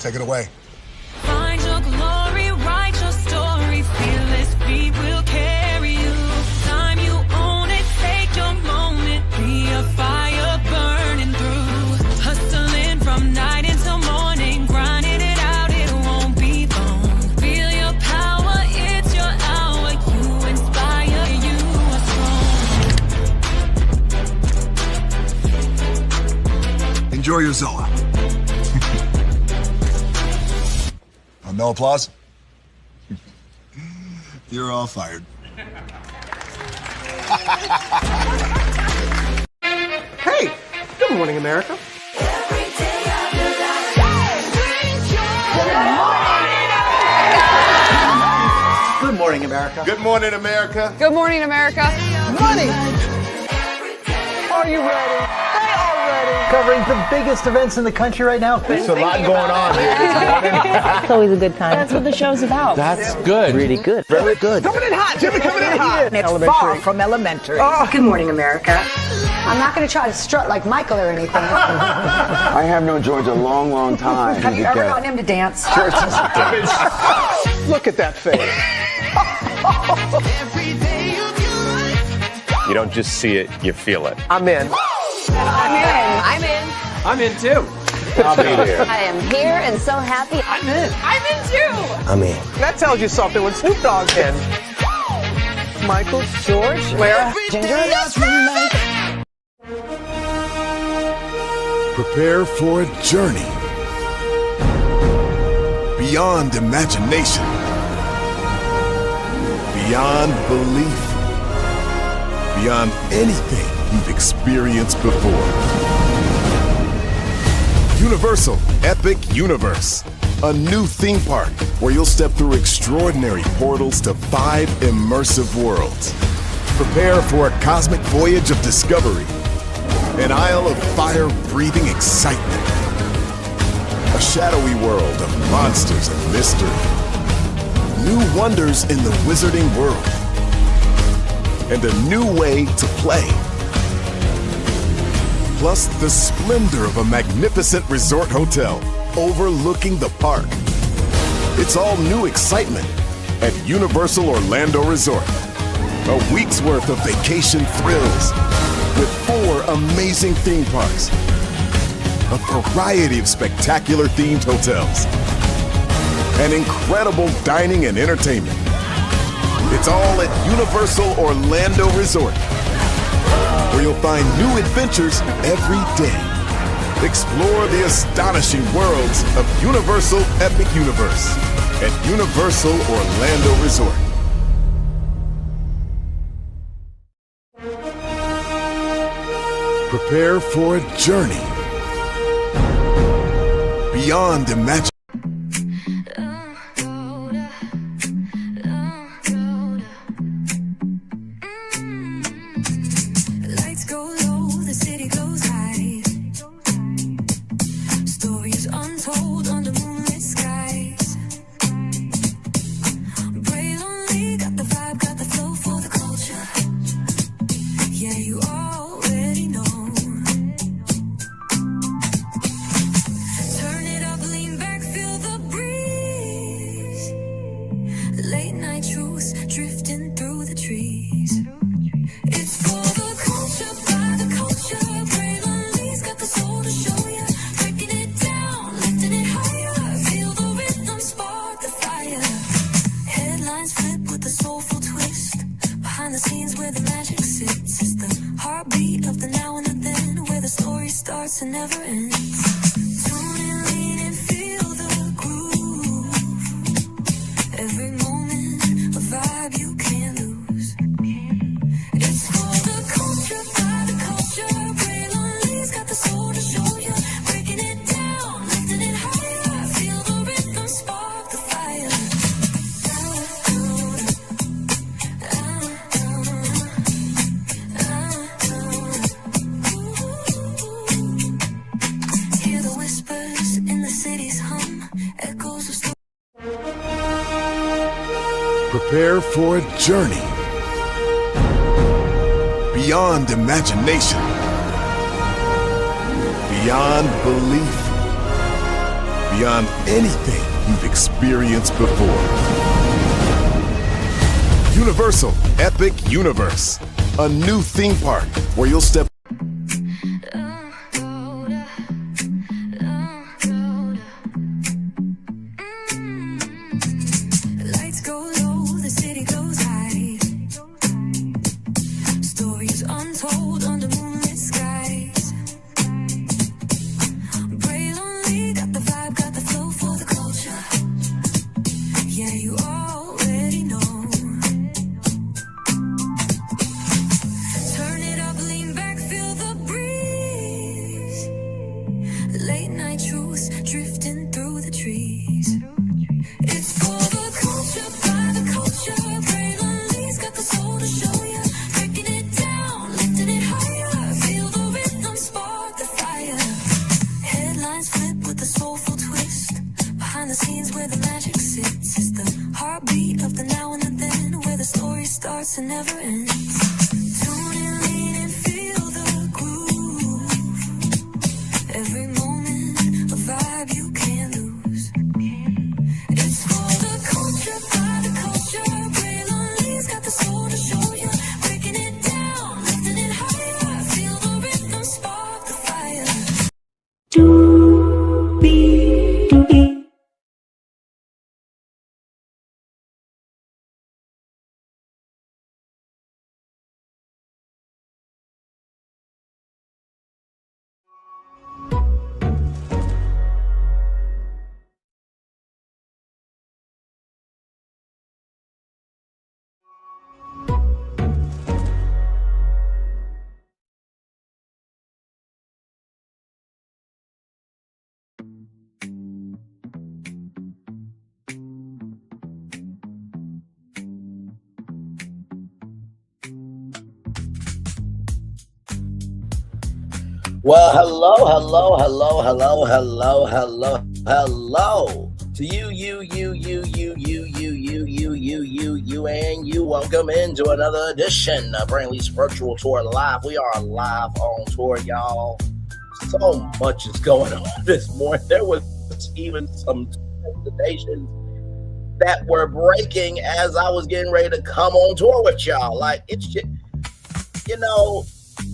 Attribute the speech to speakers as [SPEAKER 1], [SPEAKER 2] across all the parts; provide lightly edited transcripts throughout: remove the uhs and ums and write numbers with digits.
[SPEAKER 1] Take it away.
[SPEAKER 2] Find your glory, write your story, fearless feet will carry you. Time you own it, take your moment, be a fire burning through. Hustling from night until morning, grinding it out, it won't be long. Feel your power, it's your hour, you inspire, you are strong.
[SPEAKER 1] Enjoy your solo. No applause? You're all fired.
[SPEAKER 3] Hey, good morning, America. Good morning, America.
[SPEAKER 4] Good morning, America.
[SPEAKER 5] Good morning, America.
[SPEAKER 3] Money. Are you ready? They are ready. Covering the biggest events in the country right now.
[SPEAKER 4] There's a lot going on here this morning.
[SPEAKER 6] It's always a good time.
[SPEAKER 5] That's what the show's about.
[SPEAKER 4] That's good.
[SPEAKER 6] Really good.
[SPEAKER 4] Very good.
[SPEAKER 3] Coming in hot. Jimmy coming in hot.
[SPEAKER 7] It's far from elementary.
[SPEAKER 3] Oh.
[SPEAKER 7] Good morning, America. I'm not going to try to strut like Michael or anything.
[SPEAKER 4] I have known George a long, long time.
[SPEAKER 7] Have you ever gotten him to dance?
[SPEAKER 3] Look at that face.
[SPEAKER 8] You don't just see it, you feel it.
[SPEAKER 3] I'm in.
[SPEAKER 5] I'm in.
[SPEAKER 3] I'm in too.
[SPEAKER 4] I'll be there.
[SPEAKER 6] I am here and so happy.
[SPEAKER 3] I'm in.
[SPEAKER 5] I'm in too.
[SPEAKER 4] I'm in.
[SPEAKER 3] That tells you something when Snoop Dogg's in. Michael, George, Lara, Ginger.
[SPEAKER 9] Prepare for a journey beyond imagination, beyond belief, beyond anything you've experienced before. Universal Epic Universe, a new theme park where you'll step through extraordinary portals to 5 immersive worlds. Prepare for a cosmic voyage of discovery, an isle of fire-breathing excitement, a shadowy world of monsters and mystery, new wonders in the wizarding world, and a new way to play. Plus the splendor of a magnificent resort hotel overlooking the park. It's all new excitement at Universal Orlando Resort. A week's worth of vacation thrills with 4 amazing theme parks, a variety of spectacular themed hotels, and incredible dining and entertainment. It's all at Universal Orlando Resort, where you'll find new adventures every day. Explore the astonishing worlds of Universal Epic Universe at Universal Orlando Resort. Prepare for a journey beyond imagination. Prepare for a journey beyond imagination, beyond belief, beyond anything you've experienced before. Universal Epic Universe, a new theme park where you'll step.
[SPEAKER 2] Lights go low, the city goes high. Stories untold under moonlit skies. Pray lonely, got the vibe, got the flow for the culture. Yeah, you already know. Turn it up, lean back, feel the breeze. Late night truths drifting through the trees. It's for the culture, by the culture. Pray lonely's got the soul to show ya. Breaking it down, lifting it higher. Feel the rhythm, spark the fire. Headlines flip with a soulful twist. Behind the scenes where the magic sits. It's the heartbeat of the now and the then, where the story starts and never ends. Tune in, lean and feel the groove. Every moment, a vibe you can't lose. It's for the culture, by the culture. Pray lonely's got the soul to show you. Breaking it down, lifting it higher. Feel the rhythm, spark the fire.
[SPEAKER 10] Well, hello to you, and you. Welcome into another edition of Brantley's Virtual Tour Live. We are live on tour, y'all. So much is going on this morning. There was even some destinations that were breaking as I was getting ready to come on tour with y'all. Like, it's just,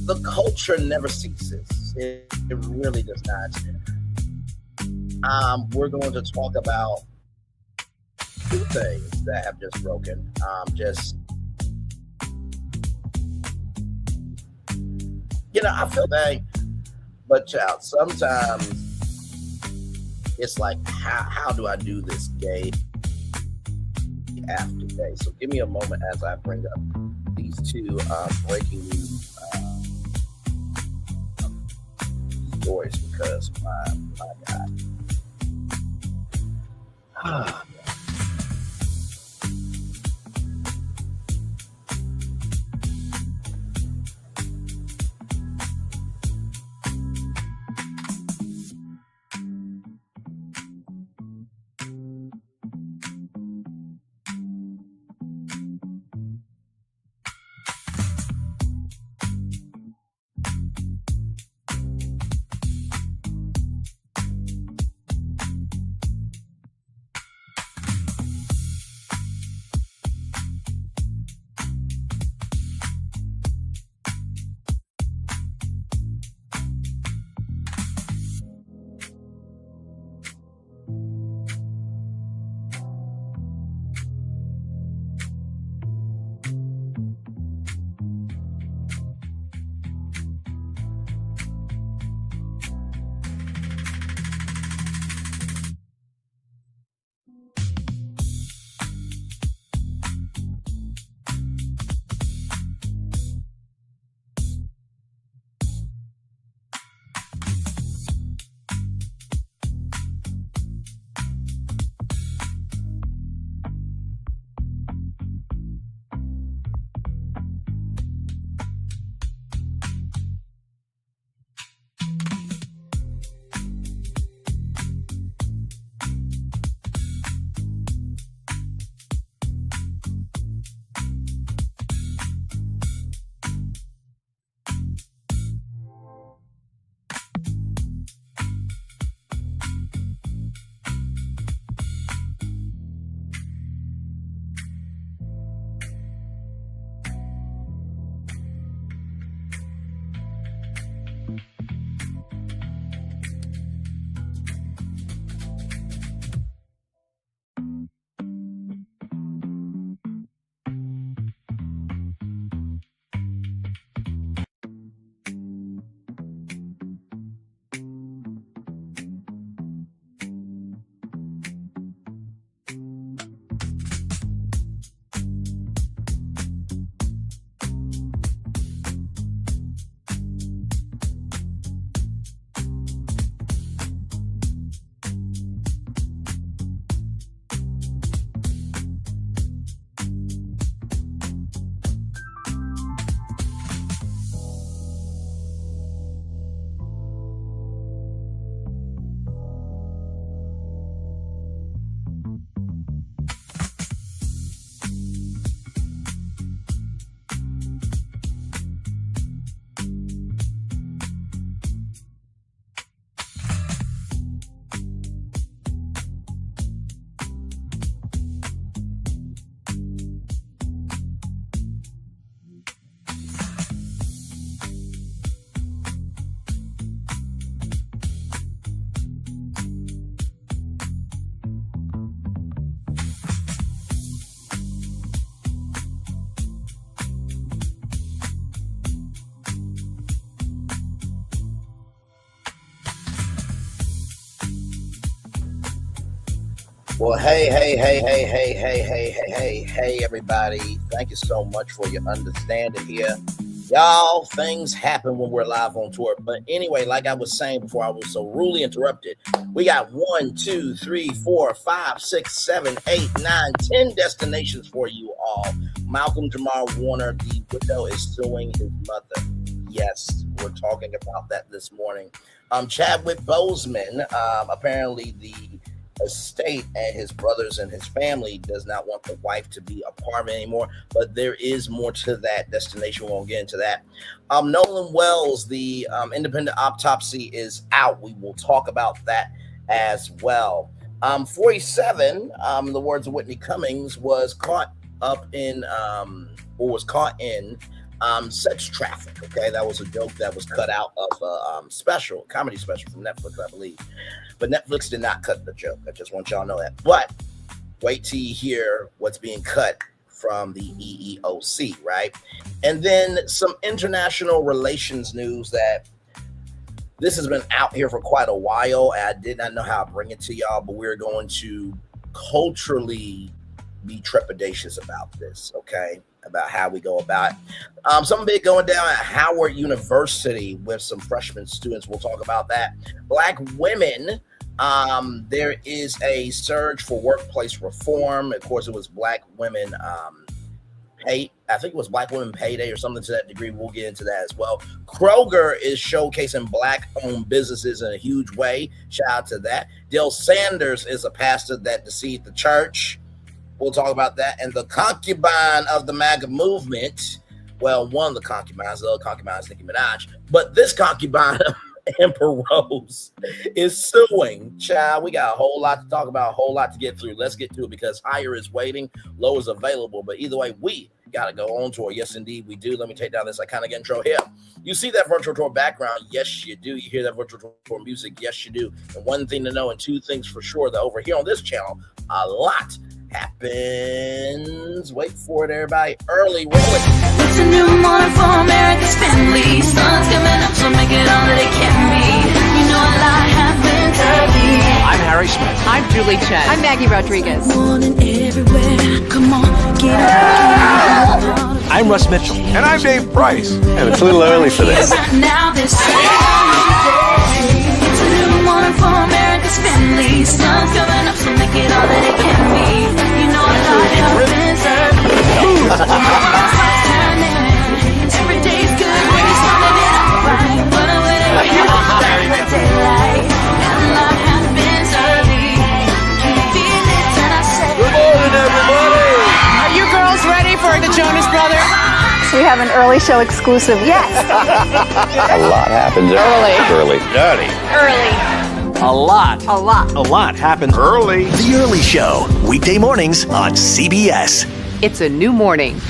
[SPEAKER 10] the culture never ceases. It really does not. We're going to talk about two things that have just broken. I feel bad, but child, sometimes it's like, how do I do this day after day? So give me a moment as I bring up these two breaking news stories, because my God. Well, hey, everybody. Thank you so much for your understanding here. Y'all, things happen when we're live on tour. But anyway, like I was saying before I was so rudely interrupted, we got 1, 2, 3, 4, 5, 6, 7, 8, 9, 10 destinations for you all. Malcolm Jamal Warner, the widow, is suing his mother. Yes, we're talking about that this morning. Chadwick Boseman, apparently the estate and his brothers and his family does not want the wife to be a part of it anymore, but there is more to that destination. We won't get into that. Nolan Wells, the independent autopsy is out. We will talk about that as well. 47, in the words of Whitney Cummings, was caught in sex traffic. Okay, that was a joke that was cut out of a comedy special from Netflix, I believe. But Netflix did not cut the joke. I just want y'all to know that. But wait till you hear what's being cut from the EEOC, right? And then some international relations news that this has been out here for quite a while. I did not know how to bring it to y'all, but we're going to culturally be trepidatious about this, okay? About how we go about it. Something big going down at Howard University with some freshman students. We'll talk about that. Black women, there is a surge for workplace reform. Of course, it was Black Women I think it was Black Women Payday or something to that degree. We'll get into that as well. Kroger is showcasing Black-owned businesses in a huge way. Shout out to that. Dale Sanders is a pastor that deceived the church. We'll talk about that. And the concubine of the MAGA movement, well, one of the concubines, the other concubine is Nicki Minaj, but this concubine, Emperor Rose, is suing. Child, we got a whole lot to talk about, a whole lot to get through. Let's get to it because higher is waiting, low is available. But either way, we got to go on tour. Yes, indeed, we do. Let me take down this iconic intro here. You see that virtual tour background? Yes, you do. You hear that virtual tour music? Yes, you do. And one thing to know and two things for sure that over here on this channel, a lot happens. Wait for it, everybody. Early rolling.
[SPEAKER 2] It's a new morning for America's family. Sun's coming up, so make it all that it can be. You know a lot happens early.
[SPEAKER 3] I'm Harry Smith.
[SPEAKER 5] I'm Julie Chen. I'm Maggie Rodriguez.
[SPEAKER 2] Morning everywhere. Come on, get up.
[SPEAKER 3] I'm Russ Mitchell.
[SPEAKER 1] And I'm Dave Price.
[SPEAKER 8] And it's a little early for this.
[SPEAKER 2] Now this day. It's a new morning for America's family. Sun's coming up, so make it all that it can be. You know a lot happens early. Every day's good when you're starting it out right. But I'm waiting for you the daylight. And a lot happens early. Can you feel it? And I say,
[SPEAKER 3] Good morning, everybody.
[SPEAKER 5] Are you girls ready for the Jonas Brothers?
[SPEAKER 6] We have an early show exclusive. Yes.
[SPEAKER 8] A lot happens early.
[SPEAKER 5] Early.
[SPEAKER 3] A lot.
[SPEAKER 6] A lot.
[SPEAKER 3] A lot happens early.
[SPEAKER 11] The Early Show, weekday mornings on CBS.
[SPEAKER 5] It's a new morning.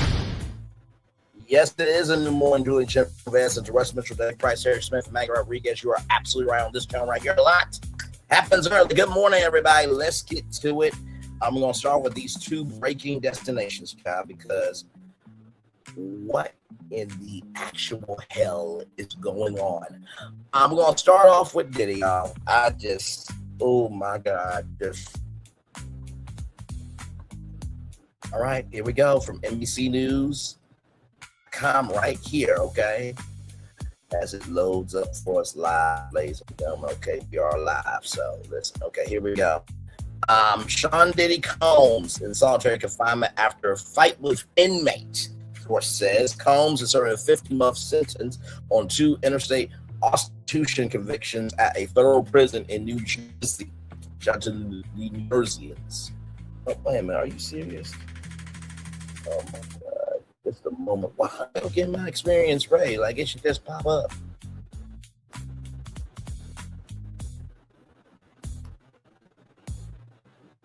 [SPEAKER 10] Yes, it is a new morning. Julie Chen, Vance, and Russ Mitchell, Dave Price, Harry Smith, and Maggie Rodriguez. You are absolutely right on this channel right here. A lot happens early. Good morning, everybody. Let's get to it. I'm going to start with these two breaking destinations, child, because what in the actual hell is going on? I'm going to start off with Diddy, y'all. Oh my God. All right, here we go from NBC News.com right here, okay? As it loads up for us live, ladies and gentlemen. Okay, we are live, so listen. Okay, here we go. Sean Diddy Combs in solitary confinement after a fight with inmate. Of course, says Combs is serving a 50-month sentence on 2 interstate prostitution convictions at a federal prison in New Jersey. Shout out to the New Jerseyans. Oh, wait a minute, are you serious? Oh my God, just a moment. Why I don't get my experience right? Like it should just pop up.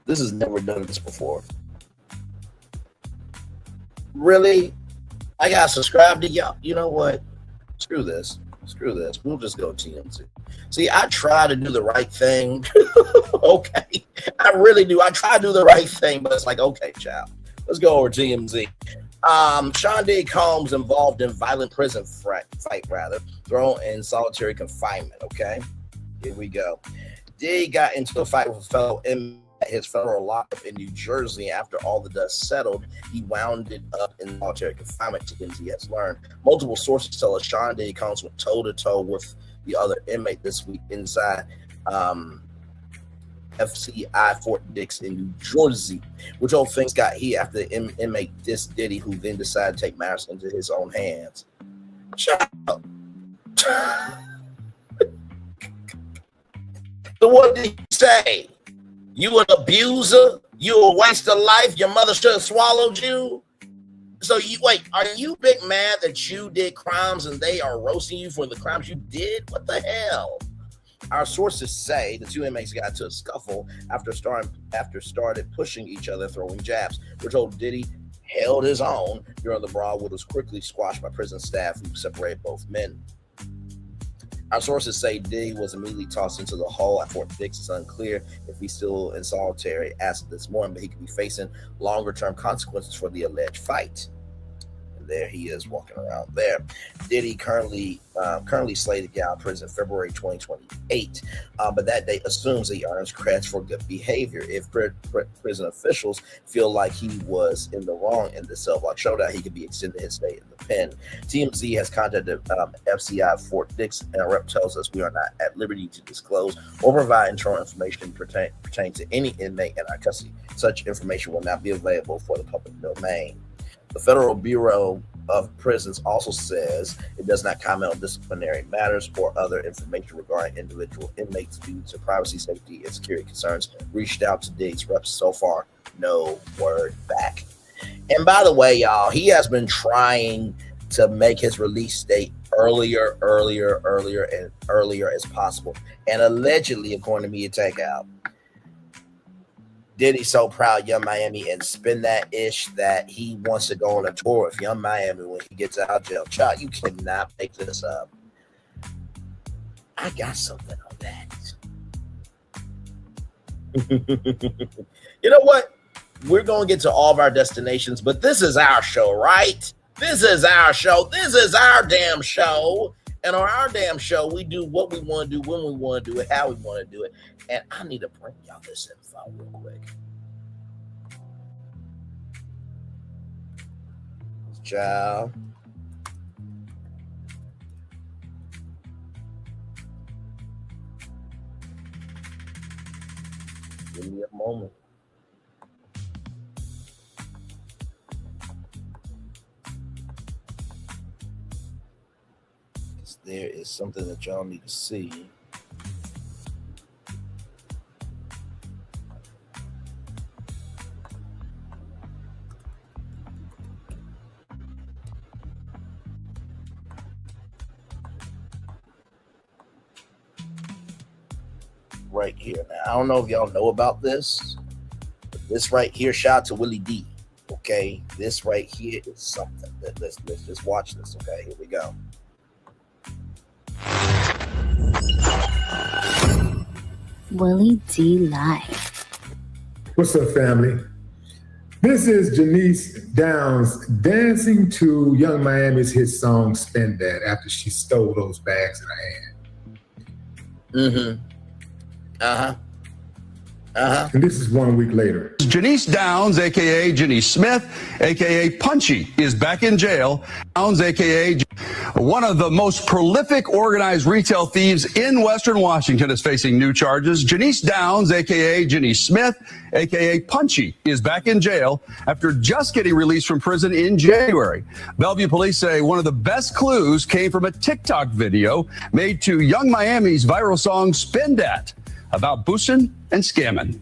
[SPEAKER 10] This has never done this before. Really? I gotta subscribe to y'all. You know what? Screw this. We'll just go TMZ. See, I try to do the right thing. Okay. I really do. I try to do the right thing, but it's like, okay, child. Let's go over TMZ. Sean Diddy Combs involved in violent prison fight, thrown in solitary confinement. Okay. Here we go. Diddy got into a fight with a fellow inmate his federal lockup in New Jersey. After all the dust settled, he wound up in solitary confinement, TMZ has learned. Multiple sources tell us Sean Diddy Combs went toe-to-toe with the other inmate this week inside FCI Fort Dix in New Jersey, which all things got heat after the inmate dissed Diddy, who then decided to take matters into his own hands. Shut up. So what did he say? You an abuser? You a waste of life? Your mother should have swallowed you? So you wait, are you big mad that you did crimes and they are roasting you for the crimes you did? What the hell? Our sources say the two inmates got into a scuffle after started pushing each other, throwing jabs. We're told Diddy held his own during the brawl, which was quickly squashed by prison staff who separated both men. Our sources say Diddy was immediately tossed into the hole at Fort Dix. It's unclear if he's still in solitary as of this morning, but he could be facing longer-term consequences for the alleged fight. And there he is walking around there. Diddy currently slated to get out of prison February 2028, but that date assumes he earns credits for good behavior. If prison officials feel like he was in the wrong in the cell block showdown, he could be extended his stay in the pen. TMZ has contacted FCI Fort Dix, and a rep tells us we are not at liberty to disclose or provide internal information pertaining to any inmate in our custody. Such information will not be available for the public domain. The Federal Bureau of Prisons also says it does not comment on disciplinary matters or other information regarding individual inmates due to privacy, safety, and security concerns. Reached out to Diddy's reps so far, no word back. And by the way, y'all, he has been trying to make his release date earlier as possible. And allegedly, according to Media Takeout, Diddy's so proud of Young Miami and spin that ish that he wants to go on a tour with Young Miami when he gets out of jail. Child, you cannot make this up. I got something on that. You know what? We're going to get to all of our destinations, but this is our show, right? This is our show. This is our damn show. And on our damn show, we do what we want to do, when we want to do it, how we want to do it. And I need to bring y'all this info real quick. Child. Give me a moment. There is something that y'all need to see. Right here. Now, I don't know if y'all know about this, but this right here, shout out to Willie D. Okay, this right here is something. Let's just watch this. Okay, here we go.
[SPEAKER 12] Willie D Live.
[SPEAKER 13] What's up, family? This is Janice Downs dancing to Young Miami's hit song Spend That after she stole those bags in her hand. And this is 1 week later.
[SPEAKER 14] Janice Downs, a.k.a. Jenny Smith, a.k.a. Punchy, is back in jail. Downs, a.k.a. one of the most prolific organized retail thieves in Western Washington, is facing new charges. Janice Downs, a.k.a. Jenny Smith, a.k.a. Punchy, is back in jail after just getting released from prison in January. Bellevue police say one of the best clues came from a TikTok video made to Young Miami's viral song Spend That, about boosting and scamming.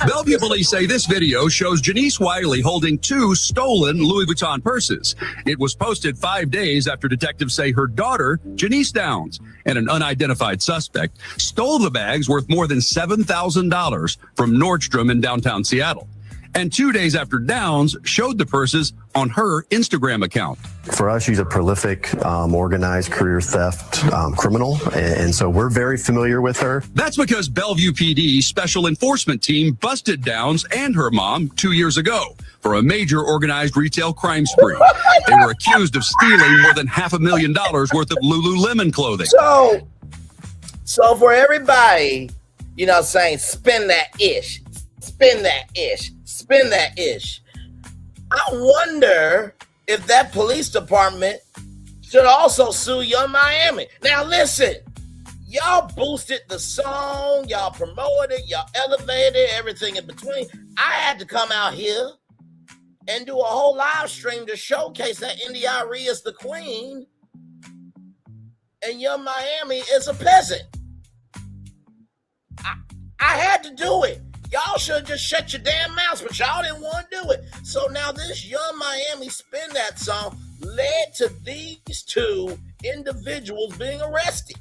[SPEAKER 14] Bellevue police say this video shows Janice Wiley holding 2 stolen Louis Vuitton purses. It was posted 5 days after detectives say her daughter, Janice Downs, and an unidentified suspect stole the bags worth more than $7,000 from Nordstrom in downtown Seattle. And 2 days after Downs showed the purses on her Instagram account.
[SPEAKER 15] For us, she's a prolific, organized career theft criminal, and so we're very familiar with her.
[SPEAKER 14] That's because Bellevue PD Special Enforcement Team busted Downs and her mom 2 years ago for a major organized retail crime spree. They were accused of stealing more than $500,000 worth of Lululemon clothing.
[SPEAKER 10] So for everybody, saying spin that ish, spin that ish, spin that ish, I wonder if that police department should also sue Young Miami. Now listen, y'all boosted the song, y'all promoted it, y'all elevated everything in between. I had to come out here and do a whole live stream to showcase that India.Arie is the queen and Young Miami is a peasant. I had to do it. Y'all should have just shut your damn mouths, but y'all didn't want to do it. So now this Young Miami Spin That song led to these two individuals being arrested.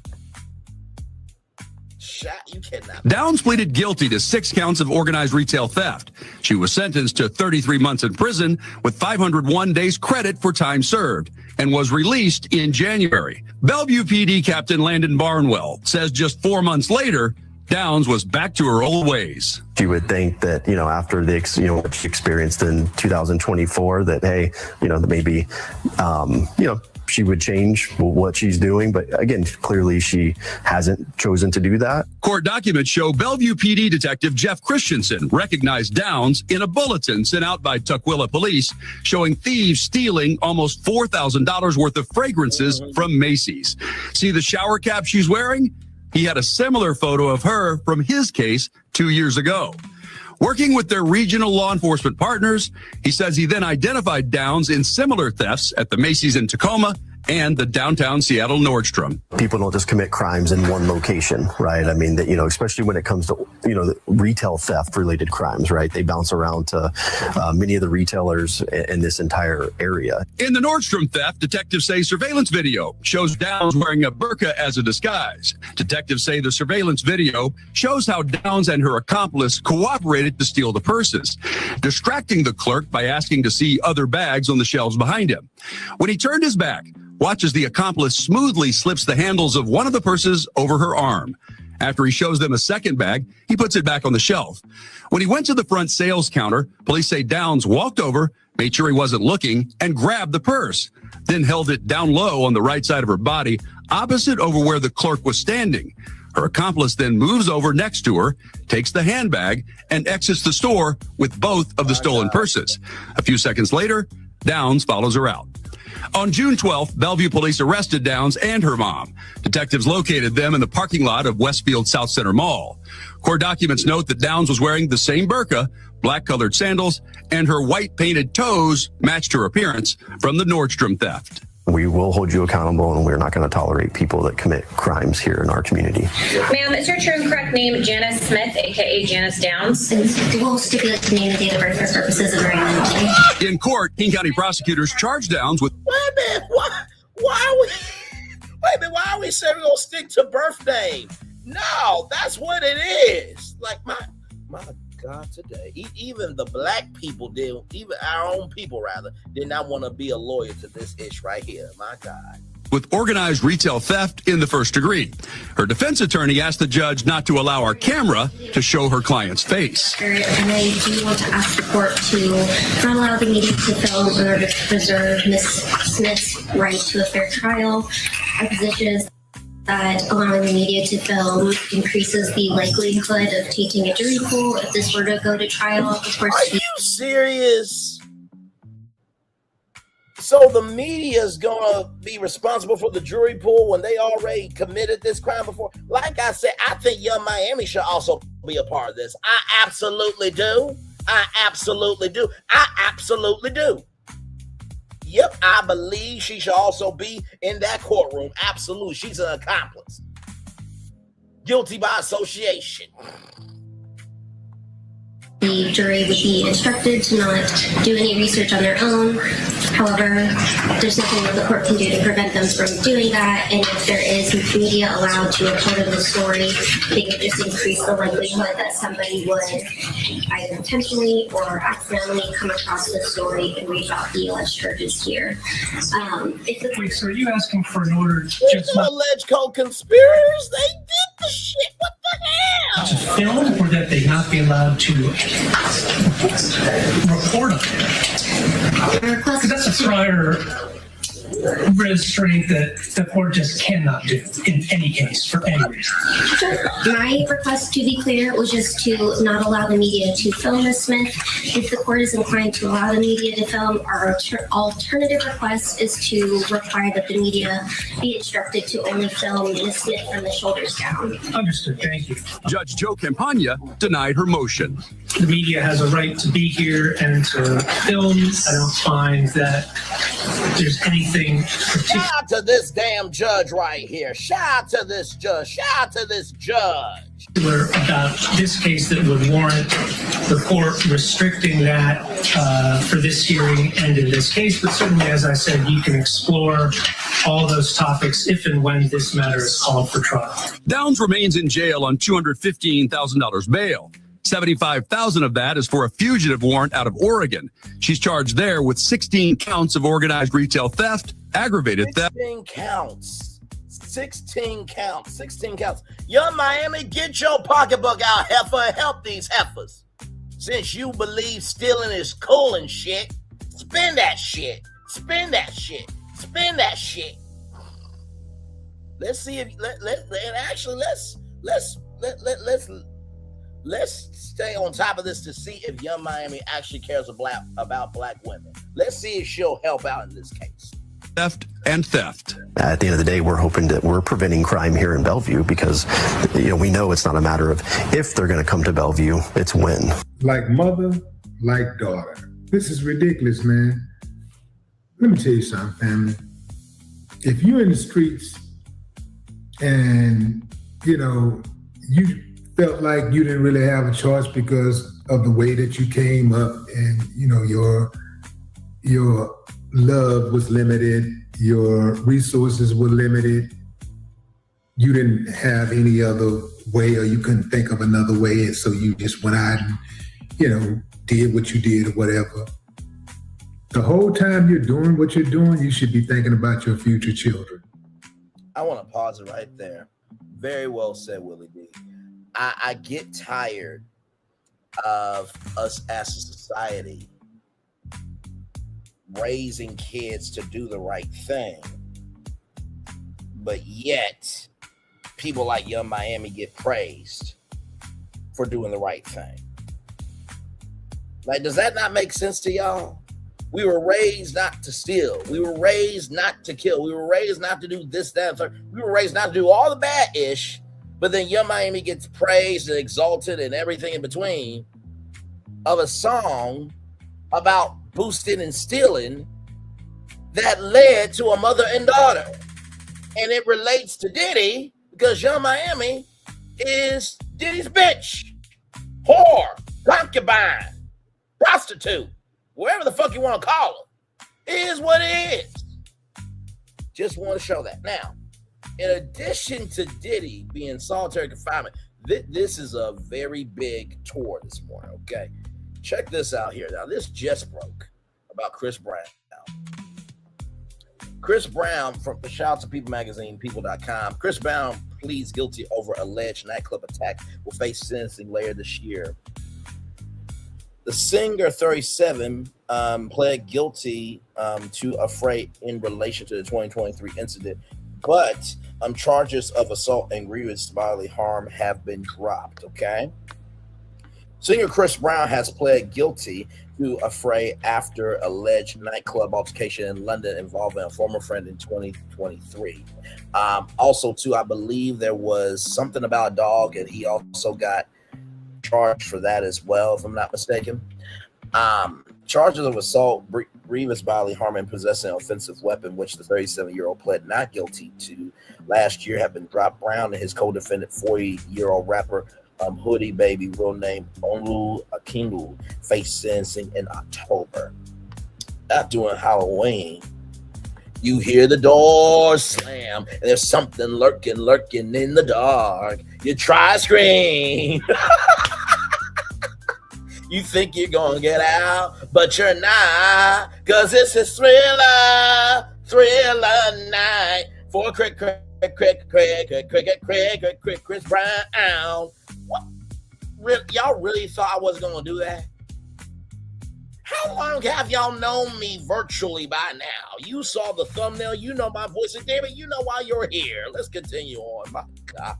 [SPEAKER 10] You cannot.
[SPEAKER 14] Downs pleaded guilty to 6 counts of organized retail theft. She was sentenced to 33 months in prison with 501 days credit for time served and was released in January. Bellevue PD Captain Landon Barnwell says just 4 months later, Downs was back to her old ways.
[SPEAKER 15] You would think that, after what she experienced in 2024, that, hey, that maybe, she would change what she's doing. But again, clearly she hasn't chosen to do that.
[SPEAKER 14] Court documents show Bellevue PD Detective Jeff Christensen recognized Downs in a bulletin sent out by Tukwila Police showing thieves stealing almost $4,000 worth of fragrances from Macy's. See the shower cap she's wearing? He had a similar photo of her from his case 2 years ago. Working with their regional law enforcement partners, he says he then identified Downs in similar thefts at the Macy's in Tacoma and the downtown Seattle Nordstrom.
[SPEAKER 15] People don't just commit crimes in one location, right? I mean, especially when it comes to, the retail theft related crimes, right? They bounce around to many of the retailers in this entire area.
[SPEAKER 14] In the Nordstrom theft, detectives say surveillance video shows Downs wearing a burqa as a disguise. Detectives say the surveillance video shows how Downs and her accomplice cooperated to steal the purses, distracting the clerk by asking to see other bags on the shelves behind him. When he turned his back, watch as the accomplice smoothly slips the handles of one of the purses over her arm. After he shows them a second bag, he puts it back on the shelf. When he went to the front sales counter, police say Downs walked over, made sure he wasn't looking, and grabbed the purse, then held it down low on the right side of her body, opposite over where the clerk was standing. Her accomplice then moves over next to her, takes the handbag, and exits the store with both of the stolen purses. A few seconds later, Downs follows her out. On June 12th, Bellevue police arrested Downs and her mom. Detectives located them in the parking lot of Westfield South Center Mall. Court documents note that Downs was wearing the same burqa, black-colored sandals, and her white-painted toes matched her appearance from the Nordstrom theft.
[SPEAKER 15] We will hold you accountable, and we're not going to tolerate people that commit crimes here in our community.
[SPEAKER 16] Ma'am, is your true and correct name Janice Smith, a.k.a. Janice Downs?
[SPEAKER 12] We'll stipulate the name and date of birth for purposes of arraignment.
[SPEAKER 14] In court, King County prosecutors charged Downs with...
[SPEAKER 10] Wait a minute, why are we saying we're going to stick to birthday? No, that's what it is. Like, my God, today, even the black people even our own people rather, did not want to be a lawyer to this ish right here. My God.
[SPEAKER 14] With organized retail theft in the first degree. Her defense attorney asked the judge not to allow our camera to show her client's face.
[SPEAKER 12] And I do want to ask the court to not allow the media to film in order to preserve Ms. Smith's right to a fair trial. Our position is that allowing the media to film increases the likelihood of tainting a jury pool if this were to go to trial. Of course,
[SPEAKER 10] are you serious? So the media is going to be responsible for the jury pool when they already committed this crime before? Like I said, I think Young Miami should also be a part of this. I absolutely do. Yep, I believe she should also be in that courtroom. Absolutely. She's an accomplice. Guilty by association.
[SPEAKER 12] The jury would be instructed to not do any research on their own. However, there's nothing that the court can do to prevent them from doing that. And if there is media allowed to report on the story, they could just increase the likelihood that somebody would either intentionally or accidentally come across the story and read about the alleged charges here.
[SPEAKER 17] Wait, so are you asking for an order
[SPEAKER 10] Just alleged co-conspirators? They did the shit. What the hell?
[SPEAKER 17] to film, or that they not be allowed to report on it? Because that's a prior restraint that the court just cannot do in any case for any reason.
[SPEAKER 12] My request, to be clear, was just to not allow the media to film Ms. Smith. If the court is inclined to allow the media to film, our alternative request is to require that the media be instructed to only film Ms. Smith from the shoulders down.
[SPEAKER 17] Understood. Thank you.
[SPEAKER 14] Judge Joe Campagna denied her motion.
[SPEAKER 17] The media has a right to be here and to film. I don't find that there's anything particular.
[SPEAKER 10] Shout out to this damn judge right here. Shout out to this judge. Shout out to this judge.
[SPEAKER 17] About this case that would warrant the court restricting that for this hearing and in this case. But certainly, as I said, you can explore all those topics if and when this matter is called for trial.
[SPEAKER 14] Downs remains in jail on $215,000 bail. $75,000 of that is for a fugitive warrant out of Oregon. She's charged there with 16 counts of organized retail theft, aggravated theft.
[SPEAKER 10] 16 counts. 16 counts. 16 counts. Young Miami, get your pocketbook out, heifer, and help these heifers. Since you believe stealing is cool and shit, spend that shit. Spend that shit. Spend that shit. Let's see if let's stay on top of this to see if Young Miami actually cares about black women. Let's see if she'll help out in this case.
[SPEAKER 14] Theft and theft.
[SPEAKER 15] At the end of the day, we're hoping that we're preventing crime here in Bellevue because, we know it's not a matter of if they're going to come to Bellevue, it's when.
[SPEAKER 13] Like mother, like daughter. This is ridiculous, man. Let me tell you something, family. If you're in the streets and, you felt like you didn't really have a choice because of the way that you came up and, your love was limited, your resources were limited, you didn't have any other way or you couldn't think of another way, and so you just went out and, did what you did or whatever. The whole time you're doing what you're doing, you should be thinking about your future children.
[SPEAKER 10] I want to pause it right there. Very well said, Willie D. I get tired of us as a society raising kids to do the right thing, but yet people like Young Miami get praised for doing the right thing. Like, does that not make sense to y'all? We were raised not to steal. We were raised not to kill. We were raised not to do this, that, and third. We were raised not to do all the bad-ish. But then Young Miami gets praised and exalted and everything in between of a song about boosting and stealing that led to a mother and daughter. And it relates to Diddy because Young Miami is Diddy's bitch, whore, concubine, prostitute, whatever the fuck you want to call her. It is what it is. Just want to show that. Now, in addition to Diddy being solitary confinement, this is a very big tour this morning, okay? Check this out here. Now, this just broke about Chris Brown. Chris Brown, from the shout out to People Magazine, people.com. Chris Brown pleads guilty over alleged nightclub attack, will face sentencing later this year. The singer, 37, pled guilty to a fray in relation to the 2023 incident, but charges of assault and grievous bodily harm have been dropped, okay? Singer Chris Brown has pled guilty to a fray after alleged nightclub altercation in London involving a former friend in 2023. Also, too, I believe there was something about a dog, and he also got charged for that as well, if I'm not mistaken. Charges of assault, grievous bodily harm, and possessing an offensive weapon, which the 37-year-old pled not guilty to last year, have been dropped. Brown and his co-defendant, 40-year-old rapper Hoodie Baby, real name Olu Akinlu, faced sentencing in October. After doing Halloween, you hear the door slam, and there's something lurking in the dark. You try to scream. You think you're gonna get out, but you're not, cause this is thriller night for Chris Brown. What? Y'all really thought I wasn't gonna do that? How long have y'all known me virtually by now? You saw the thumbnail, you know my voice, and David, you know why you're here. Let's continue on. My God.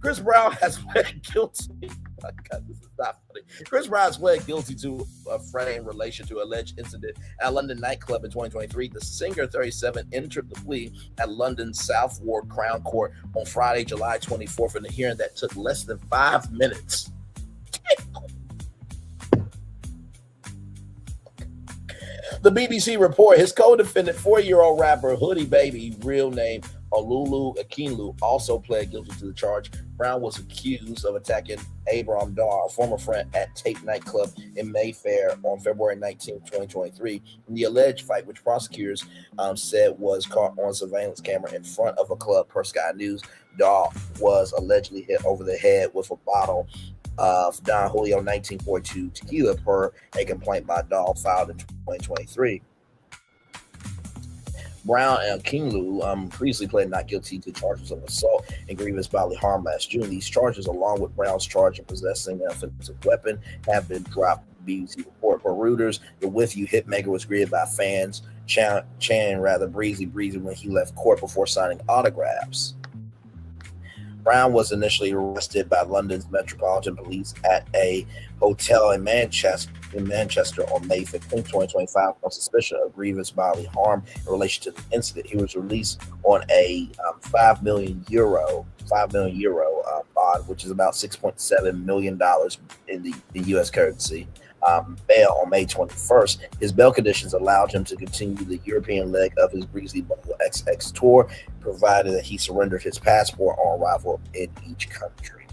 [SPEAKER 10] Chris Brown has pled guilty. My God, this is not funny. Chris Brown has pled guilty to a frame in relation to alleged incident at a London nightclub in 2023. The singer, 37, entered the plea at London's Southwark Crown Court on Friday, July 24th, in a hearing that took less than 5 minutes. The BBC report, his co-defendant, 4-year-old rapper Hoodie Baby, real name Olu Akinlu, also pled guilty to the charge. Brown was accused of attacking Abram Dar, a former friend, at Tape nightclub in Mayfair on February 19, 2023. In the alleged fight, which prosecutors said was caught on surveillance camera in front of a club per Sky News, Dar was allegedly hit over the head with a bottle of Don Julio 1942 tequila per a complaint by Dahl filed in 2023. Brown and Kinglu previously pled not guilty to charges of assault and grievous bodily harm last June. These charges, along with Brown's charge of possessing an offensive weapon, have been dropped. BBC report. For Reuters, the With You hitmaker was greeted by fans chanting rather breezy when he left court before signing autographs. Brown was initially arrested by London's Metropolitan Police at a hotel in Manchester on May 15, 2025 on suspicion of grievous bodily harm in relation to the incident. He was released on a €5 million bond, which is about $6.7 million in the U.S. currency. Bail on May 21st. His bail conditions allowed him to continue the European leg of his Breezy Bubble XX tour, provided that he surrendered his passport on arrival in each country.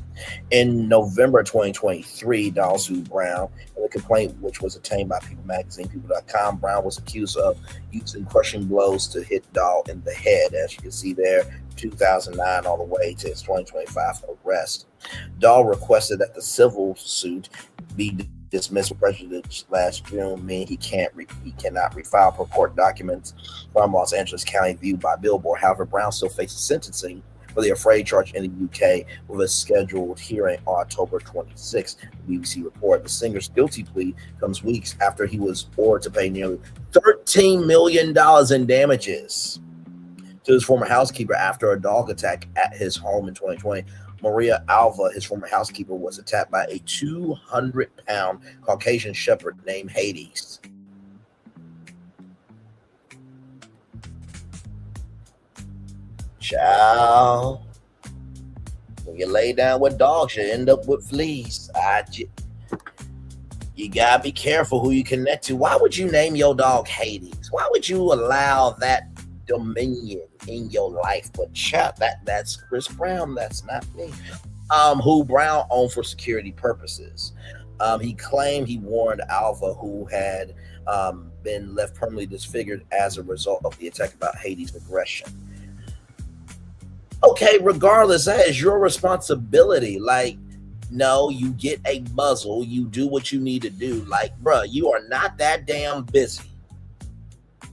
[SPEAKER 10] In November 2023, Dahl sued Brown in a complaint which was obtained by People Magazine, People.com. Brown was accused of using crushing blows to hit Dahl in the head, as you can see there, 2009 all the way to his 2025 arrest. Dahl requested that the civil suit be dismissed with prejudice last June, meaning he cannot refile per court documents from Los Angeles County viewed by Billboard. However, Brown still faces sentencing for the afraid charge in the UK with a scheduled hearing on October 26th. The BBC report, the singer's guilty plea comes weeks after he was ordered to pay nearly $13 million in damages to his former housekeeper after a dog attack at his home in 2020. Maria Alva, his former housekeeper, was attacked by a 200-pound Caucasian shepherd named Hades. Child, when you lay down with dogs, you end up with fleas. You gotta be careful who you connect to. Why would you name your dog Hades? Why would you allow that dominion in your life? But that's Chris Brown. That's not me. Who Brown owned for security purposes. He claimed he warned Alva, who had been left permanently disfigured as a result of the attack, about Hades' aggression. Okay, regardless, that is your responsibility. Like, no, you get a muzzle, you do what you need to do. Like, bruh, you are not that damn busy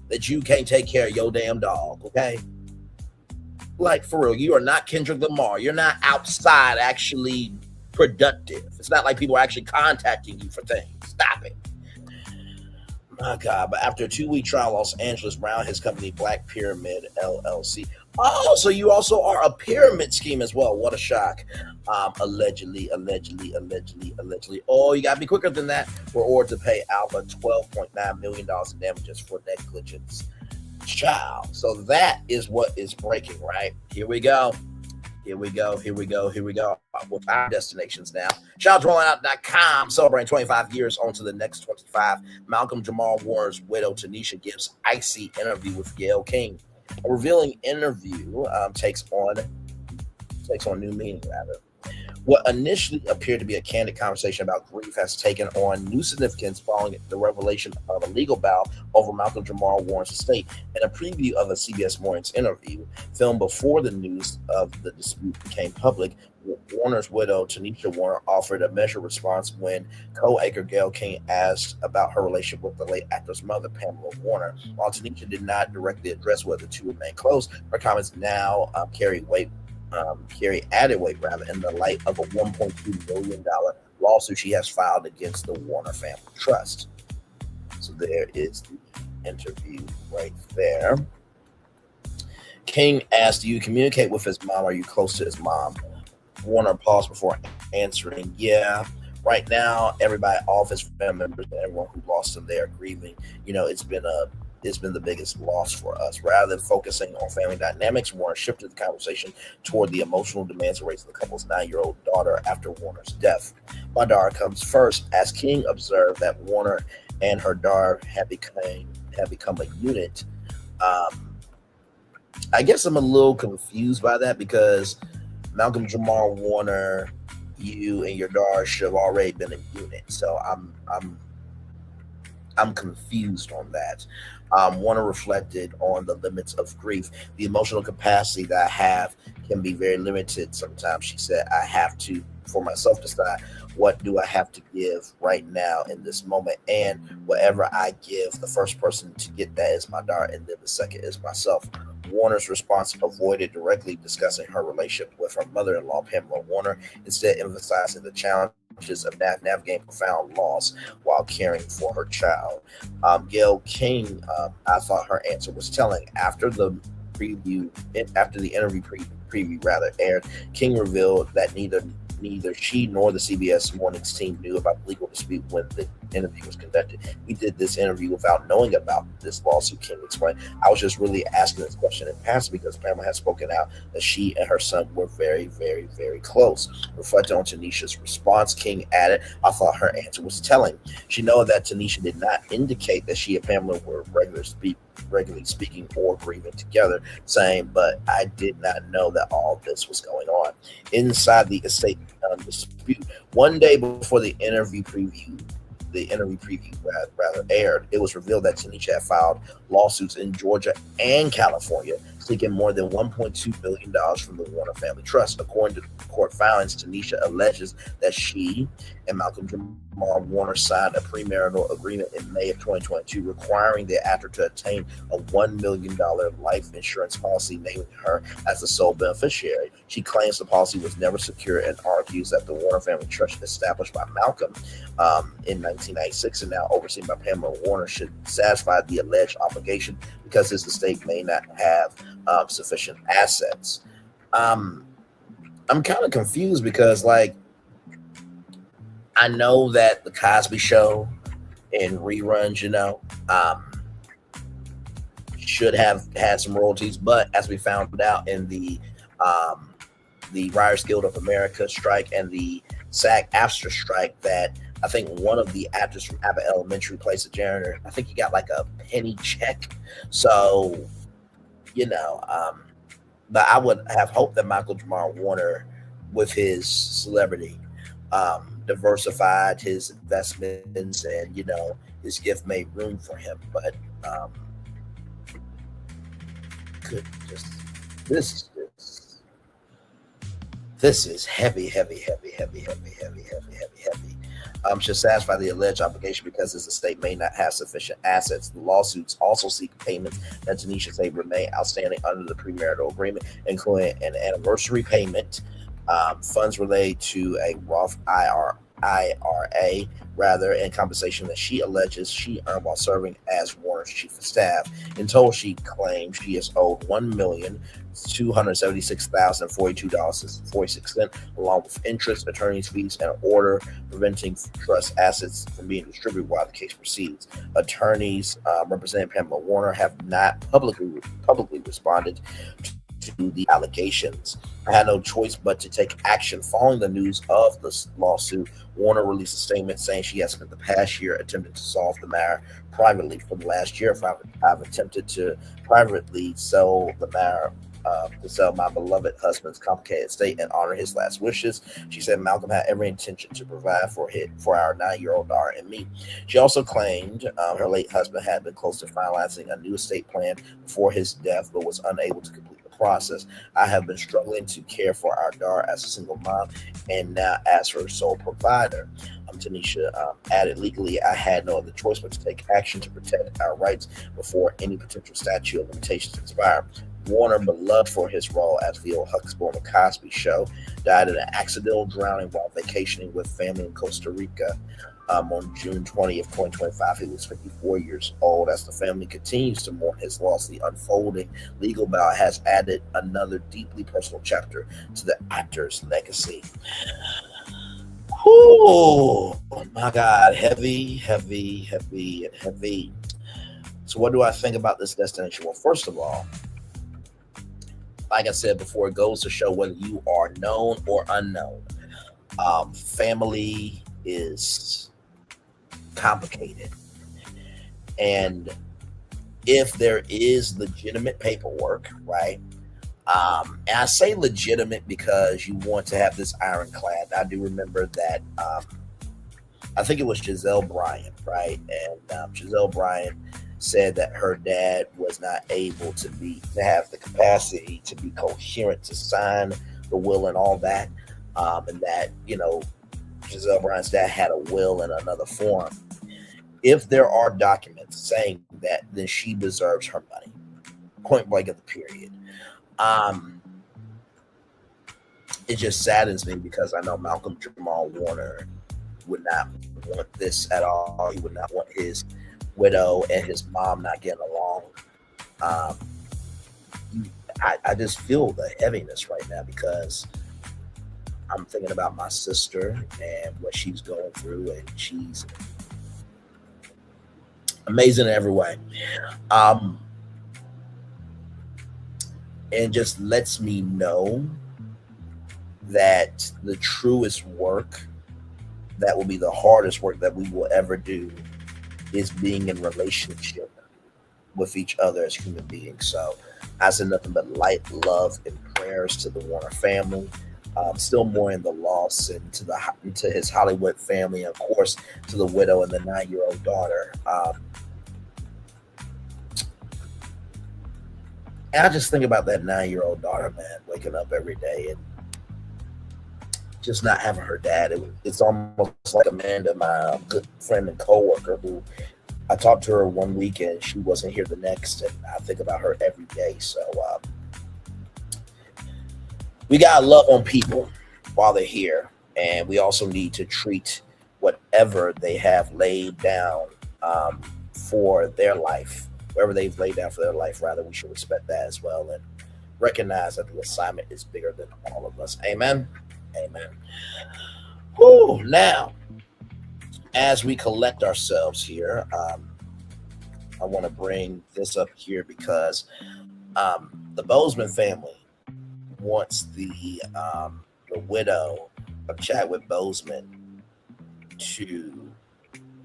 [SPEAKER 10] that you can't take care of your damn dog, okay? Like, for real, you are not Kendrick Lamar. You're not outside actually productive. It's not like people are actually contacting you for things. Stop it. My God. But after a 2-week trial in Los Angeles, Brown, his company Black Pyramid LLC. Oh, so you also are a pyramid scheme as well. What a shock. Allegedly. Oh, you got to be quicker than that. We're ordered to pay Alva $12.9 million in damages for negligence. Child. So that is what is breaking, right? Here we go. With our destinations now. ShoutsRollingOut.com celebrating 25 years on to the next 25. Malcolm Jamal Warner's widow Tanisha gives icy interview with Gayle King. A revealing interview takes on new meaning, rather. What initially appeared to be a candid conversation about grief has taken on new significance following the revelation of a legal battle over Malcolm Jamal Warner's estate. In a preview of a CBS Mornings interview filmed before the news of the dispute became public, Warner's widow, Tanisha Warner, offered a measured response when co-anchor Gayle King asked about her relationship with the late actor's mother, Pamela Warner. While Tanisha did not directly address whether the two remain close, her comments now carry added weight in the light of a $1.2 million lawsuit she has filed against the Warner Family Trust. So there is the interview right there. King asked, do you communicate with his mom? Are you close to his mom? Warner paused before answering, yeah. Right now, everybody, all of his family members, and everyone who lost him, they are grieving. It's been the biggest loss for us. Rather than focusing on family dynamics, Warner shifted the conversation toward the emotional demands of raising the couple's 9-year-old daughter after Warner's death. My daughter comes first, as King observed that Warner and her daughter have become a unit. I guess I'm a little confused by that because Malcolm Jamal Warner, you and your daughter should have already been a unit. So I'm confused on that. Warner reflected on the limits of grief. The emotional capacity that I have can be very limited sometimes. She said, I have to, for myself, decide what do I have to give right now in this moment. And whatever I give, the first person to get that is my daughter, and then the second is myself. Warner's response avoided directly discussing her relationship with her mother-in-law, Pamela Warner, instead emphasizing the challenges of navigating profound loss while caring for her child. Gayle King, I thought her answer was telling. After the interview preview aired, King revealed that neither she nor the CBS Mornings team knew about the legal dispute when the interview was conducted. We did this interview without knowing about this lawsuit, King explained. I was just really asking this question in passing because Pamela has spoken out that she and her son were very, very, very close. Reflecting on Tanisha's response, King added, I thought her answer was telling. She noted that Tanisha did not indicate that she and Pamela were regularly speaking or grieving together, saying, but I did not know that all this was going on. Inside the estate dispute, one day before the interview preview aired, it was revealed that Tanisha had filed lawsuits in Georgia and California seeking more than $1.2 billion from the Warner Family Trust. According to court filings, Tanisha alleges that she and Malcolm Jamal Warner signed a premarital agreement in May of 2022 requiring the actor to obtain a $1 million life insurance policy naming her as the sole beneficiary. She claims the policy was never secured and argues that the Warner Family Trust established by Malcolm in 1996 and now overseen by Pamela Warner should satisfy the alleged obligation because his estate may not have sufficient assets. I'm kind of confused because, like, I know that the Cosby Show and reruns, should have had some royalties, but as we found out in the Writers Guild of America strike and the SAG-AFTRA strike, that I think one of the actors from Abbott Elementary plays a janitor. I think he got like a penny check. So, but I would have hoped that Michael Jamal Warner, with his celebrity, diversified his investments and, his gift made room for him. But this is heavy. Should satisfy the alleged obligation because his estate may not have sufficient assets. The lawsuits also seek payments that Tanisha say remain outstanding under the premarital agreement, including an anniversary payment, funds related to a Roth IRA, and compensation that she alleges she earned while serving as Warner's chief of staff. In total, she claims she is owed $1,276,042.46, along with interest, attorney's fees, and an order preventing trust assets from being distributed while the case proceeds. Attorneys representing Pamela Warner have not publicly responded to the allegations. I had no choice but to take action. Following the news of this lawsuit, Warner released a statement saying she has spent the past year attempting to solve the matter privately. For the last year, I've attempted to privately settle the matter to sell my beloved husband's complicated estate and honor his last wishes. She said Malcolm had every intention to provide for our 9-year-old daughter and me. She also claimed her late husband had been close to finalizing a new estate plan before his death, but was unable to complete the process. I have been struggling to care for our daughter as a single mom and now as her sole provider. Tanisha added, legally, I had no other choice but to take action to protect our rights before any potential statute of limitations expired. Warner, beloved for his role as Theo Huxtable on the Cosby Show, died in an accidental drowning while vacationing with family in Costa Rica on June 20th, 2025. He was 54 years old. As the family continues to mourn his loss, the unfolding legal battle has added another deeply personal chapter to the actor's legacy. Oh my God, heavy. So what do I think about this destination? Well, first of all, like I said before, it goes to show whether you are known or unknown. Family is complicated. And if there is legitimate paperwork, right? And I say legitimate because you want to have this ironclad. I do remember that I think it was Giselle Bryant, right? And Giselle Bryant said that her dad was not able to have the capacity to be coherent to sign the will and all that, and that, you know, Giselle Bryant's dad had a will in another form. If there are documents saying that, then she deserves her money, point blank at the period. It just saddens me because I know Malcolm Jamal Warner would not want this at all. He would not want his widow and his mom not getting along. I just feel the heaviness right now because I'm thinking about my sister and what she's going through, and she's amazing in every way. And just lets me know that the truest work, that will be the hardest work that we will ever do, is being in relationship with each other as human beings. So I send nothing but light, love, and prayers to the Warner family. Still mourning the loss, and to his Hollywood family, and of course to the widow and the 9-year-old daughter. And I just think about that 9-year-old daughter, man, waking up every day and just not having her dad. It's almost like Amanda, my good friend and coworker, who I talked to her one weekend. She wasn't here the next, and I think about her every day. So we gotta love on people while they're here, and we also need to treat whatever they have laid down for their life. Wherever they've laid down for their life, rather, we should respect that as well and recognize that the assignment is bigger than all of us. Amen. Amen. Whew. Now, as we collect ourselves here, I want to bring this up here because the Bozeman family wants the widow of Chadwick Bozeman to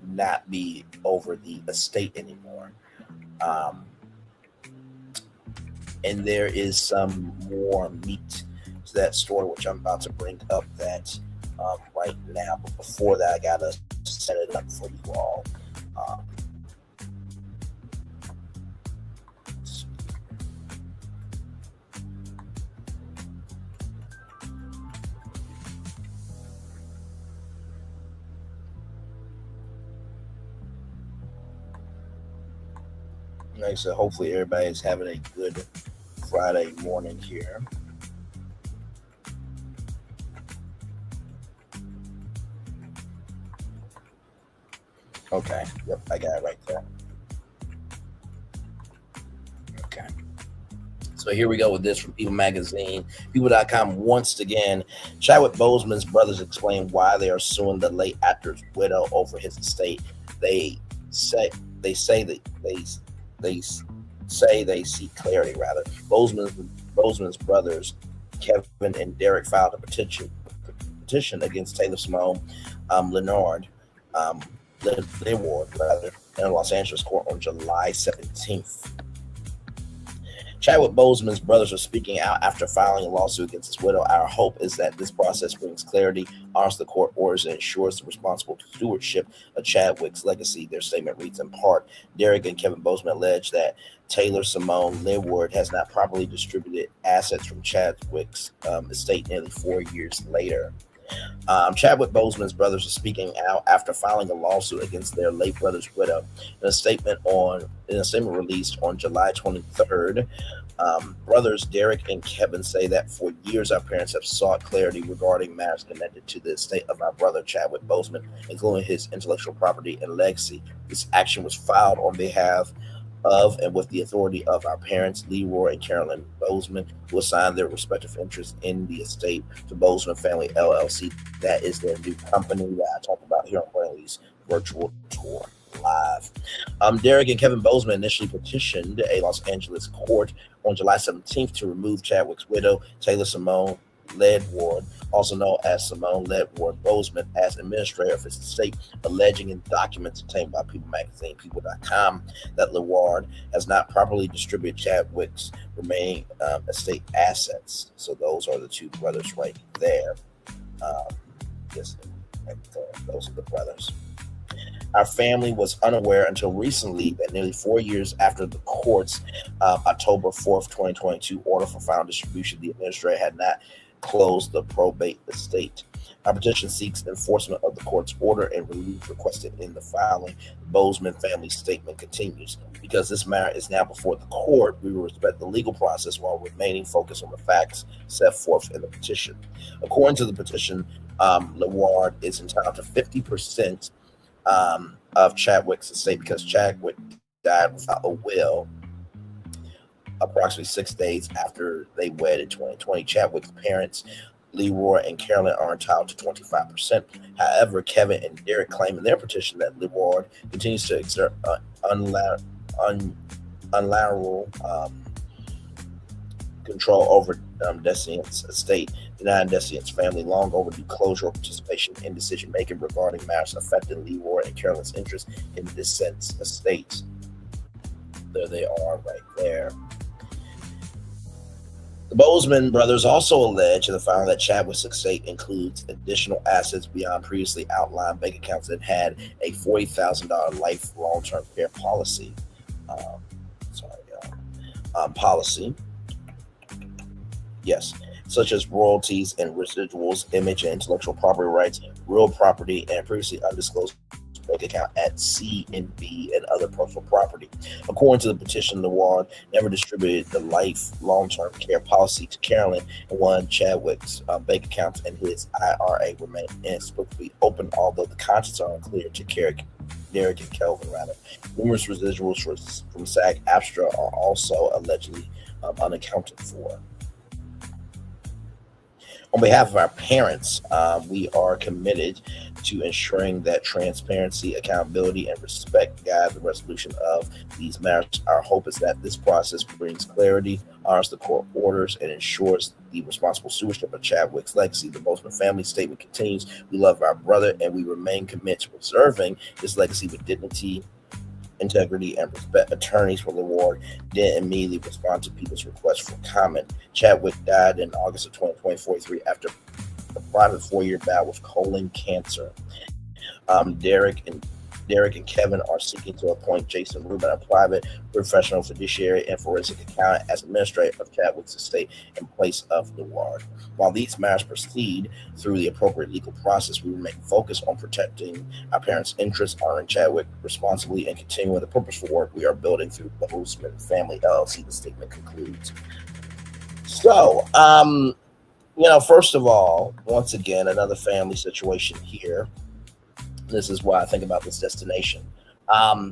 [SPEAKER 10] not be over the estate anymore. And there is some more meat to that story, which I'm about to bring up that right now. But before that, I gotta set it up for you all. Like I said, hopefully everybody's having a good Friday morning here. Okay, yep, I got it right there. Okay. So here we go with this from People Magazine. People.com. Once again, Chadwick Boseman's brothers explain why they are suing the late actor's widow over his estate. They say they seek clarity, rather. Boseman's brothers, Kevin and Derek, filed a petition against Taylor Simone Leonard, in a Los Angeles court on July 17th. Chadwick Boseman's brothers are speaking out after filing a lawsuit against his widow. Our hope is that this process brings clarity, honors the court orders, and ensures the responsible stewardship of Chadwick's legacy. Their statement reads in part, Derek and Kevin Boseman allege that Taylor Simone Linwood has not properly distributed assets from Chadwick's estate nearly 4 years later. Chadwick Boseman's brothers are speaking out after filing a lawsuit against their late brother's widow. In a statement released on July 23rd, brothers Derek and Kevin say that for years our parents have sought clarity regarding matters connected to the estate of our brother Chadwick Boseman, including his intellectual property and legacy. This action was filed on behalf of and with the authority of our parents, Leroy and Carolyn Boseman, who assigned their respective interests in the estate to Boseman Family LLC. That is their new company that I talked about here on Brantley's virtual tour live. Derek and Kevin Boseman initially petitioned a Los Angeles court on July 17th to remove Chadwick's widow, Taylor Simone Ledward, also known as Simone Ledward Boseman, as administrator of his estate, alleging in documents obtained by People Magazine, People.com, that Ledward has not properly distributed Chadwick's remaining estate assets. So those are the two brothers right there. Yes, right there. Those are the brothers. Our family was unaware until recently that nearly 4 years after the court's October 4th, 2022 order for final distribution, the administrator had not closed the probate estate. Our petition seeks enforcement of the court's order and relief requested in the filing. The Boseman family statement continues. Because this matter is now before the court, we will respect the legal process while remaining focused on the facts set forth in the petition. According to the petition, Ledward is entitled to 50% of Chadwick's estate because Chadwick died without a will approximately 6 days after they wed in 2020. Chadwick's parents, Leroy and Carolyn, are entitled to 25%. However, Kevin and Derek claim in their petition that Ledward continues to exert unilateral control over Descient's estate, denying Descient's family long overdue closure or participation in decision making regarding matters affecting Leroy and Carolyn's interest in Descient's estate. There they are right there. The Boseman brothers also allege in the filing that Chadwick's estate includes additional assets beyond previously outlined bank accounts that had a $40,000 life long-term care policy. Policy. Yes, such as royalties and residuals, image and intellectual property rights, real property, and previously undisclosed bank account at C and B and other personal property. According to the petition, Ledward never distributed the life long-term care policy to Carolyn, and one Chadwick's bank accounts and his IRA remain inexplicably open, although the contents are unclear to Derek and Kelvin, rather. Numerous residuals from SAG-AFTRA are also allegedly unaccounted for. On behalf of our parents, we are committed to ensuring that transparency, accountability, and respect guide the resolution of these matters. Our hope is that this process brings clarity, honors the court orders, and ensures the responsible stewardship of Chadwick's legacy. The Boseman family statement continues, we love our brother and we remain committed to preserving his legacy with dignity, integrity, and respect. Attorneys for Ledward didn't immediately respond to people's requests for comment. Chadwick died in August of 2043 after a private 4-year battle with colon cancer. Derek and Kevin are seeking to appoint Jason Rubin, a private professional fiduciary and forensic accountant, as administrator of Chadwick's estate in place of Ledward. While these matters proceed through the appropriate legal process, we remain focused on protecting our parents' interests, honoring Chadwick responsibly, and continuing the purposeful work we are building through the Boseman Family LLC. The statement concludes. So, first of all, once again, another family situation here. This is why I think about this destination.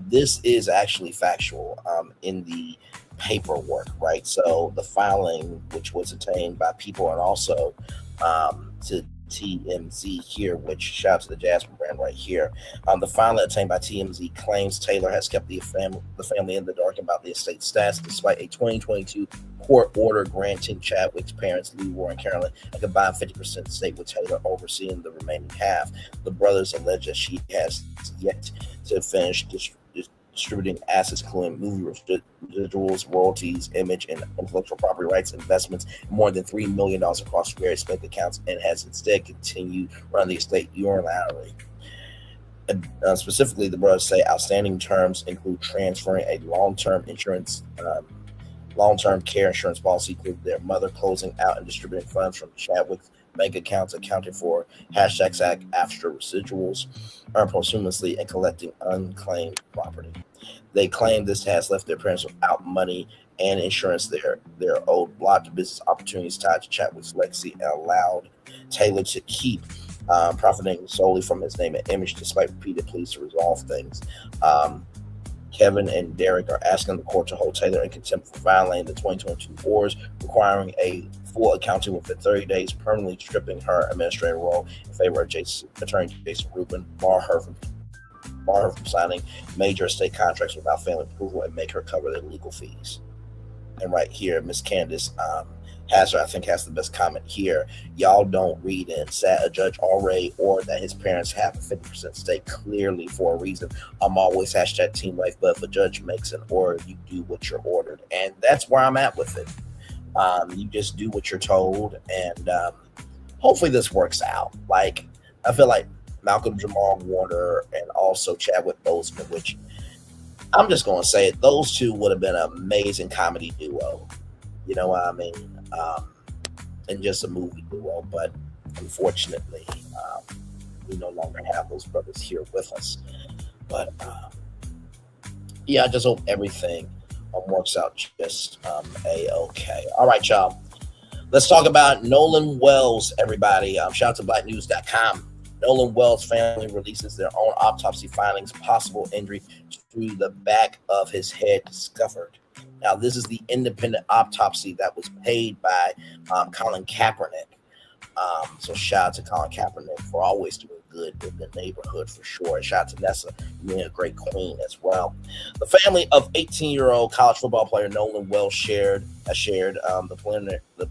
[SPEAKER 10] This is actually factual in the paperwork, right? So the filing, which was obtained by People and also to TMZ here, which shout out to the Jasper brand right here. The filing obtained by TMZ claims Taylor has kept the family in the dark about the estate stats, despite a 2022 court order granting Chadwick's parents, Leroy and Carolyn, a combined 50% stake, with Taylor overseeing the remaining half. The brothers allege that she has yet to finish distributing assets including movie residuals, royalties, image, and intellectual property rights investments, more than $3 million across various bank accounts, and has instead continued running the estate unilaterally. Specifically, the brothers say outstanding terms include transferring a long-term care insurance policy, including their mother closing out and distributing funds from Chadwick's bank accounts, accounting for #SAG after residuals earned posthumously, and collecting unclaimed property. They claim this has left their parents without money and insurance. Their owed blocked business opportunities tied to Chadwick's legacy and allowed Taylor to keep profiting solely from his name and image, despite repeated pleas to resolve things. Kevin and Derek are asking the court to hold Taylor in contempt for violating the 2022 orders, requiring a full accounting within 30 days, permanently stripping her administrative role in favor of attorney Jason Rubin, bar her from signing major estate contracts without family approval, and make her cover their legal fees. And right here, Miss Candace Hazard, I think, has the best comment here. Y'all don't read and sat a judge already or that his parents have a 50% stake clearly for a reason. I'm always #team life, but if a judge makes an order, you do what you're ordered. And that's where I'm at with it. You just do what you're told, and hopefully this works out. Like, I feel like Malcolm Jamal Warner and also Chadwick Boseman, which I'm just going to say it, those two would have been an amazing comedy duo. You know what I mean? And just a movie duo, but unfortunately, we no longer have those brothers here with us. But yeah, I just hope everything works out just a-okay. All right, y'all. Let's talk about Nolan Wells, everybody. Shout out to blacknews.com. Nolan Wells' family releases their own autopsy findings, possible injury to the back of his head discovered. Now, this is the independent autopsy that was paid by Colin Kaepernick. So shout out to Colin Kaepernick for always doing good in the neighborhood for sure. And shout out to Nessa being a great queen as well. The family of 18-year-old college football player Nolan Wells shared the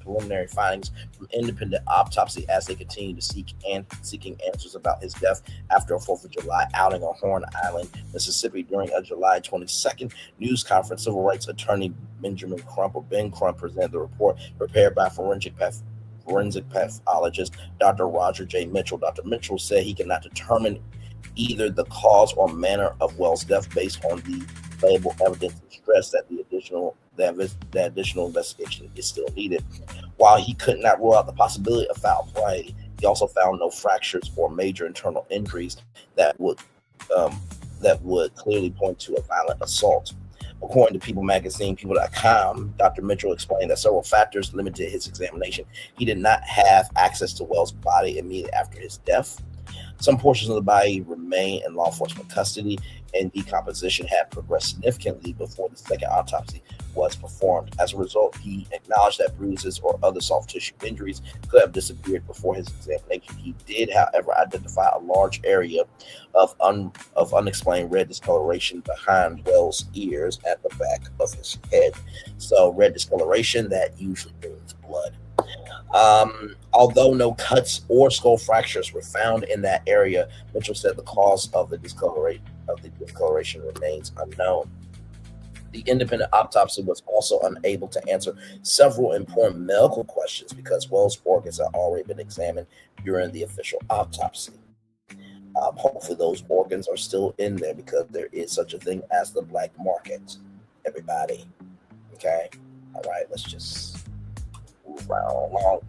[SPEAKER 10] preliminary findings from independent autopsy as they continue to seeking answers about his death after a 4th of July outing on Horn Island, Mississippi during a July 22nd news conference. Civil rights attorney Ben Crump presented the report prepared by forensic pathologist Dr. Roger J. Mitchell. Dr. Mitchell said he cannot determine either the cause or manner of Wells' death based on the available evidence, and stressed that the additional investigation is still needed. While he could not rule out the possibility of foul play, he also found no fractures or major internal injuries that would clearly point to a violent assault. According to People Magazine, People.com, Dr. Mitchell explained that several factors limited his examination. He did not have access to Wells' body immediately after his death. Some portions of the body remain in law enforcement custody, and decomposition had progressed significantly before the second autopsy was performed. As a result, he acknowledged that bruises or other soft tissue injuries could have disappeared before his examination. He did, however, identify a large area of unexplained red discoloration behind Wells' ears at the back of his head. So red discoloration, that usually means blood. Although no cuts or skull fractures were found in that area, Mitchell said the cause of the discoloration remains unknown. The independent autopsy was also unable to answer several important medical questions because Wells' organs had already been examined during the official autopsy. Hopefully those organs are still in there because there is such a thing as the black market, everybody. Okay? All right, let's just move right along.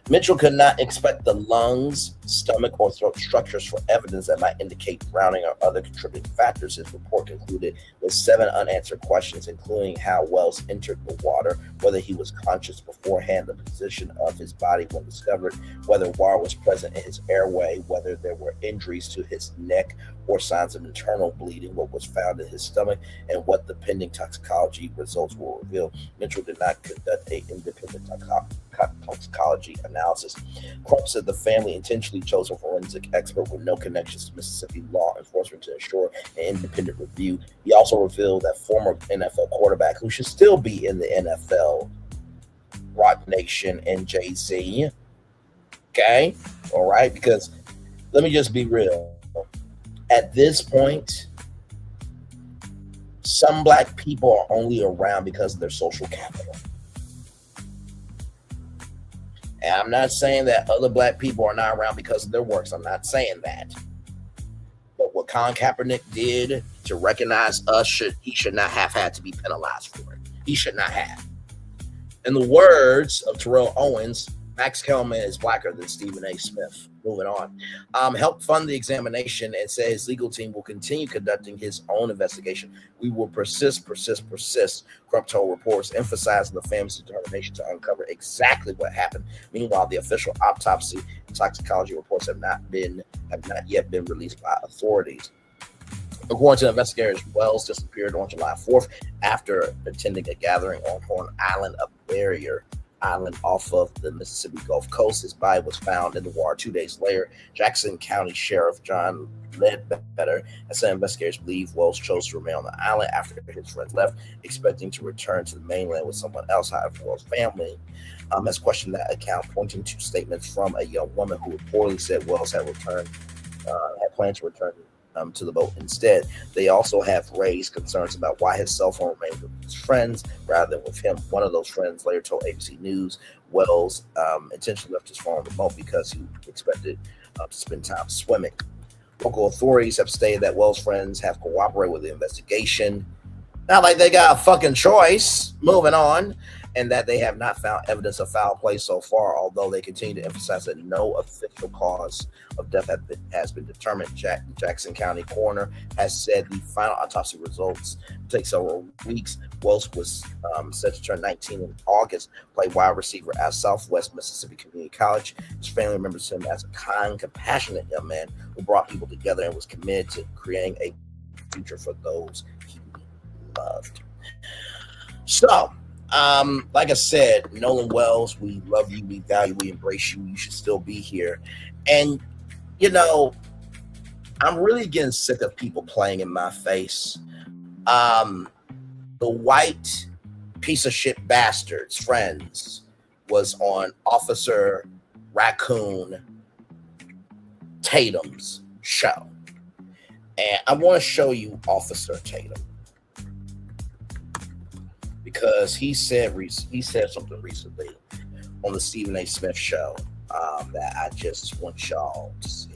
[SPEAKER 10] Mitchell could not expect the lungs, stomach, or throat structures for evidence that might indicate drowning or other contributing factors. His report concluded with 7 unanswered questions, including how Wells entered the water, whether he was conscious beforehand, the position of his body when discovered, whether water was present in his airway, whether there were injuries to his neck or signs of internal bleeding, what was found in his stomach, and what the pending toxicology results will reveal. Mitchell did not conduct an independent toxicology analysis. Crump said the family intentionally chose a forensic expert with no connections to Mississippi law enforcement to ensure an independent review. He also revealed that former NFL quarterback, who should still be in the NFL, Rock Nation and Jay-Z. Okay? All right? Because let me just be real. At this point, Some black people are only around because of their social capital. And I'm not saying that other black people are not around because of their works. I'm not saying that. But what Colin Kaepernick did to recognize us, he should not have had to be penalized for it. He should not have. In the words of Terrell Owens, Max Kellerman is blacker than Stephen A. Smith. Moving on. Helped fund the examination and said his legal team will continue conducting his own investigation. We will persist. Crump told reports, emphasizing the family's determination to uncover exactly what happened. Meanwhile, the official autopsy and toxicology reports have not yet been released by authorities. According to investigators, Wells disappeared on July 4th after attending a gathering on Horn Island, a barrier island off of the Mississippi Gulf Coast. His body was found in the water 2 days later. Jackson County Sheriff John Ledbetter and some investigators believe Wells chose to remain on the island after his friends left, expecting to return to the mainland with someone else. However, Wells' family has questioned that account, pointing to statements from a young woman who reportedly said Wells had planned to return to the boat instead. They also have raised concerns about why his cell phone remained with his friends rather than with him. One of those friends later told ABC News Wells intentionally left his phone on the boat because he expected to spend time swimming. Local authorities have stated that Wells' friends have cooperated with the investigation. Not like they got a fucking choice. Moving on. And that they have not found evidence of foul play so far, although they continue to emphasize that no official cause of death has been determined. Jackson County coroner has said the final autopsy results take several weeks. Wells was set to turn 19 in August, played wide receiver at Southwest Mississippi Community College. His family remembers him as a kind, compassionate young man who brought people together and was committed to creating a future for those he loved. So, like I said, Nolan Wells, we love you, we value, we embrace you. You should still be here. And, you know, I'm really getting sick of people playing in my face. The white piece of shit bastards, friends, was on Officer Raccoon Tatum's show. And I want to show you Officer Tatum, because he said something recently on the Stephen A. Smith show that I just want y'all to see.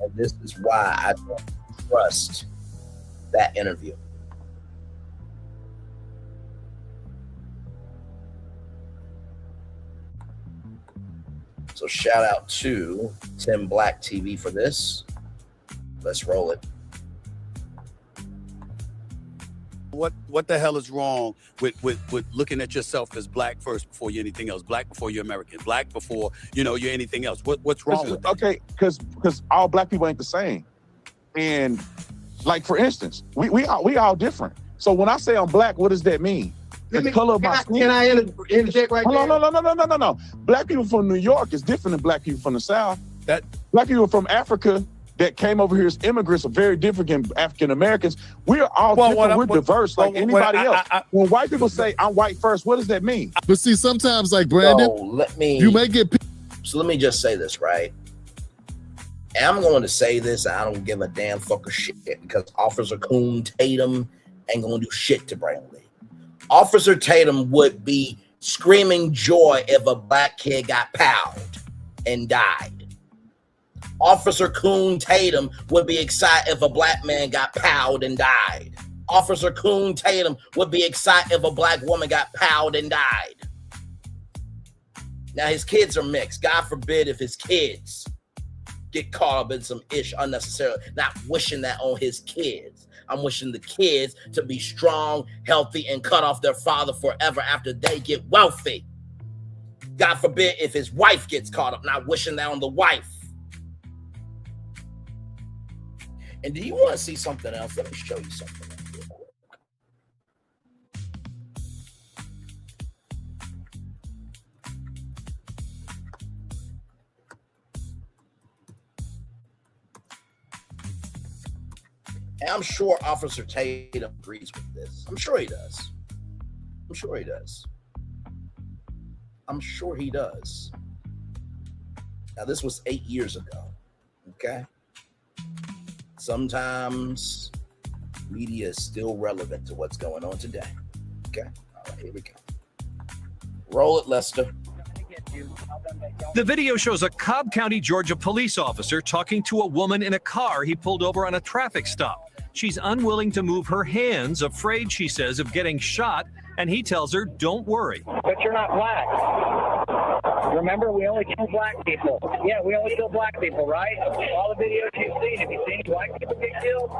[SPEAKER 10] And this is why I don't trust that interview. So shout out to Tim Black TV for this. Let's roll it.
[SPEAKER 18] What the hell is wrong with looking at yourself as black first before you're anything else? Black before you're American. Black before you're anything else. What's wrong with that?
[SPEAKER 19] Okay, because all black people ain't the same. And like for instance, we all different. So when I say I'm black, what does that mean? The color of my skin. Can I interject right there? No. Black people from New York is different than black people from the South. Black people from Africa that came over here as immigrants are very different than African Americans. We're all different. We're diverse like anybody else. When white people say I'm white first, what does that mean?
[SPEAKER 20] But see, sometimes like Brandon, you may get.
[SPEAKER 10] So let me just say this, right? And I'm going to say this, and I don't give a damn fuck of shit, because Officer Coon Tatum ain't going to do shit to Brandon Lee. Officer Tatum would be screaming joy if a black kid got powed and died. Officer Coon Tatum would be excited if a black man got powed and died. Officer Coon Tatum would be excited if a black woman got powed and died. Now, his kids are mixed. God forbid if his kids get caught up in some ish unnecessarily. Not wishing that on his kids. I'm wishing the kids to be strong, healthy, and cut off their father forever after they get wealthy. God forbid if his wife gets caught up. Not wishing that on the wife. And do you want to see something else? Let me show you something else real quick. And I'm sure Officer Tatum agrees with this. I'm sure he does. I'm sure he does. Now, this was 8 years ago, okay? Sometimes media is still relevant to what's going on today, okay? All right, here we go. Roll it, Lester.
[SPEAKER 21] The video shows a Cobb County, Georgia police officer talking to a woman in a car he pulled over on a traffic stop. She's unwilling to move her hands, afraid, she says, of getting shot, and he tells her, don't worry.
[SPEAKER 22] But you're not black. Remember, we only kill black people. Yeah, we only kill black people, right? All the videos you've seen, have you seen black people get killed?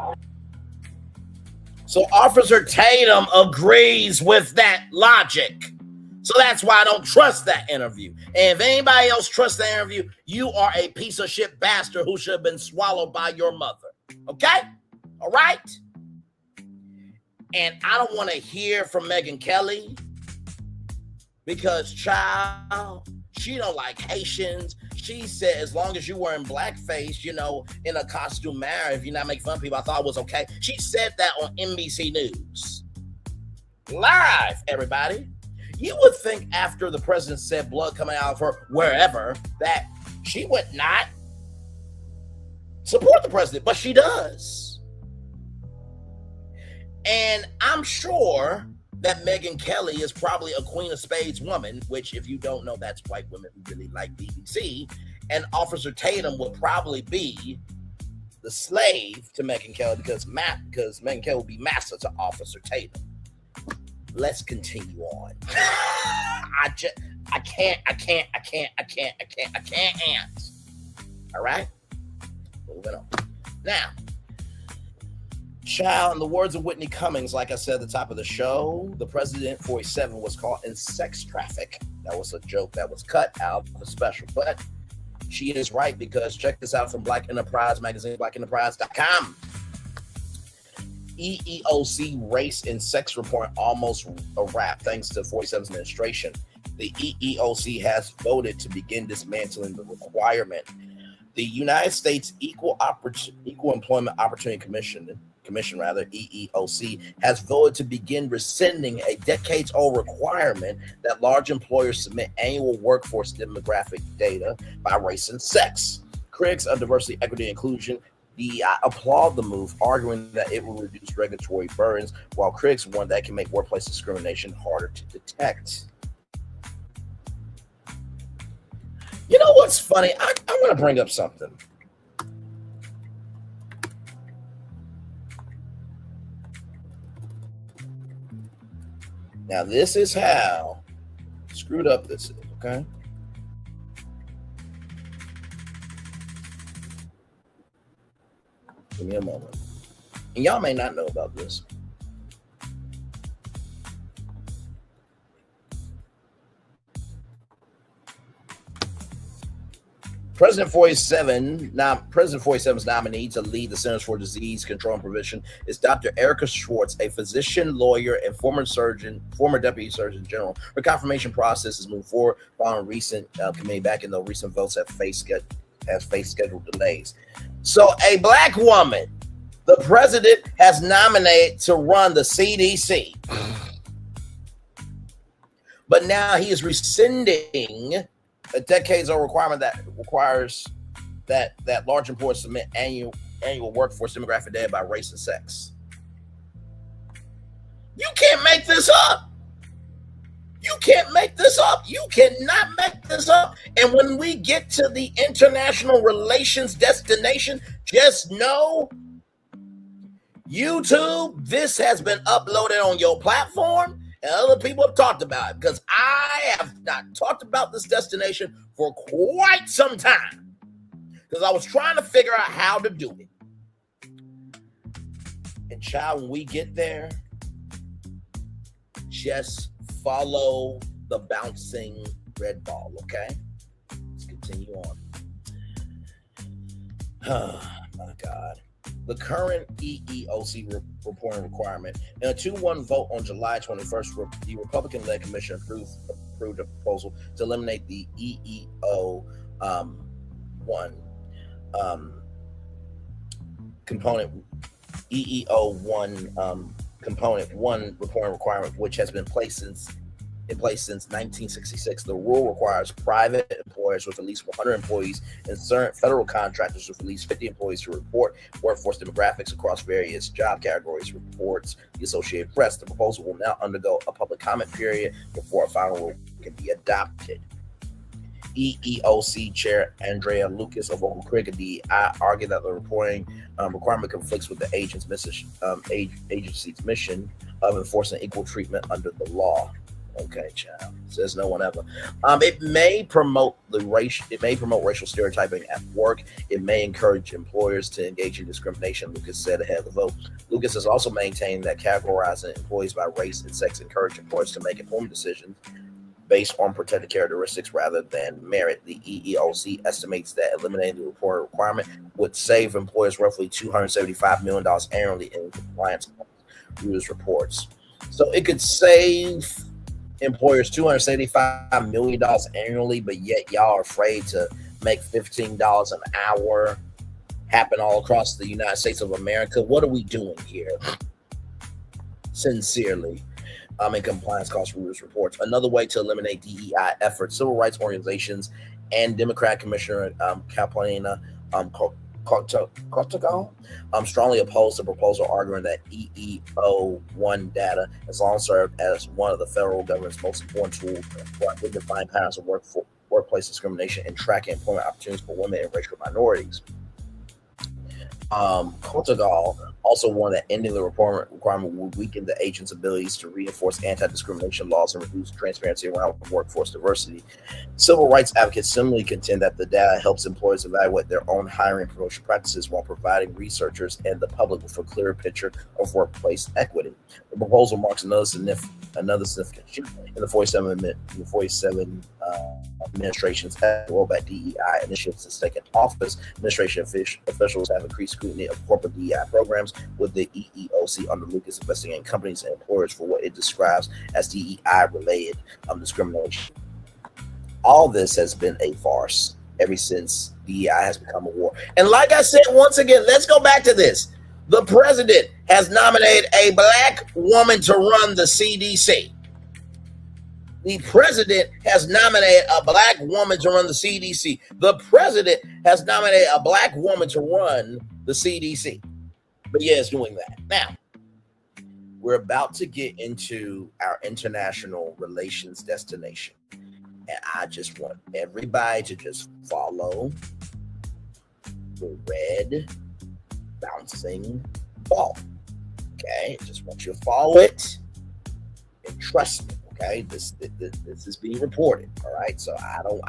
[SPEAKER 10] So Officer Tatum agrees with that logic. So that's why I don't trust that interview. And if anybody else trusts that interview, you are a piece of shit bastard who should have been swallowed by your mother. Okay? All right? And I don't want to hear from Megyn Kelly because, child, she don't like Haitians. She said as long as you were in blackface, you know, in a costume manner, if you're not making fun of people, I thought it was okay. She said that on NBC News. Live, everybody. You would think after the president said blood coming out of her wherever that she would not support the president, but she does. And I'm sure that Megyn Kelly is probably a Queen of Spades woman, which if you don't know, that's white women who really like BBC. And Officer Tatum would probably be the slave to Megyn Kelly because Megyn Kelly will be master to Officer Tatum. Let's continue on. I can't. All right? Moving on. Now, child, in the words of Whitney Cummings, like I said at the top of the show, the president 47 was caught in sex traffic. That was a joke that was cut out of the special. But she is right because check this out from Black Enterprise magazine, blackenterprise.com. EEOC race and sex report almost a wrap thanks to 47's administration. The EEOC has voted to begin dismantling the requirement. The United States Equal Employment Opportunity Commission, EEOC, has voted to begin rescinding a decades-old requirement that large employers submit annual workforce demographic data by race and sex. Critics of diversity, equity, and inclusion applaud the move, arguing that it will reduce regulatory burdens, while critics warn that it can make workplace discrimination harder to detect. You know what's funny? I'm going to bring up something. Now, this is how screwed up this is, okay? Give me a moment. And y'all may not know about this. President 47's nominee to lead the Centers for Disease Control and Prevention is Dr. Erica Schwartz, a physician, lawyer, and former deputy surgeon general. Her confirmation process has moved forward following recent committee back in the recent votes have faced scheduled delays. So a black woman, the president has nominated to run the CDC. But now he is rescinding a decades-old requirement that requires that large employers submit annual workforce demographic data by race and sex. You can't make this up. You can't make this up. You cannot make this up. And when we get to the international relations destination, just know, YouTube, this has been uploaded on your platform. And other people have talked about it because I have not talked about this destination for quite some time because I was trying to figure out how to do it. And child, when we get there, just follow the bouncing red ball, okay? Let's continue on. Oh, my God. The current EEOC reporting requirement. In a 2-1 vote on July 21st, the Republican-led commission approved a proposal to eliminate the component 1 reporting requirement, which has been placed since in place since 1966. The rule requires private employers with at least 100 employees and certain federal contractors with at least 50 employees to report workforce demographics across various job categories, reports the Associated Press. The proposal will now undergo a public comment period before a final rule can be adopted. EEOC Chair Andrea Lucas of Oakland Cricket DEI argued that the reporting requirement conflicts with the agency's mission of enforcing equal treatment under the law. Okay, child. Says no one ever. It may promote racial stereotyping at work. It may encourage employers to engage in discrimination, Lucas said ahead of the vote. Lucas has also maintained that categorizing employees by race and sex encourage employers to make employment decisions based on protected characteristics rather than merit. The EEOC estimates that eliminating the reporting requirement would save employers roughly $275 million annually in compliance rules reports. So it could save employers $275 million annually, but yet y'all are afraid to make $15 an hour happen all across the United States of America. What are we doing here? Sincerely. In compliance cost rules reports. Another way to eliminate DEI efforts, civil rights organizations and Democrat Commissioner Kaplana Cortagal strongly opposed the proposal, arguing that EEO-1 data has long served as one of the federal government's most important tools for identifying patterns of workplace discrimination and tracking employment opportunities for women and racial minorities. Cortagal also warned that ending the requirement would weaken the agent's abilities to reinforce anti-discrimination laws and reduce transparency around workforce diversity. Civil rights advocates similarly contend that the data helps employers evaluate their own hiring and promotion practices while providing researchers and the public with a clearer picture of workplace equity. The proposal marks another significant shift in the 47 administration's rollback DEI initiatives since taking office. Administration officials have increased scrutiny of corporate DEI programs, with the EEOC under Lucas investigating companies and employers for what it describes as DEI-related discrimination. All this has been a farce ever since DEI has become a war. And like I said, once again, let's go back to this. The president has nominated a black woman to run the CDC. The president has nominated a black woman to run the CDC. The president has nominated a black woman to run the CDC. But yeah, it's doing that. Now, we're about to get into our international relations destination. And I just want everybody to just follow the red bouncing ball. Okay? I just want you to follow it and trust me. Okay, this is being reported. All right, so I don't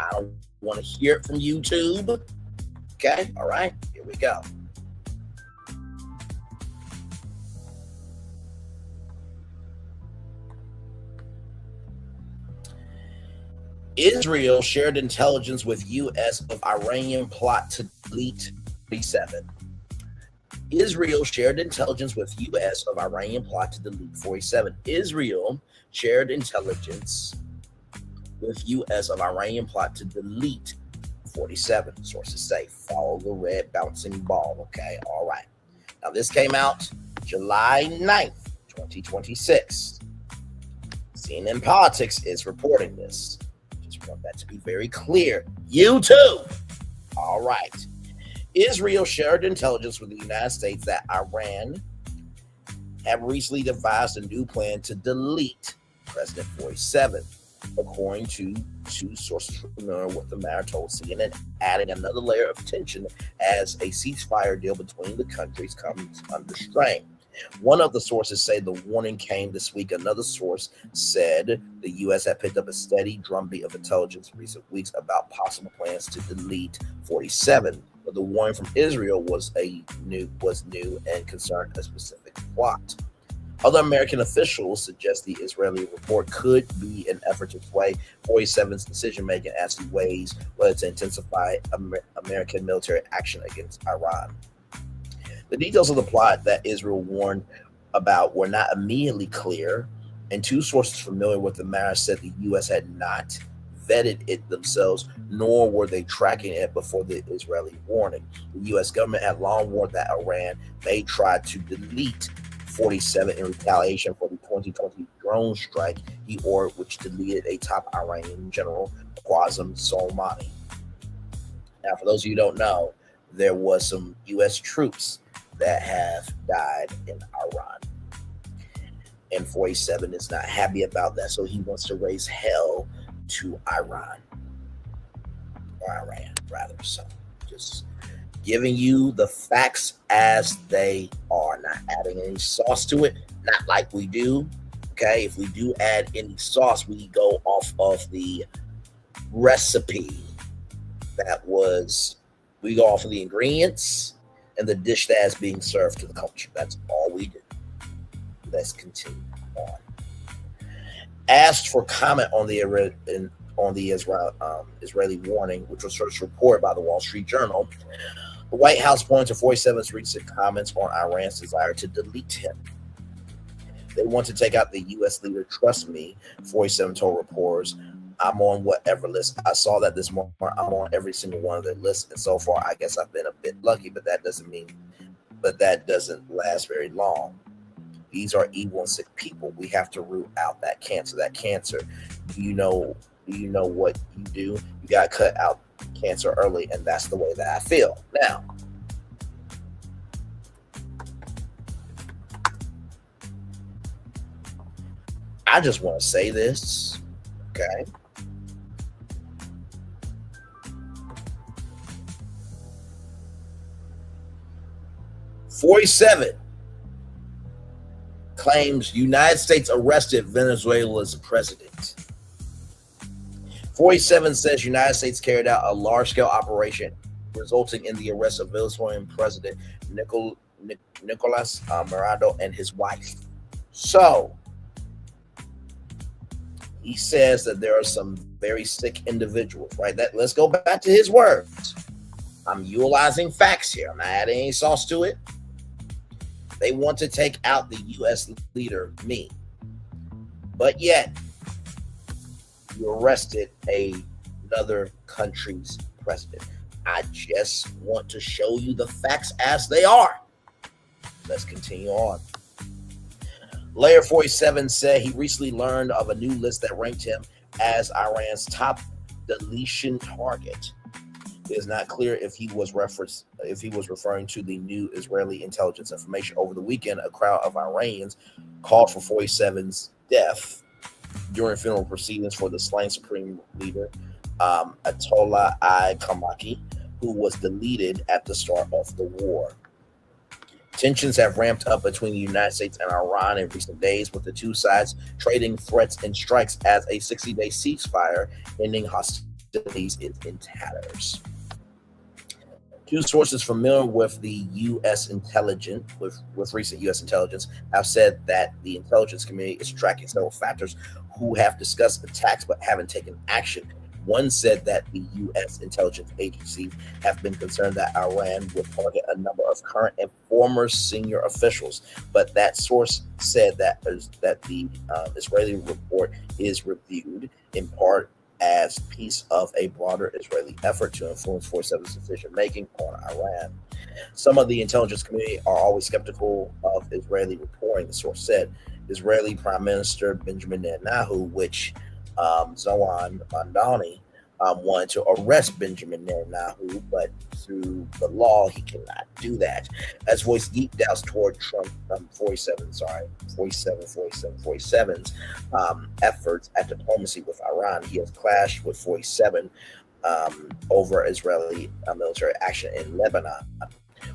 [SPEAKER 10] want to hear it from YouTube. Okay, all right, here we go. Israel shared intelligence with U.S. of Iranian plot to delete 47. Israel shared intelligence with U.S. of Iranian plot to delete 47. Israel shared intelligence with U.S. of Iranian plot to delete 47. Sources say, follow the red bouncing ball. Okay, all right. Now, this came out July 9th, 2026. CNN Politics is reporting this. Just want that to be very clear. YouTube. All right. Israel shared intelligence with the United States that Iran have recently devised a new plan to delete President 47, according to two sources familiar with the matter told CNN, adding another layer of tension as a ceasefire deal between the countries comes under strain. One of the sources say the warning came this week. Another source said the U.S. had picked up a steady drumbeat of intelligence in recent weeks about possible plans to delete 47. But the warning from Israel was new and concerned a specific plot. Other American officials suggest the Israeli report could be an effort to sway 47's decision-making as to ways whether to intensify American military action against Iran. The details of the plot that Israel warned about were not immediately clear, and two sources familiar with the matter said the U.S. had not vetted it themselves, nor were they tracking it before the Israeli warning. The U.S. government had long warned that Iran may try to delete 47 in retaliation for the 2020 drone strike he ordered, which deleted a top Iranian general, Qasem Soleimani. Now, for those of you who don't know, there was some U.S. troops that have died in Iran. And 47 is not happy about that, so he wants to raise hell to Iran. Or Iran, rather. So, just giving you the facts as they are, not adding any sauce to it, not like we do. Okay, if we do add any sauce, we go off of the recipe we go off of the ingredients and the dish that is being served to the culture. That's all we do. Let's continue on. Asked for comment on the Israeli warning, which was first reported by the Wall Street Journal, the White House points to 47's recent comments on Iran's desire to delete him. They want to take out the U.S. leader. Trust me, 47 told reporters, I'm on whatever list. I saw that this morning. I'm on every single one of their lists, and so far, I guess I've been a bit lucky, but that doesn't last very long. These are evil and sick people. We have to root out that cancer. Do you know what you do? You got to cut out cancer early, and that's the way that I feel. Now, I just want to say this, okay? '47 claims United States arrested Venezuela's president. 47 says United States carried out a large-scale operation resulting in the arrest of Venezuelan President Nicolas Maduro and his wife. So, he says that there are some very sick individuals, right? Let's go back to his words. I'm utilizing facts here. I'm not adding any sauce to it. They want to take out the U.S. leader, me. But yet, you arrested another country's president. I just want to show you the facts as they are. Let's continue on. Layer 47 said he recently learned of a new list that ranked him as Iran's top deletion target. It is not clear if he was referring to the new Israeli intelligence information. Over the weekend, a crowd of Iranians called for 47's death during funeral proceedings for the slain supreme leader, Ayatollah Khamenei, who was deleted at the start of the war. Tensions have ramped up between the United States and Iran in recent days, with the two sides trading threats and strikes as a 60-day ceasefire ending hostilities is in tatters. Two sources familiar with the U.S. intelligence, with recent U.S. intelligence, have said that the intelligence community is tracking several factors who have discussed attacks but haven't taken action. One said that the U.S. intelligence agencies have been concerned that Iran would target a number of current and former senior officials, but that source said that the Israeli report is reviewed in part as piece of a broader Israeli effort to influence 47's decision-making on Iran. Some of the intelligence community are always skeptical of Israeli reporting, the source said. Israeli Prime Minister Benjamin Netanyahu, which Zohan Mandani wanted to arrest Benjamin Netanyahu, but through the law, he cannot do that. As voiced deep doubts toward Trump, 47's efforts at diplomacy with Iran. He has clashed with 47 over Israeli military action in Lebanon,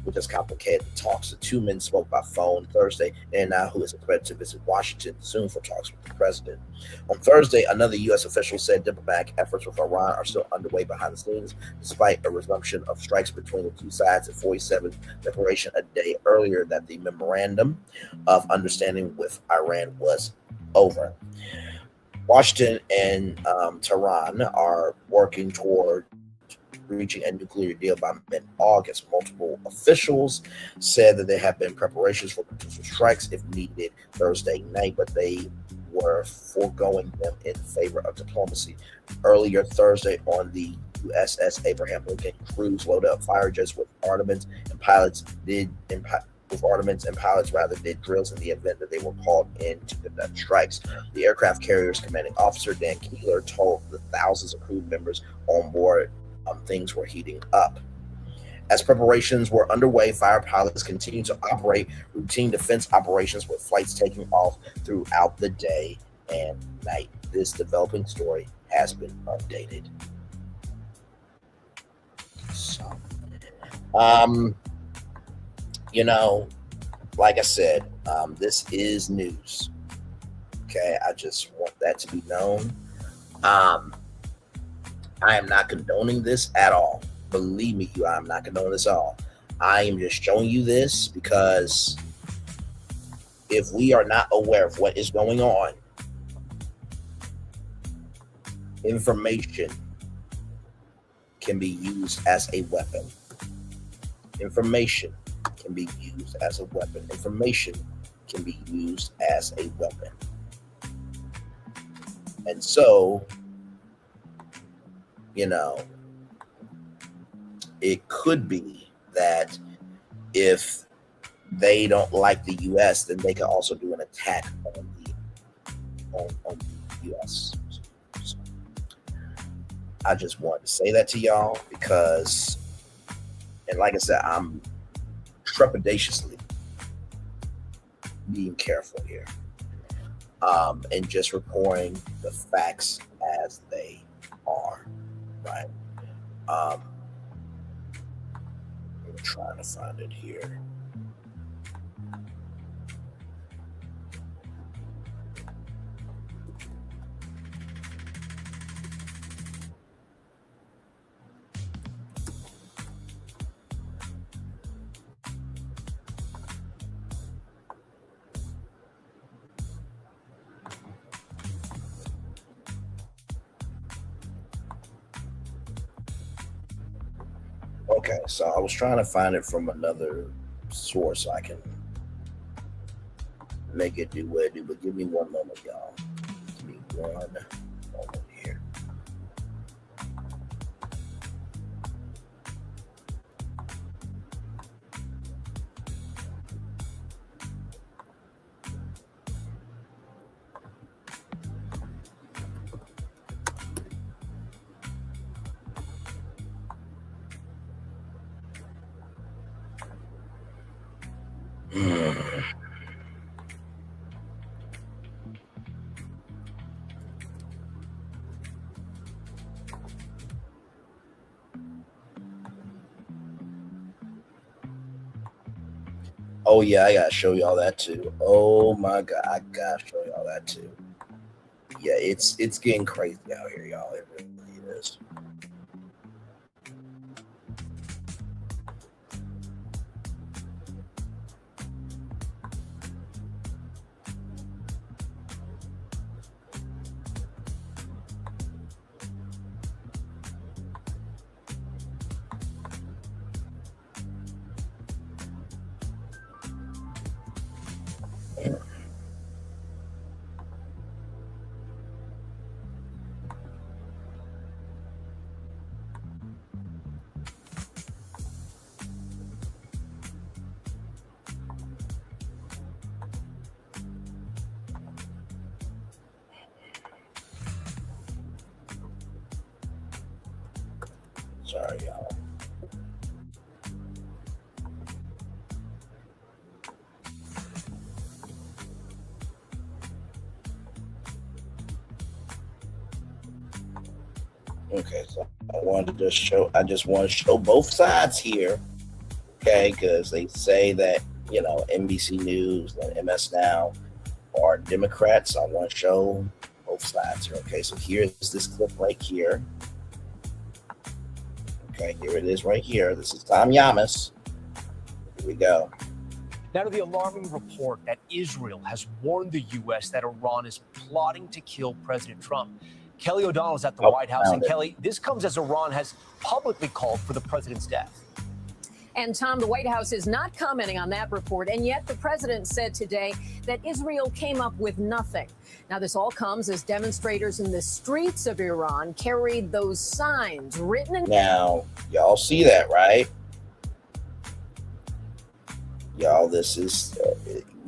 [SPEAKER 10] which has complicated the talks. The two men spoke by phone Thursday, and now who is expected to visit Washington soon for talks with the president. On Thursday, another U.S. official said diplomatic efforts with Iran are still underway behind the scenes, despite a resumption of strikes between the two sides. At 47's declaration a day earlier that the memorandum of understanding with Iran was over. Washington and Tehran are working toward reaching a nuclear deal by mid-August. Multiple officials said that there have been preparations for potential strikes if needed Thursday night, but they were foregoing them in favor of diplomacy. Earlier Thursday on the USS Abraham Lincoln cruise loaded up fire jets with armaments and pilots with ornaments, and pilots rather did drills in the event that they were called in to conduct strikes. The aircraft carrier's commanding officer, Dan Keeler, told the thousands of crew members on board things were heating up. As preparations were underway, fighter pilots continued to operate routine defense operations with flights taking off throughout the day and night. This developing story has been updated. So, like I said, this is news. Okay, I just want that to be known. I am not condoning this at all. Believe me, I'm not condoning this at all. I am just showing you this because if we are not aware of what is going on, information can be used as a weapon. Information can be used as a weapon. Information can be used as a weapon. And so, it could be that if they don't like the U.S., then they can also do an attack on the U.S. So I just wanted to say that to y'all because, and like I said, I'm trepidatiously being careful here, and just reporting the facts as they are, right? I'm trying to find it here. Okay, so I was trying to find it from another source so I can make it do what it do, but give me one moment, y'all. Give me one moment here. Oh yeah, I gotta show y'all that too. Oh my god, I gotta show y'all that too. Yeah, it's getting crazy out here, y'all. It really is. Sorry, y'all. Okay, so I just want to show both sides here, okay? Because they say that, NBC News and MS Now are Democrats. So I want to show both sides here, okay? So here's this clip right here. Okay, here it is right here. This is Tom Yamas. Here we go.
[SPEAKER 4] Now to the alarming report that Israel has warned the U.S. that Iran is plotting to kill President Trump. Kelly O'Donnell is at the White House. And Kelly, this comes as Iran has publicly called for the president's death.
[SPEAKER 7] And Tom, the White House is not commenting on that report. And yet the president said today that Israel came up with nothing. Now, this all comes as demonstrators in the streets of Iran carried those signs written in.
[SPEAKER 10] Now, y'all see that, right? Y'all, this is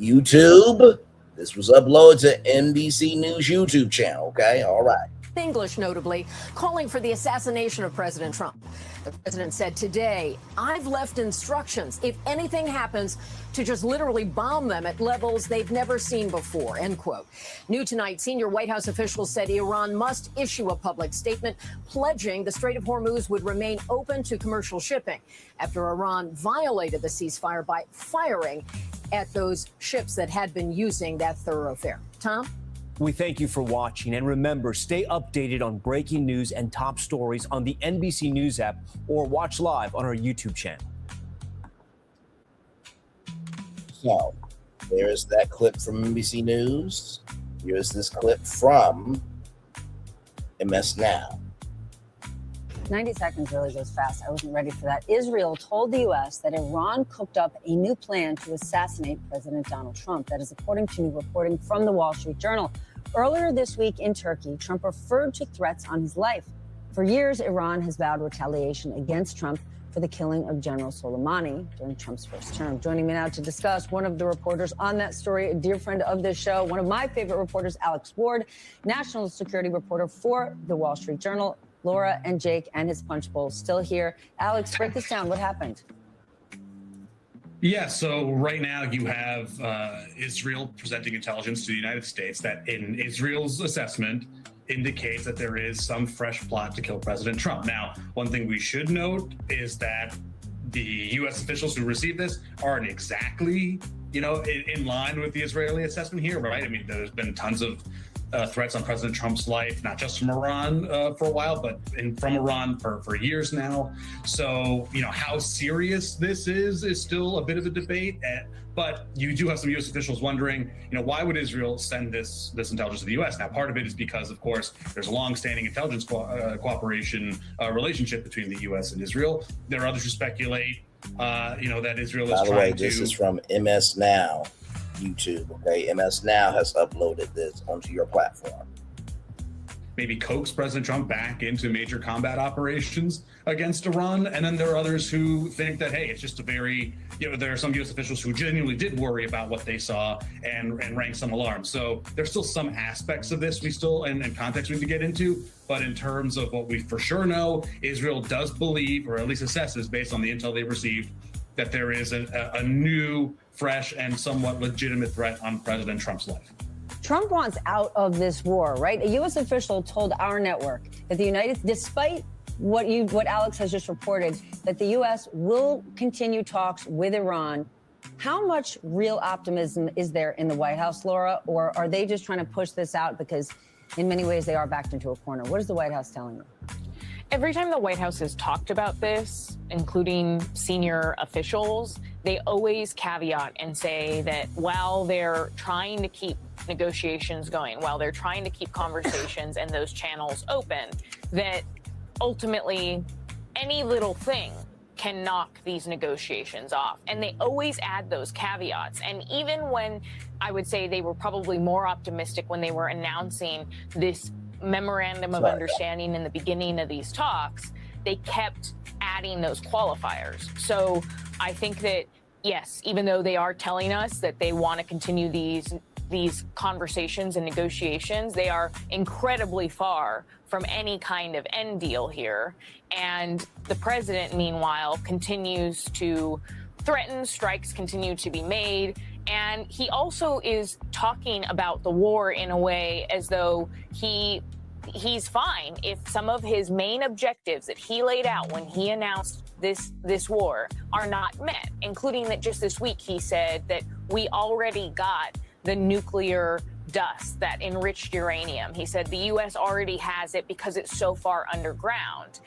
[SPEAKER 10] YouTube. This was uploaded to NBC News YouTube channel, okay? All right.
[SPEAKER 7] English, notably, calling for the assassination of President Trump. The president said today, I've left instructions, if anything happens, to just literally bomb them at levels they've never seen before, end quote. New tonight, senior White House officials said Iran must issue a public statement pledging the Strait of Hormuz would remain open to commercial shipping after Iran violated the ceasefire by firing at those ships that had been using that thoroughfare. Tom?
[SPEAKER 4] We thank you for watching, and remember, stay updated on breaking news and top stories on the NBC News app or watch live on our YouTube channel.
[SPEAKER 10] So, there's that clip from NBC News. Here's this clip from MS Now.
[SPEAKER 1] 90 seconds really goes fast. I wasn't ready for that. Israel told the U.S. that Iran cooked up a new plan to assassinate President Donald Trump. That is according to new reporting from the Wall Street Journal. Earlier this week in Turkey, Trump referred to threats on his life. For years, Iran has vowed retaliation against Trump for the killing of General Soleimani during Trump's first term. Joining me now to discuss, one of the reporters on that story, a dear friend of this show, one of my favorite reporters, Alex Ward, national security reporter for the Wall Street Journal. Laura and Jake and his punch bowl still here. Alex, break this down. What happened?
[SPEAKER 9] Yeah, so right now you have Israel presenting intelligence to the United States that, in Israel's assessment, indicates that there is some fresh plot to kill President Trump. Now, one thing we should note is that the U.S. officials who received this aren't exactly, in line with the Israeli assessment here, right? I mean, there's been tons of threats on President Trump's life, not just from Iran for a while, but from Iran for years now. So, how serious this is still a bit of a debate. But you do have some U.S. officials wondering, why would Israel send this intelligence to the U.S.? Now, part of it is because, of course, there's a long-standing intelligence cooperation relationship between the U.S. and Israel. There are others who speculate, that Israel is trying to...
[SPEAKER 10] By the way, this is from MS Now. YouTube, okay? MS Now has uploaded this onto your platform.
[SPEAKER 9] Maybe coax President Trump back into major combat operations against Iran. And then there are others who think that, hey, it's just a very, there are some U.S. officials who genuinely did worry about what they saw and rang some alarms. So there's still some aspects of this we still, and context we need to get into. But in terms of what we for sure know, Israel does believe, or at least assesses based on the intel they've received, that there is a new, fresh, and somewhat legitimate threat on President Trump's life.
[SPEAKER 1] Trump wants out of this war, right? A U.S. official told our network that despite what Alex has just reported, that the U.S. will continue talks with Iran. How much real optimism is there in the White House, Laura, or are they just trying to push this out because in many ways they are backed into a corner? What is the White House telling you?
[SPEAKER 23] Every time the White House has talked about this, including senior officials, they always caveat and say that while they're trying to keep negotiations going, while they're trying to keep conversations and those channels open, that ultimately any little thing can knock these negotiations off. And they always add those caveats. And even when I would say they were probably more optimistic when they were announcing this memorandum of understanding in the beginning of these talks, they kept adding those qualifiers. So I think that, yes, even though they are telling us that they want to continue these conversations and negotiations, they are incredibly far from any kind of end deal here. And the president, meanwhile, continues to threaten, strikes continue to be made. And he also is talking about the war in a way as though he's fine if some of his main objectives that he laid out when he announced this war are not met, including that just this week he said that we already got the nuclear dust, that enriched uranium. He said the U.S. already has it because it's so far underground.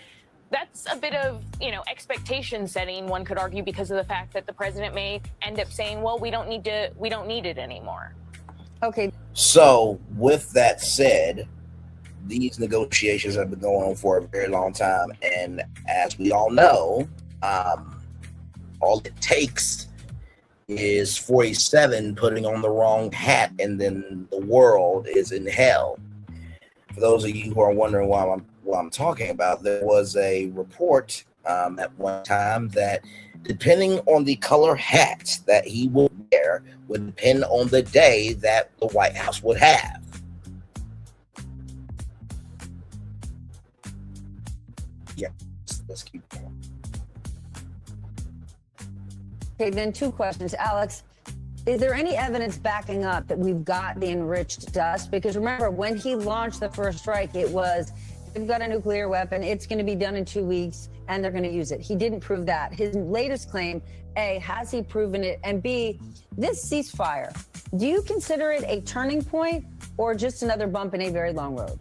[SPEAKER 23] That's a bit of, expectation setting, one could argue, because of the fact that the president may end up saying, well, we don't need it anymore.
[SPEAKER 1] Okay.
[SPEAKER 10] So with that said, these negotiations have been going on for a very long time. And as we all know, all it takes is 47 putting on the wrong hat, and then the world is in hell. For those of you who are wondering what I'm talking about, there was a report at one time that depending on the color hats that he would wear would depend on the day that the White House would have. Yeah, let's keep going.
[SPEAKER 1] Okay, then 2 questions. Alex, is there any evidence backing up that we've got the enriched dust? Because remember, when he launched the first strike, it was, we've got a nuclear weapon, it's going to be done in 2 weeks, and they're going to use it. He didn't prove that. His latest claim, A, has he proven it? And B, this ceasefire, do you consider it a turning point or just another bump in a very long road?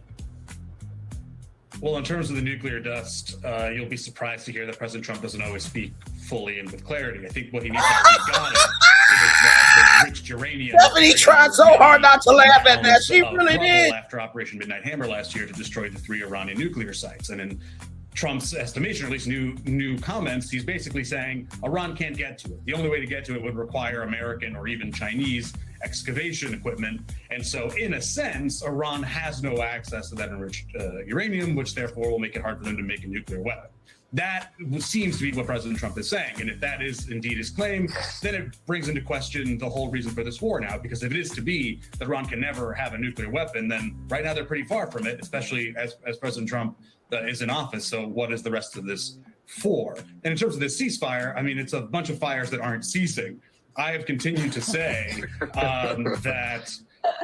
[SPEAKER 9] Well, in terms of the nuclear dust, you'll be surprised to hear that President Trump doesn't always speak fully and with clarity. I think what he needs to have got it is that the enriched uranium.
[SPEAKER 10] Stephanie tried so hard not to laugh at that. She really did.
[SPEAKER 9] After Operation Midnight Hammer last year to destroy the 3 Iranian nuclear sites. And in Trump's estimation, or at least new comments, he's basically saying Iran can't get to it. The only way to get to it would require American or even Chinese excavation equipment. And so in a sense, Iran has no access to that enriched uranium, which therefore will make it hard for them to make a nuclear weapon. That seems to be what President Trump is saying. And if that is indeed his claim, then it brings into question the whole reason for this war now. Because if it is to be that Iran can never have a nuclear weapon, then right now they're pretty far from it, especially as President Trump is in office. So what is the rest of this for? And in terms of this ceasefire, I mean, it's a bunch of fires that aren't ceasing. I have continued to say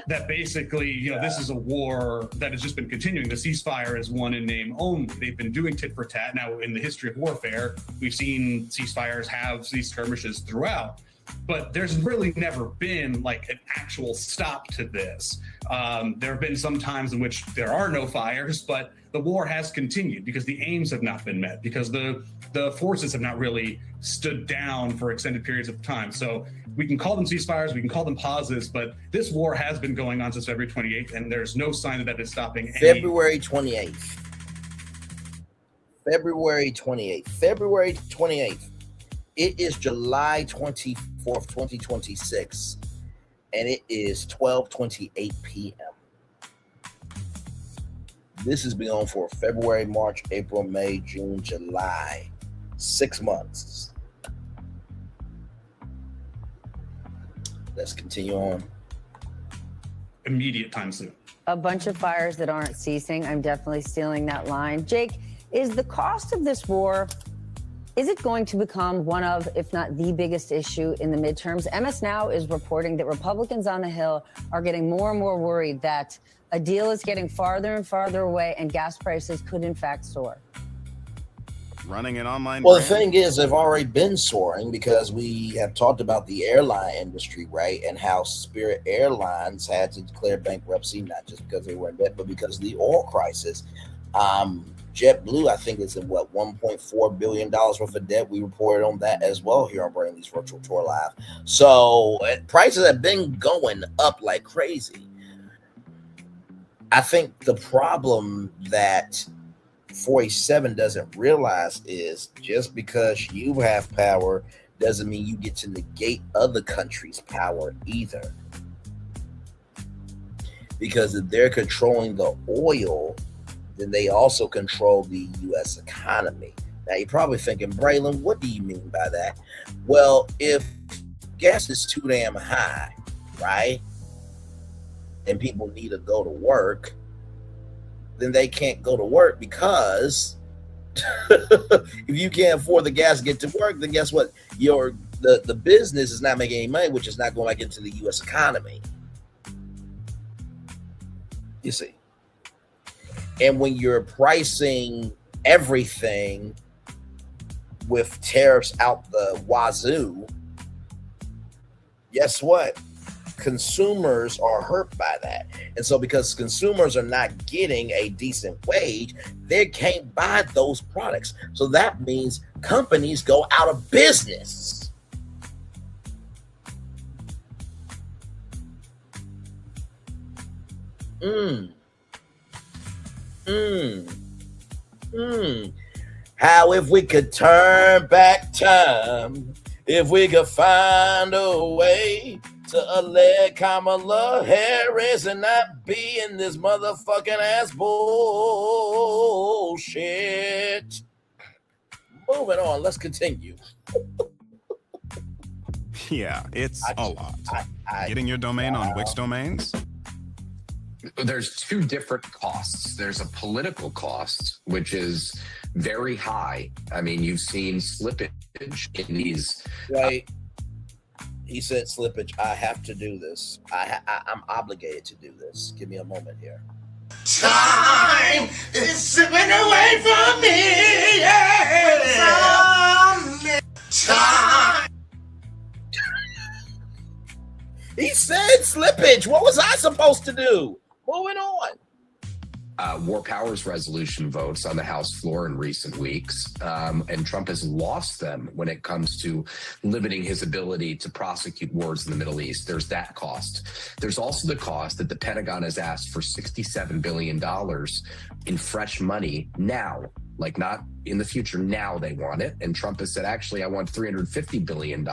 [SPEAKER 9] that basically, this is a war that has just been continuing. The ceasefire is one in name only. They've been doing tit for tat. Now, in the history of warfare, we've seen ceasefires have these skirmishes throughout. But there's really never been like an actual stop to this. There have been some times in which there are no fires, but the war has continued because the aims have not been met, because the forces have not really stood down for extended periods of time. So we can call them ceasefires, we can call them pauses, but this war has been going on since February 28th, and there's no sign that is stopping.
[SPEAKER 10] February 28th. February 28th. It is July 24th, 2026, and it is 12:28 p.m. This has been on for February, March, April, May, June, July. 6 months. Let's continue on.
[SPEAKER 9] Immediate time soon.
[SPEAKER 1] A bunch of fires that aren't ceasing. I'm definitely stealing that line. Jake, is the cost of this war, is it going to become one of, if not the biggest issue in the midterms? MS Now is reporting that Republicans on the Hill are getting more and more worried that a deal is getting farther and farther away and gas prices could in fact soar.
[SPEAKER 2] Running an online
[SPEAKER 10] Well,
[SPEAKER 2] brand?
[SPEAKER 10] the thing is, they've already been soaring because we have talked about the airline industry, right? And how Spirit Airlines had to declare bankruptcy, not just because they were in debt, but because of the oil crisis. JetBlue, I think, is in $1.4 billion worth of debt. We reported on that as well here on Brainley's Virtual Tour Live. So prices have been going up like crazy. I think the problem that 487 doesn't realize is just because you have power doesn't mean you get to negate other countries' power either. Because if they're controlling the oil, then they also control the U.S. economy. Now, you're probably thinking, Braylon, what do you mean by that? Well, if gas is too damn high, right, and people need to go to work, then they can't go to work because if you can't afford the gas to get to work, then guess what? The business is not making any money, which is not going back into the U.S. economy. You see. And when you're pricing everything with tariffs out the wazoo, guess what? Consumers are hurt by that. And so because consumers are not getting a decent wage, they can't buy those products. So that means companies go out of business. How if we could turn back time, if we could find a way to elect Kamala Harris and not be in this motherfucking ass bullshit. Moving on. Let's continue.
[SPEAKER 2] Yeah, it's a lot. Getting your domain on Wix domains?
[SPEAKER 3] There's two different costs. There's a political cost, which is very high. I mean, you've seen slippage in these.
[SPEAKER 10] Right. He said slippage. I have to do this. I'm obligated to do this. Give me a moment here.
[SPEAKER 6] Time is slipping away from me. Yeah. Time.
[SPEAKER 10] He said slippage. What was I supposed to do? Moving on.
[SPEAKER 3] War powers resolution votes on the House floor in recent weeks, and Trump has lost them when it comes to limiting his ability to prosecute wars in the Middle East. There's that cost. There's also the cost that the Pentagon has asked for $67 billion in fresh money now, like not in the future. Now they want it. And Trump has said, actually, I want $350 billion.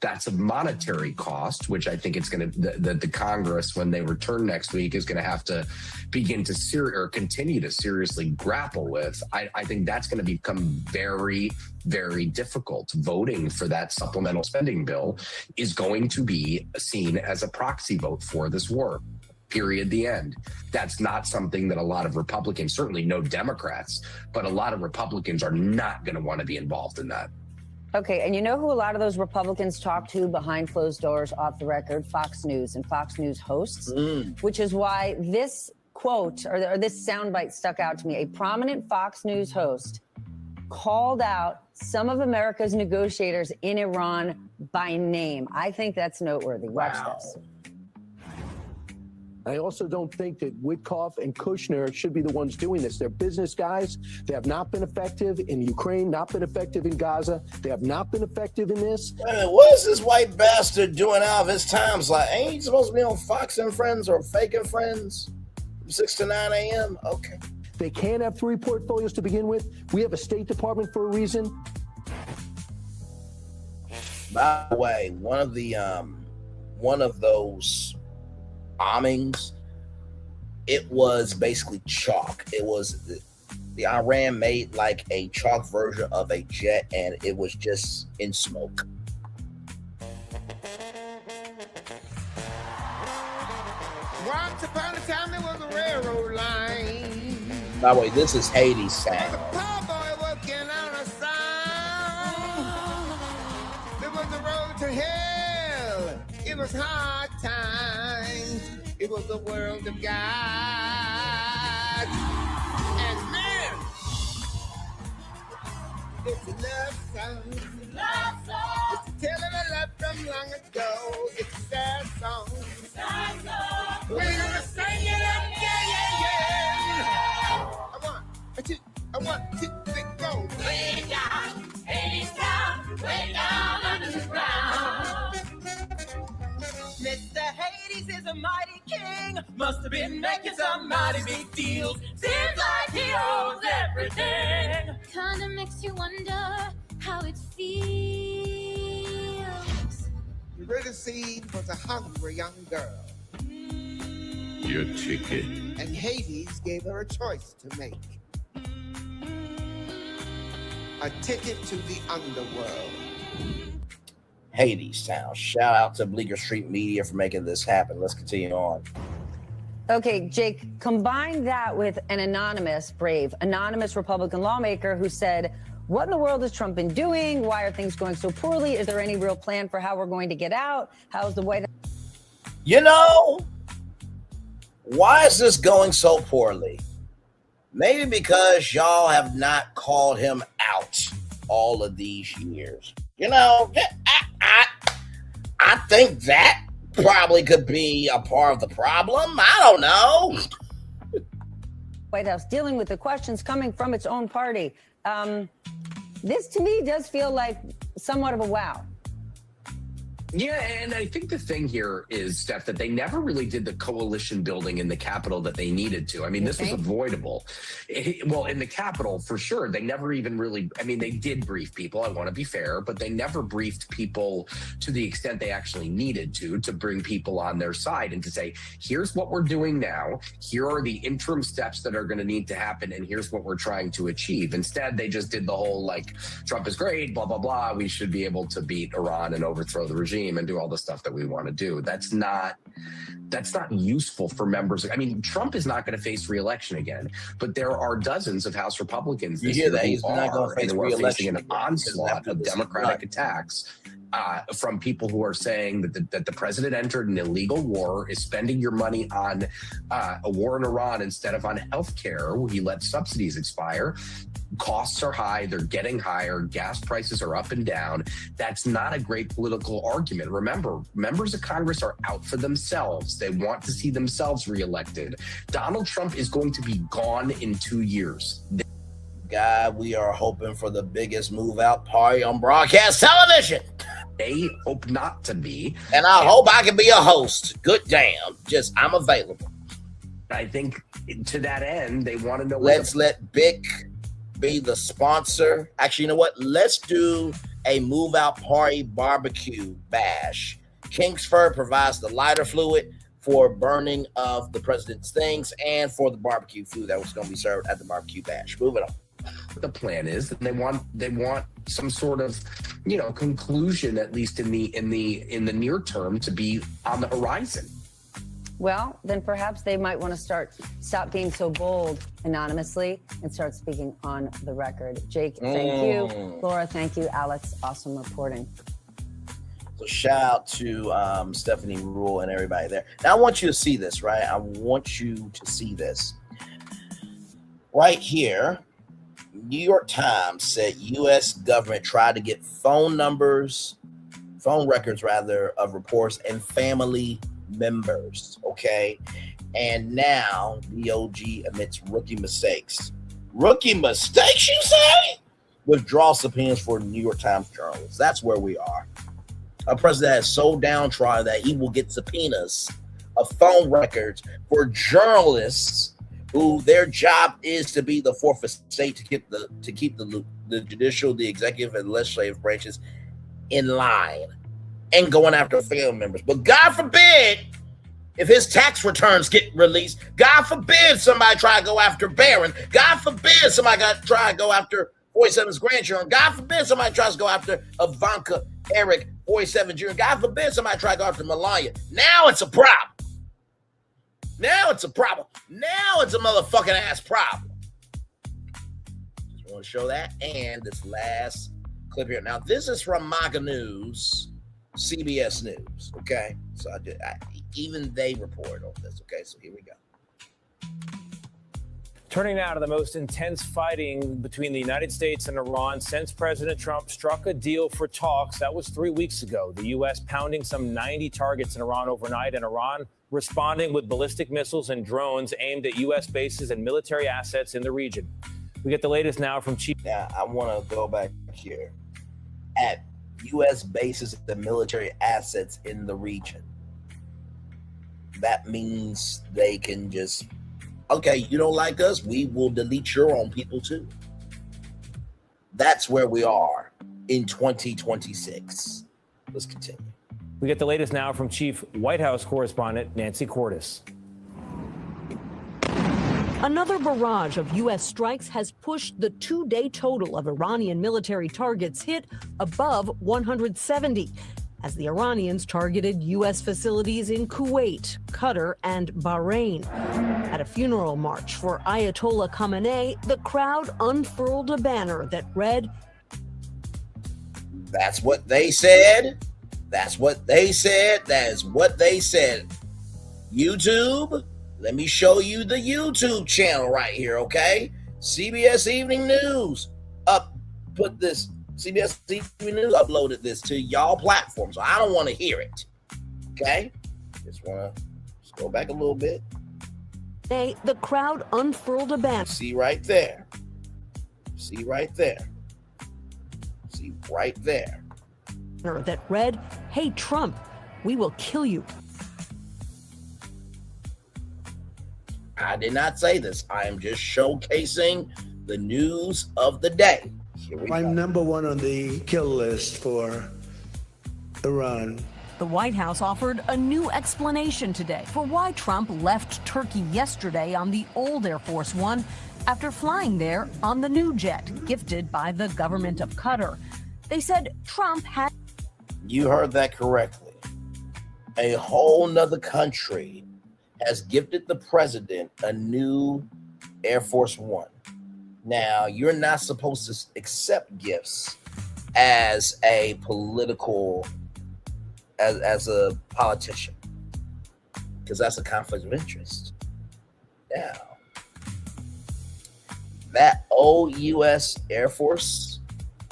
[SPEAKER 3] That's a monetary cost, which I think it's going to, the Congress, when they return next week, is going to have to begin to continue to seriously grapple with. I think that's going to become very, very difficult. Voting for that supplemental spending bill is going to be seen as a proxy vote for this war. Period. The end. That's not something that a lot of Republicans, certainly no Democrats, but a lot of Republicans are not going to want to be involved in that.
[SPEAKER 1] Okay, and you know who a lot of those Republicans talk to behind closed doors, off the record? Fox News and Fox News hosts, which is why this quote or this soundbite stuck out to me. A prominent Fox News host called out some of America's negotiators in Iran by name. I think that's noteworthy. Watch this.
[SPEAKER 8] I also don't think that Witkoff and Kushner should be the ones doing this. They're business guys. They have not been effective in Ukraine, not been effective in Gaza. They have not been effective in this.
[SPEAKER 10] What is this white bastard doing out of his times? Like, ain't he supposed to be on Fox and Friends or Fake and Friends from 6 to 9 a.m.? Okay.
[SPEAKER 8] They can't have three portfolios to begin with. We have a State Department for a reason.
[SPEAKER 10] By the way, one of those bombings, it was basically chalk. It was the Iran made like a chalk version of a jet, and it was just in smoke.
[SPEAKER 6] Once upon a time there was a railroad line.
[SPEAKER 10] By the way, this is Hades sound.
[SPEAKER 6] Poor boy working on a song. There was a road to hell. It was hard times. It was the world of God. And man, it's a love song. Love song. It's a tale of a love from long ago. It's a sad song. Sad song. We're gonna sing it again. I want to go. Way down, Hades down, way down under the ground. Mr. Hades is a mighty king. Must have been making some mighty big deals. Seems like he owns everything.
[SPEAKER 24] Kinda makes you wonder how it feels.
[SPEAKER 6] The river scene was a hungry young girl.
[SPEAKER 25] Your ticket.
[SPEAKER 6] And Hades gave her a choice to make. A ticket to the underworld.
[SPEAKER 10] Hades sound. Shout out to Bleecker Street Media for making this happen. Let's continue on.
[SPEAKER 1] Okay, Jake, combine that with an anonymous Republican lawmaker who said, what in the world has Trump been doing? Why are things going so poorly? Is there any real plan for how we're going to get out? How's the White House?
[SPEAKER 10] You know, why is this going so poorly? Maybe because y'all have not called him out all of these years. You know, I think that probably could be a part of the problem. I don't know.
[SPEAKER 1] White House dealing with the questions coming from its own party. This to me does feel like somewhat of a wow.
[SPEAKER 3] Yeah, and I think the thing here is, Steph, that they never really did the coalition building in the Capitol that they needed to. I mean, this was avoidable. Well, in the Capitol, for sure, they never even really, I mean, they did brief people, I want to be fair, but they never briefed people to the extent they actually needed to bring people on their side and to say, here's what we're doing now, here are the interim steps that are going to need to happen, and here's what we're trying to achieve. Instead, they just did the whole, like, Trump is great, blah, blah, blah, we should be able to beat Iran and overthrow the regime and do all the stuff that we want to do. That's not useful for members. I mean, Trump is not going to face re-election again, but there are dozens of House Republicans this year
[SPEAKER 10] He's not going to face
[SPEAKER 3] re-election, facing an
[SPEAKER 10] again.
[SPEAKER 3] onslaught of Democratic attacks from people who are saying that the president entered an illegal war, is spending your money on a war in Iran instead of on healthcare, where he let subsidies expire. Costs are high, they're getting higher, gas prices are up and down. That's not a great political argument. Remember, members of Congress are out for themselves. They want to see themselves reelected. Donald Trump is going to be gone in 2 years.
[SPEAKER 10] God, we are hoping for the biggest move out party on broadcast television.
[SPEAKER 3] They hope not to be.
[SPEAKER 10] And I hope I can be a host. Good damn. Just, I'm available.
[SPEAKER 3] I think to that end, they want to know.
[SPEAKER 10] Let's let Bic be the sponsor. Actually, you know what? Let's do a move out party barbecue bash. Kingsford provides the lighter fluid for burning of the president's things and for the barbecue food that was going to be served at the barbecue bash. Move it on.
[SPEAKER 3] The plan is, and they want some sort of, conclusion, at least in the near term, to be on the horizon.
[SPEAKER 1] Well, then perhaps they might want to stop being so bold anonymously and start speaking on the record. Jake, thank you. Laura, thank you. Alex, awesome reporting.
[SPEAKER 10] So shout out to Stephanie Rule and everybody there. Now I want you to see this, right? I want you to see this. Right here, New York Times said U.S. government tried to get phone records of reports and family members, okay? And now DOJ admits rookie mistakes. Rookie mistakes, you say? Withdraw subpoenas for New York Times journalists. That's where we are. A president is so downtrodden that he will get subpoenas of phone records for journalists who their job is to be the fourth estate, to keep the judicial, the executive, and legislative branches in line and going after family members. But God forbid, if his tax returns get released, God forbid somebody try to go after Barron. God forbid somebody try to go after 47's grandchildren. God forbid somebody tries to go after Ivanka, Eric, 47 Jr. God forbid somebody try to go after Melania. Now it's a problem. Now it's a problem. Now it's a motherfucking ass problem. Just want to show that. And this last clip here. Now, this is from MAGA News, CBS News. Okay. So even they report on this. Okay. So here we go.
[SPEAKER 5] Turning now to the most intense fighting between the United States and Iran since President Trump struck a deal for talks. That was 3 weeks ago. The U.S. pounding some 90 targets in Iran overnight, and Iran responding with ballistic missiles and drones aimed at U.S. bases and military assets in the region. We get the latest now from Chief.
[SPEAKER 10] Now, I want to go back here. At U.S. bases and military assets in the region. That means they can just... Okay, you don't like us? We will delete your own people too. That's where we are in 2026. Let's continue.
[SPEAKER 5] We get the latest now from Chief White House correspondent Nancy Cordes.
[SPEAKER 11] Another barrage of U.S. strikes has pushed the two-day total of Iranian military targets hit above 170. As the Iranians targeted U.S. facilities in Kuwait, Qatar, and Bahrain. At a funeral march for Ayatollah Khamenei, the crowd unfurled a banner that read,
[SPEAKER 10] "That's what they said. That's what they said. That is what they said." YouTube, let me show you the YouTube channel right here, okay? CBS Evening News. Put this. CBS Evening News uploaded this to y'all platforms, so I don't want to hear it. Okay? Just want to go back a little bit.
[SPEAKER 11] The crowd unfurled a banner.
[SPEAKER 10] See right there. See right there. See right there.
[SPEAKER 11] that read, "Hey Trump, we will kill you."
[SPEAKER 10] I did not say this. I am just showcasing the news of the day. Here we
[SPEAKER 12] I'm
[SPEAKER 10] go.
[SPEAKER 12] number one on the kill list for Iran.
[SPEAKER 11] The White House offered a new explanation today for why Trump left Turkey yesterday on the old Air Force One after flying there on the new jet gifted by the government of Qatar. They said Trump had...
[SPEAKER 10] You heard that correctly. A whole nother country has gifted the president a new Air Force One. Now, you're not supposed to accept gifts as a political, as a politician, because that's a conflict of interest. Now, that old U.S. Air Force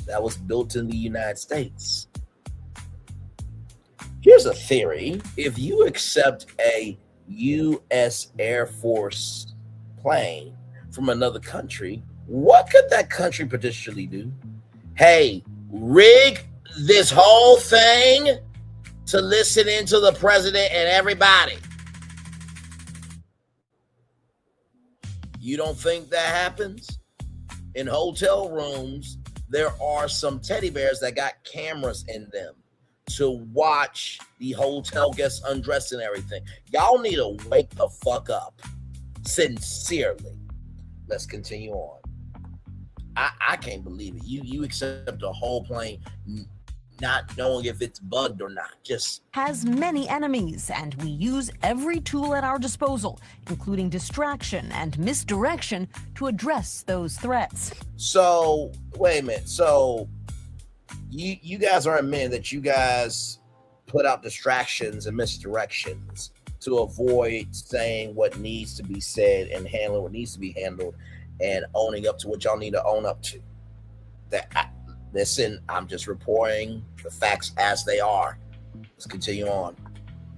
[SPEAKER 10] that was built in the United States. Here's a theory. If you accept a U.S. Air Force plane from another country, what could that country potentially do? Hey, rig this whole thing to listen into the president and everybody. You don't think that happens? In hotel rooms, there are some teddy bears that got cameras in them to watch the hotel guests undress and everything. Y'all need to wake the fuck up. Sincerely. Let's continue on. I can't believe it. You accept a whole plane not knowing if it's bugged or not. Just
[SPEAKER 11] has many enemies, and we use every tool at our disposal, including distraction and misdirection, to address those threats.
[SPEAKER 10] So, wait a minute. So, you guys are admitting that you guys put out distractions and misdirections to avoid saying what needs to be said and handling what needs to be handled and owning up to what y'all need to own up to. Listen, I'm just reporting the facts as they are. Let's continue on.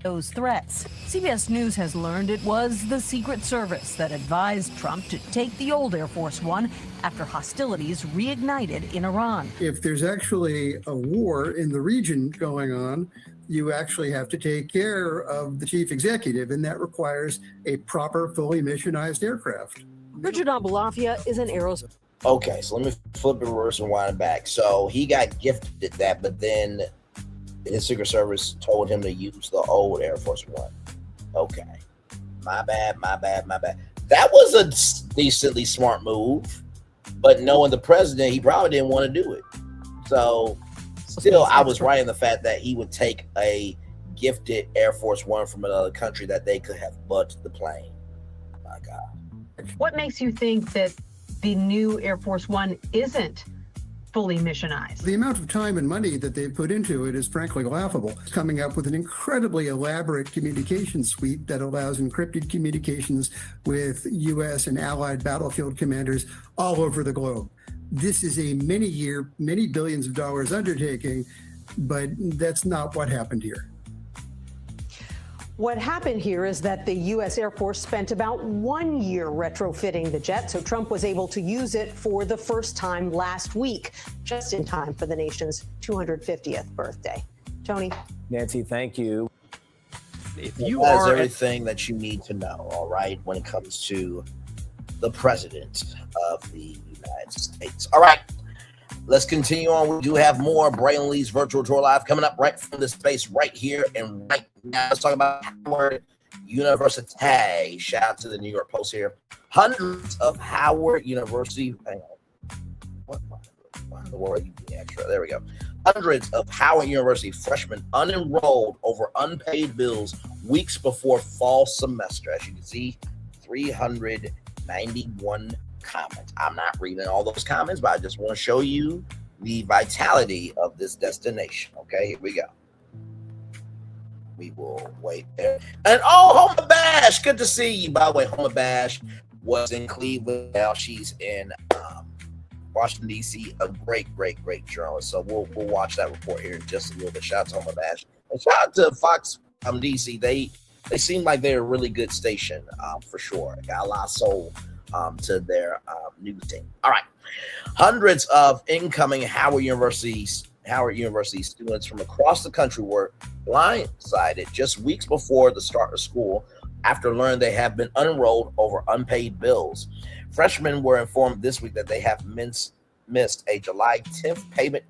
[SPEAKER 11] Those threats. CBS News has learned it was the Secret Service that advised Trump to take the old Air Force One after hostilities reignited in Iran.
[SPEAKER 14] If there's actually a war in the region going on, you actually have to take care of the chief executive, and that requires a proper, fully missionized aircraft.
[SPEAKER 11] Richard Abulafia is an aerospace.
[SPEAKER 10] Okay, so let me flip it reverse and wind it back. So he got gifted that, but then his Secret Service told him to use the old Air Force One. Okay. My bad. That was a decently smart move, but knowing the president, he probably didn't want to do it. So still, I was right in the fact that he would take a gifted Air Force One from another country that they could have bugged the plane. My God.
[SPEAKER 11] What makes you think that the new Air Force One isn't fully missionized?
[SPEAKER 14] The amount of time and money that they've put into it is frankly laughable. Coming up with an incredibly elaborate communication suite that allows encrypted communications with U.S. and allied battlefield commanders all over the globe. This is a many-year, many billions of dollars undertaking, but that's not what happened here.
[SPEAKER 11] What happened here is that the U.S. Air Force spent about 1 year retrofitting the jet, so Trump was able to use it for the first time last week, just in time for the nation's 250th birthday. Tony?
[SPEAKER 5] Nancy, thank you.
[SPEAKER 10] If you are everything that you need to know, all right, when it comes to the president of the United States. All right, let's continue on. We do have more Braylon Lee's Virtual Tour Live coming up right from this space right here and right now. Let's talk about Howard University. Shout out to the New York Post here. Hundreds of Howard University. Hang on. What in the world are you being extra? There we go. Hundreds of Howard University freshmen unenrolled over unpaid bills weeks before fall semester. As you can see, 391 comments. I'm not reading all those comments, but I just want to show you the vitality of this destination. Okay, here we go. We will wait there. And Homer Bash, good to see you. By the way, Homer Bash was in Cleveland. Now she's in Washington, D.C., a great journalist. So we'll watch that report here in just a little bit. Shout out to Homer Bash. And shout out to Fox D.C. They seem like they're a really good station for sure. Got a lot of soul to their news team. All right. Hundreds of incoming Howard University Howard University students from across the country were blindsided just weeks before the start of school after learning they have been unenrolled over unpaid bills. Freshmen were informed this week that they have missed a July 10th payment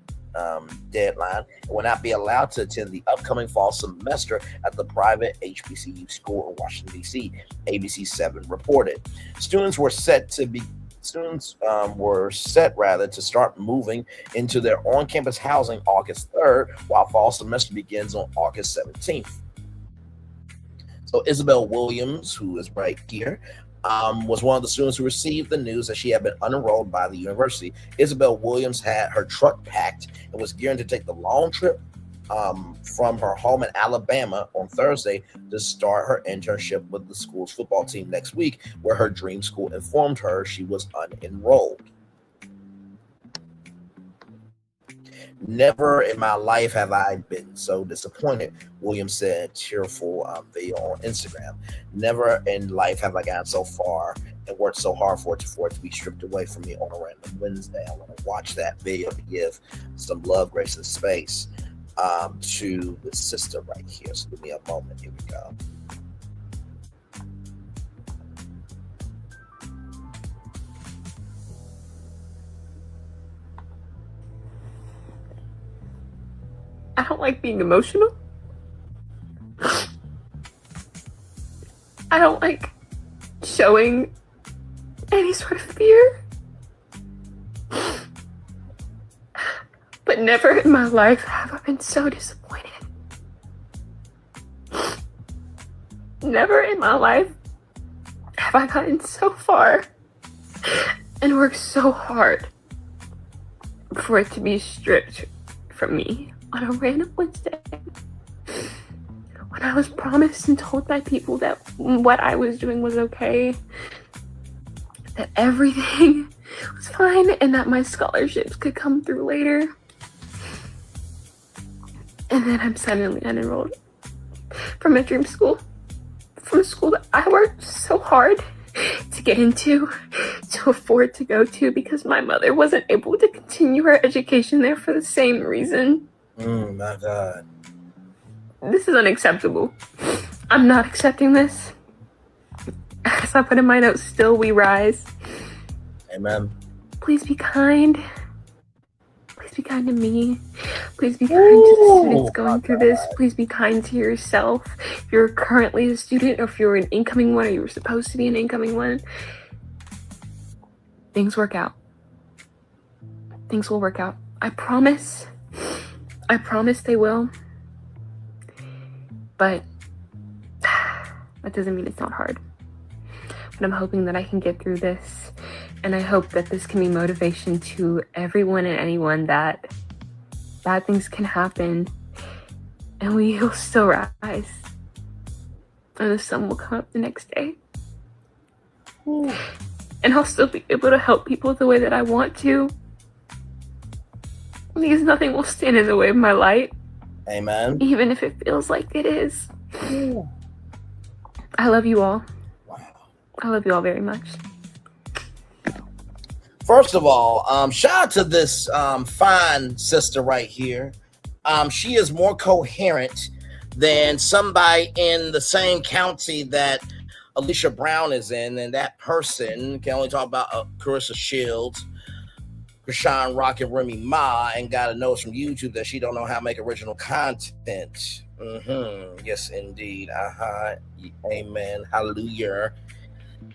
[SPEAKER 10] deadline and will not be allowed to attend the upcoming fall semester at the private HBCU school in Washington, D.C., ABC 7 reported. Students were set to start moving into their on-campus housing August 3rd, while fall semester begins on August 17th. So Isabel Williams, who is right here, was one of the students who received the news that she had been unenrolled by the university. Isabel Williams had her truck packed and was gearing to take the long trip from her home in Alabama on Thursday to start her internship with the school's football team next week, where her dream school informed her she was unenrolled. Never in my life have I been so disappointed, Williams said, tearful video on Instagram. Never in life have I gotten so far and worked so hard for it to be stripped away from me on a random Wednesday. I want to watch that video to give some love, grace, and space to the sister right here. So give me a moment. Here we go.
[SPEAKER 13] I don't like being emotional. I don't like showing any sort of fear. But never in my life have I been so disappointed. Never in my life have I gotten so far and worked so hard for it to be stripped from me on a random Wednesday, when I was promised and told by people that what I was doing was okay, that everything was fine, and that my scholarships could come through later. And then I'm suddenly unenrolled from a dream school, from a school that I worked so hard to get into, to afford to go to, because my mother wasn't able to continue her education there for the same reason.
[SPEAKER 10] My God.
[SPEAKER 13] This is unacceptable. I'm not accepting this. As I put in my notes, still we rise.
[SPEAKER 10] Amen.
[SPEAKER 13] Please be kind. Please be kind to me. Please be kind to the students going through this. Please be kind to yourself. If you're currently a student, or if you're an incoming one, or you were supposed to be an incoming one, things work out. Things will work out. I promise. I promise they will. But that doesn't mean it's not hard. But I'm hoping that I can get through this. And I hope that this can be motivation to everyone and anyone that bad things can happen and we will still rise. And the sun will come up the next day. And I'll still be able to help people the way that I want to. Because nothing will stand in the way of my light.
[SPEAKER 10] Amen.
[SPEAKER 13] Even if it feels like it is. I love you all.
[SPEAKER 10] Wow.
[SPEAKER 13] I love you all very much.
[SPEAKER 10] First of all, shout out to this fine sister right here. She is more coherent than somebody in the same county that Alicia Brown is in, and that person can only talk about Carissa Shields, Krishan Rock, and Remy Ma, and got a notice from YouTube that she don't know how to make original content. Yes, indeed. Amen. Hallelujah.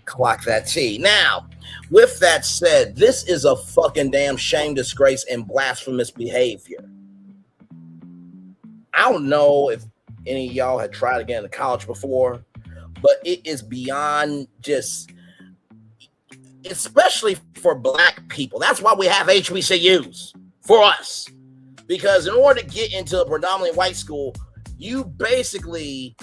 [SPEAKER 10] Clock that T. Now, with that said, this is a fucking damn shame, disgrace, and blasphemous behavior. I don't know if any of y'all had tried to get into college before, but it is beyond just, especially for black people. That's why we have HBCUs, for us. Because in order to get into a predominantly white school, you basically,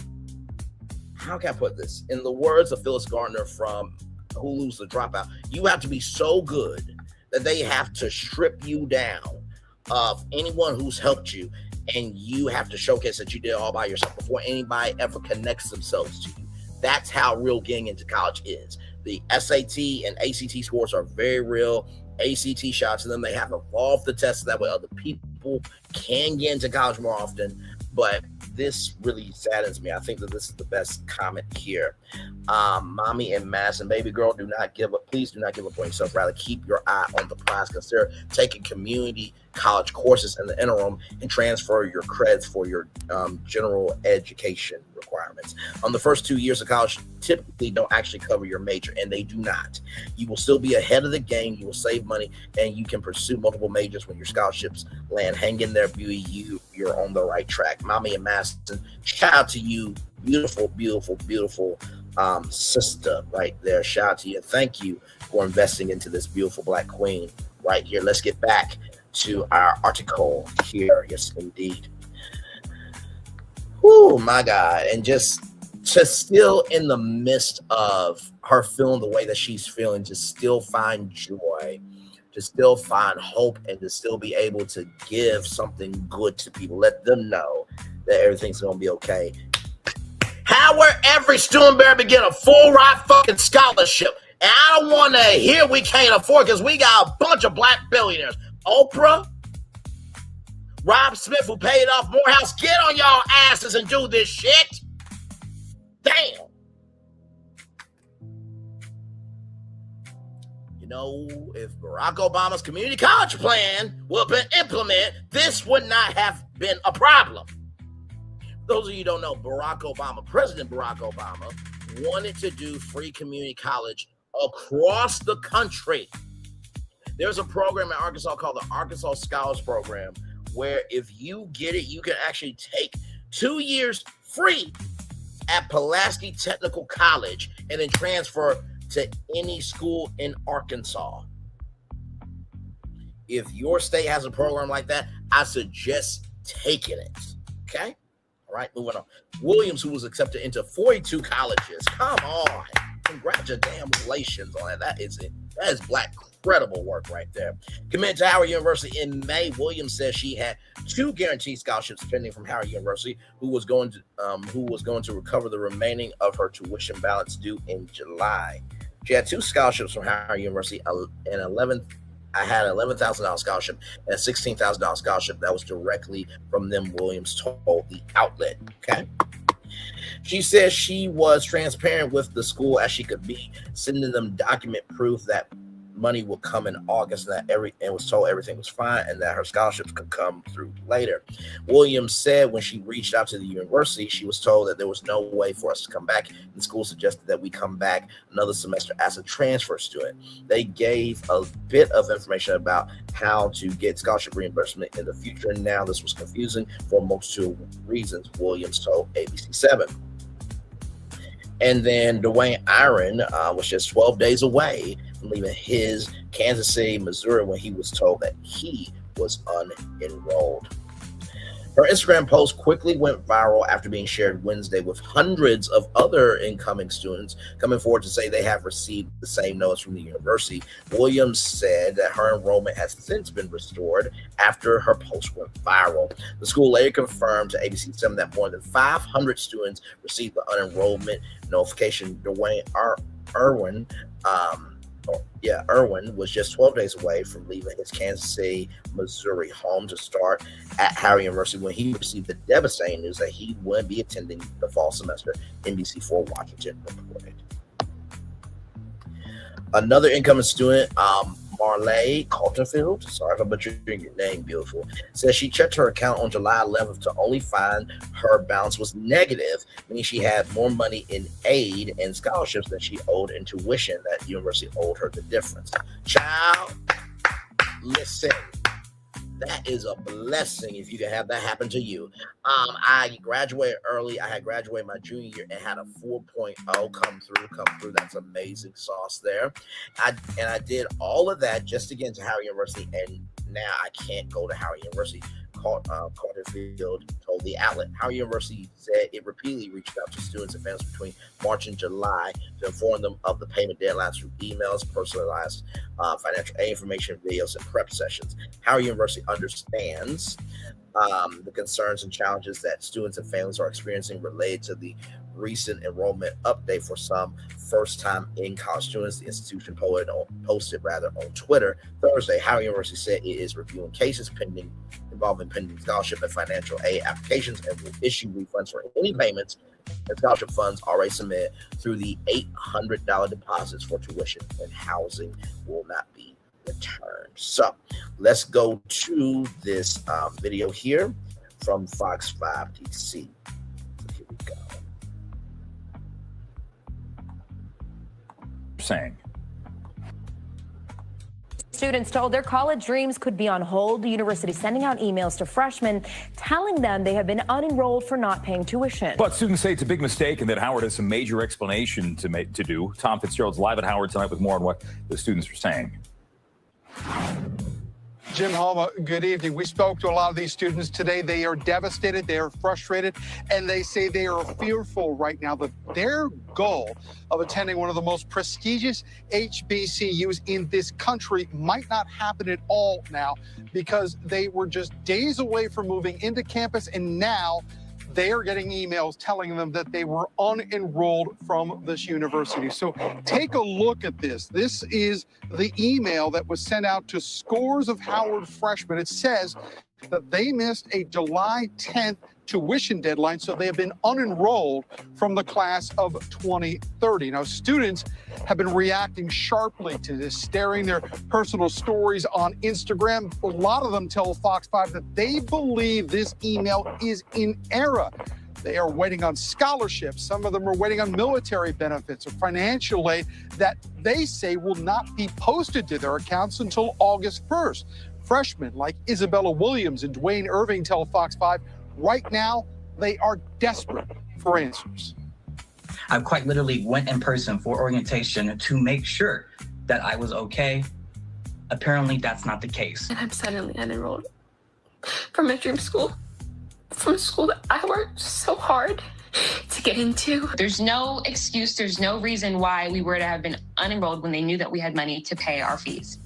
[SPEAKER 10] how can I put this? In the words of Phyllis Gardner from Hulu's The Dropout, you have to be so good that they have to strip you down of anyone who's helped you, and you have to showcase that you did it all by yourself before anybody ever connects themselves to you. That's how real getting into college is. The SAT and ACT scores are very real. ACT shots to them. They have evolved the tests that way other people people can get into college more often, but this really saddens me. I think that this is the best comment here. Mommy and Madison, baby girl, do not give up. Please do not give up on yourself. Rather, keep your eye on the prize. Consider taking community college courses in the interim and transfer your credits for your general education requirements. The first 2 years of college typically don't actually cover your major, and they do not. You will still be ahead of the game. You will save money, and you can pursue multiple majors when your scholarships land. Hang in there, Beauty. You're on the right track. Mommy and Madison, shout out to you. Beautiful, beautiful, beautiful sister right there. Shout out to you. Thank you for investing into this beautiful Black queen right here. Let's get back to our article here. Yes, indeed. Oh my God. And just still in the midst of her feeling the way that she's feeling, to still find joy, to still find hope, and to still be able to give something good to people. Let them know that everything's going to be okay. Howard, every student better get a full ride fucking scholarship. And I don't want to hear we can't afford, because we got a bunch of Black billionaires. Oprah, Rob Smith, who paid off Morehouse, get on y'all asses and do this shit. Damn. You know, if Barack Obama's community college plan would have been implemented, this would not have been a problem. Those of you who don't know, President Barack Obama, wanted to do free community college across the country. There's a program in Arkansas called the Arkansas Scholars Program, where if you get it, you can actually take 2 years free at Pulaski Technical College and then transfer to any school in Arkansas. If your state has a program like that, I suggest taking it. Okay? All right, moving on. Williams, who was accepted into 42 colleges. Come on. Congratulations on that. That is Black incredible work right there. Committed to Howard University in May, Williams says she had 2 guaranteed scholarships pending from Howard University, who was going to recover the remaining of her tuition balance due in July. She had 2 scholarships from Howard University, I had an $11,000 scholarship and a $16,000 scholarship that was directly from them, Williams told the outlet. Okay. She says she was transparent with the school as she could be, sending them document proof that money would come in August, and was told everything was fine and that her scholarships could come through later. Williams said when she reached out to the university, she was told that there was no way for us to come back, and the school suggested that we come back another semester as a transfer student. They gave a bit of information about how to get scholarship reimbursement in the future, and now this was confusing for a multitude of reasons, Williams told ABC7. And then Dwayne Iron was just 12 days away from leaving his Kansas City, Missouri, when he was told that he was unenrolled. Her Instagram post quickly went viral after being shared Wednesday, with hundreds of other incoming students coming forward to say they have received the same notice from the university. Williams said that her enrollment has since been restored after her post went viral. The school later confirmed to ABC7 that more than 500 students received the unenrollment notification. Dwayne Irwin was just 12 days away from leaving his Kansas City, Missouri home to start at Howard University when he received the devastating news that he wouldn't be attending the fall semester, NBC4 Washington reported. Another incoming student, Marley Coltonfield, sorry if I'm butchering your name, beautiful, says she checked her account on July 11th to only find her balance was negative, meaning she had more money in aid and scholarships than she owed in tuition. That the university owed her the difference. Child, listen, that is a blessing if you can have that happen to you. I graduated early. I had graduated my junior year and had a 4.0 come through. That's amazing sauce there. I did all of that just to get into Howard University, and now I can't go to Howard University. Carterfield told the outlet. Howard University said it repeatedly reached out to students and families between March and July to inform them of the payment deadlines through emails, personalized financial aid information, videos, and prep sessions. Howard University understands the concerns and challenges that students and families are experiencing related to the recent enrollment update for some first-time in-college students. The institution posted on Twitter Thursday. Howard University said it is reviewing cases involving pending scholarship and financial aid applications and will issue refunds for any payments and scholarship funds already submitted through the $800 deposits for tuition and housing will not be returned. So let's go to this video here from Fox 5 DC. Here we go.
[SPEAKER 15] Saying
[SPEAKER 16] students told their college dreams could be on hold. The university sending out emails to freshmen telling them they have been unenrolled for not paying tuition.
[SPEAKER 15] But students say it's a big mistake and that Howard has some major explanation to do. Tom Fitzgerald's live at Howard tonight with more on what the students are saying.
[SPEAKER 17] Jim Homa, good evening. We spoke to a lot of these students today. They are devastated, they are frustrated, and they say they are fearful right now that their goal of attending one of the most prestigious HBCUs in this country might not happen at all now because they were just days away from moving into campus, and now they are getting emails telling them that they were unenrolled from this university. So take a look at this. This is the email that was sent out to scores of Howard freshmen. It says that they missed a July 10th tuition deadline, so they have been unenrolled from the class of 2030. Now, students have been reacting sharply to this, sharing their personal stories on Instagram. A lot of them tell Fox 5 that they believe this email is in error. They are waiting on scholarships. Some of them are waiting on military benefits or financial aid that they say will not be posted to their accounts until August 1st. Freshmen like Isabella Williams and Dwayne Irving tell Fox 5 right now they are desperate for answers.
[SPEAKER 18] I quite literally went in person for orientation to make sure that I was okay. Apparently, that's not the case.
[SPEAKER 13] And I'm suddenly unenrolled from a dream school, from a school that I worked so hard to get into.
[SPEAKER 19] There's no excuse, there's no reason why we were to have been unenrolled when they knew that we had money to pay our fees.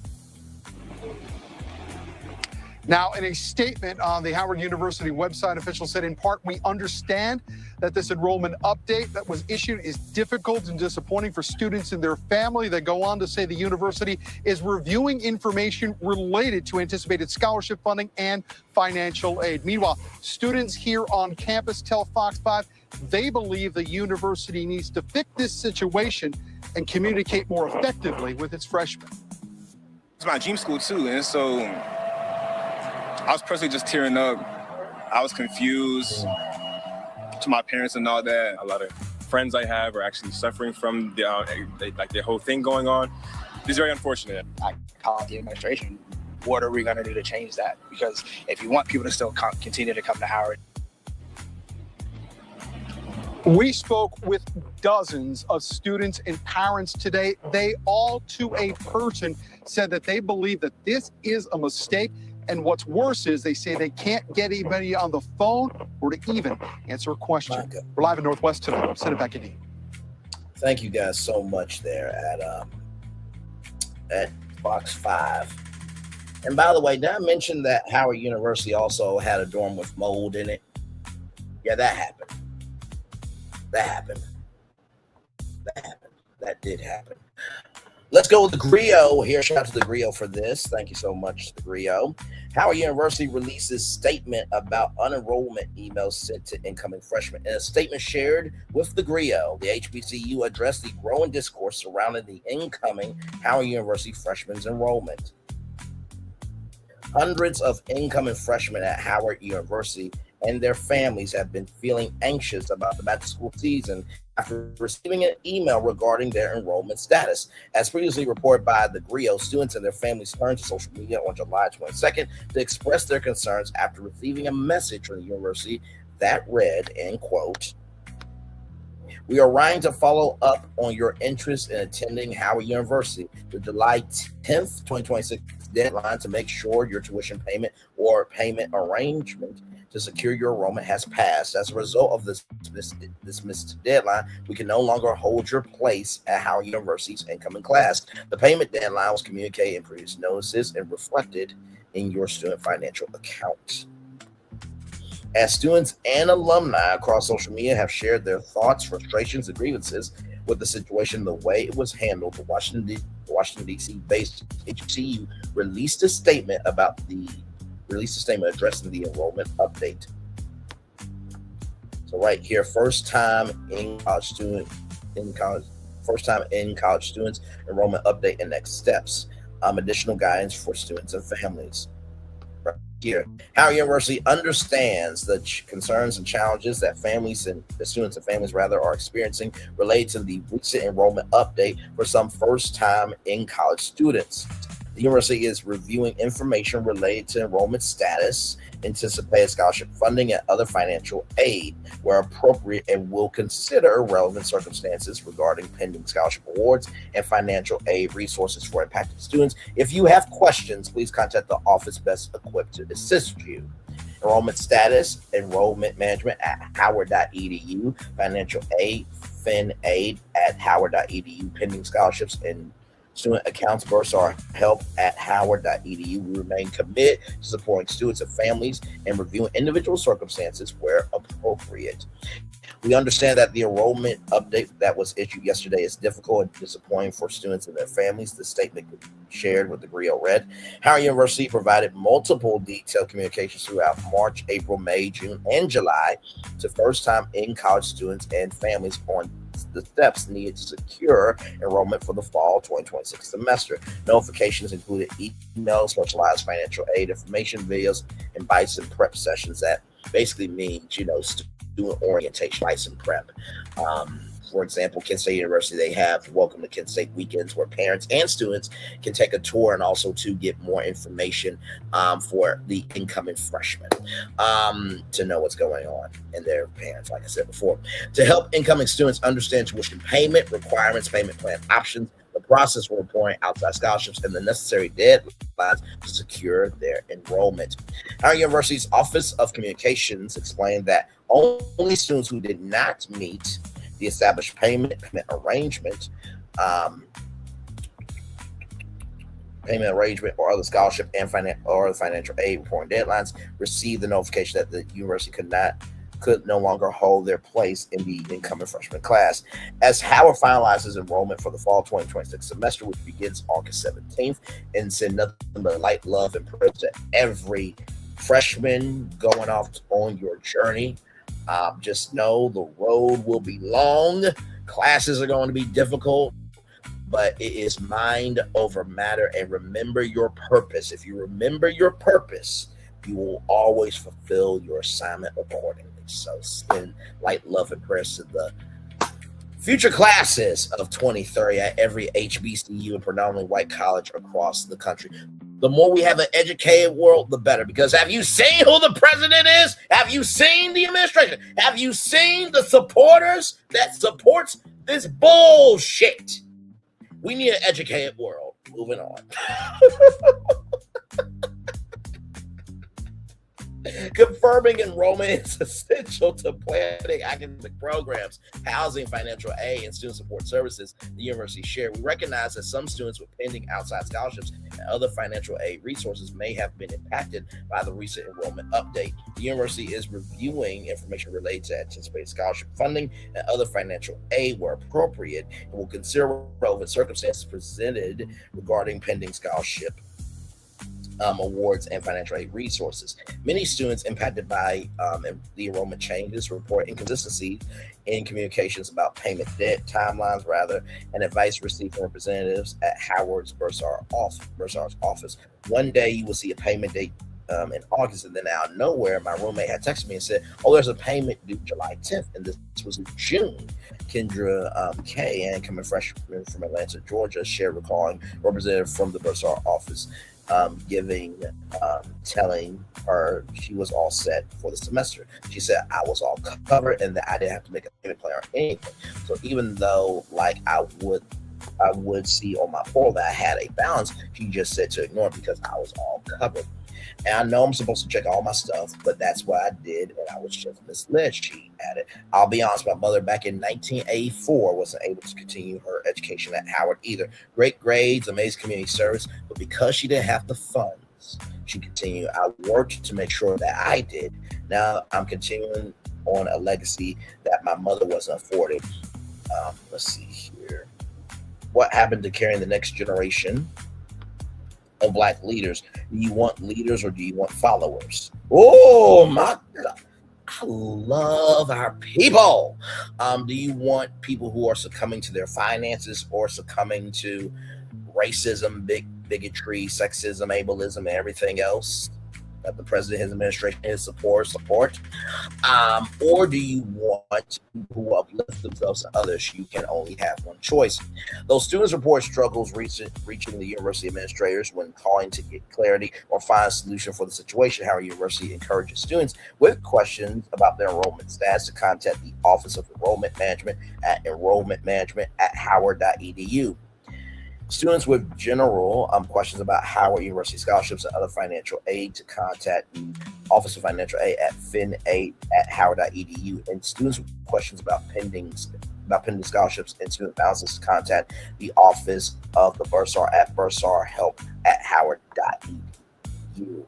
[SPEAKER 17] Now, in a statement on the Howard University website, officials said, in part, we understand that this enrollment update that was issued is difficult and disappointing for students and their family. They go on to say the university is reviewing information related to anticipated scholarship funding and financial aid. Meanwhile, students here on campus tell Fox 5 they believe the university needs to fix this situation and communicate more effectively with its freshmen.
[SPEAKER 26] It's my dream school, too, and so I was personally just tearing up. I was confused to my parents and all that. A lot of friends I have are actually suffering from their whole thing going on. It's very unfortunate.
[SPEAKER 27] I called the administration. What are we going to do to change that? Because if you want people to still continue to come to Howard.
[SPEAKER 17] We spoke with dozens of students and parents today. They all, to a person, said that they believe that this is a mistake. And what's worse is they say they can't get anybody on the phone or to even answer a question. We're live in Northwest tonight. Send it back in.
[SPEAKER 10] Thank you guys so much there at Fox 5. And by the way, did I mention that Howard University also had a dorm with mold in it? Yeah, that happened. That did happen. Let's go with the Griot here. Shout out to the Griot for this. Thank you so much, the Griot. Howard University releases statement about unenrollment emails sent to incoming freshmen. In a statement shared with the Griot, the HBCU addressed the growing discourse surrounding the incoming Howard University freshmen's enrollment. Hundreds of incoming freshmen at Howard University and their families have been feeling anxious about the back-to-school season after receiving an email regarding their enrollment status. As previously reported by the Griot, students and their families turned to social media on July 22nd to express their concerns after receiving a message from the university that read, end quote, "We are writing to follow up on your interest in attending Howard University. The July 10th, 2026 deadline to make sure your tuition payment or payment arrangement to secure your enrollment has passed. As a result of this missed deadline, we can no longer hold your place at Howard University's incoming class. The payment deadline was communicated in previous notices and reflected in your student financial account." as students and alumni across social media have shared their thoughts, frustrations, and grievances with the situation, the way it was handled, the Washington D.C.-based HBCU released a statement addressing the enrollment update. So right here, first time in college students enrollment update and next steps. Additional guidance for students and families. Right here, Howard University understands the concerns and challenges that students and families are experiencing related to the recent enrollment update for some first-time in college students. The university is reviewing information related to enrollment status, anticipated scholarship funding, and other financial aid where appropriate, and will consider relevant circumstances regarding pending scholarship awards and financial aid resources for impacted students. If you have questions, please contact the office best equipped to assist you. Enrollment status, enrollment management at HowardU, financial aid, FinAid at HowardU, pending scholarships and student accounts, bursar help at HowardU. We remain committed to supporting students and families and reviewing individual circumstances where appropriate. We understand that the enrollment update that was issued yesterday is difficult and disappointing for students and their families. The statement shared with the Grio read, Howard University provided multiple detailed communications throughout March, April, May, June, and July to first-time in-college students and families on the steps needed to secure enrollment for the fall 2026 semester. Notifications included emails, specialized financial aid information, videos, and bison prep sessions. That basically means, student orientation, bison prep. For example, Kent State University, they have Welcome to Kent State weekends where parents and students can take a tour and also to get more information for the incoming freshmen to know what's going on and their parents, like I said before. To help incoming students understand tuition payment requirements, payment plan options, the process for reporting outside scholarships, and the necessary deadlines to secure their enrollment. Our university's Office of Communications explained that only students who did not meet the established payment arrangement or other scholarship and financial aid reporting deadlines received the notification that the university could no longer hold their place in the incoming freshman class. As Howard finalizes enrollment for the fall 2026 semester, which begins August 17th, and send nothing but light, love, and prayers to every freshman going off on your journey. Just know the road will be long. Classes are going to be difficult, but it is mind over matter. And remember your purpose. If you remember your purpose, you will always fulfill your assignment accordingly. So send light, love, and prayers to the future classes of 2030 at every HBCU and predominantly white college across the country. The more we have an educated world, the better. Because have you seen who the president is? Have you seen the administration? Have you seen the supporters that supports this bullshit? We need an educated world. Moving on. Confirming enrollment is essential to planning academic programs, housing, financial aid, and student support services the university shared. We recognize that some students with pending outside scholarships and other financial aid resources may have been impacted by the recent enrollment update. The university is reviewing information related to anticipated scholarship funding and other financial aid where appropriate, and will consider relevant circumstances presented regarding pending scholarship awards and financial aid resources. Many students impacted by the enrollment changes report inconsistency in communications about payment debt timelines, and advice received from representatives at Howard's bursar's office. One day you will see a payment date in August, and then out of nowhere, my roommate had texted me and said, "Oh, there's a payment due July 10th," and this was in June. Kendra K, an incoming freshman from Atlanta, Georgia, shared recalling representative from the bursar office telling her she was all set for the semester. She said I was all covered and that I didn't have to make a payment plan or anything. So even though I would see on my portal that I had a balance, she just said to ignore it because I was all covered. And I know I'm supposed to check all my stuff, but that's what I did, and I was just misled, she added. I'll be honest, my mother back in 1984 wasn't able to continue her education at Howard either. Great grades, amazing community service, but because she didn't have the funds, she continued. I worked to make sure that I did. Now I'm continuing on a legacy that my mother wasn't afforded. Let's see here. What happened to carrying the next generation of Black leaders? Do you want leaders or do you want followers? Oh my God. I love our people. Do you want people who are succumbing to their finances or succumbing to racism, bigotry, sexism, ableism, and everything else that the president, his administration, his support? Or do you want people who uplift themselves and others? You can only have one choice. Those students report struggles reaching the university administrators when calling to get clarity or find a solution for the situation. Howard University encourages students with questions about their enrollment status to contact the Office of Enrollment Management at enrollmentmanagement@howard.edu. Students with general questions about Howard University scholarships and other financial aid to contact the Office of Financial Aid at finaid@howard.edu. And students with questions about pending scholarships and student balances to contact the Office of the Bursar at bursarhelp@howard.edu.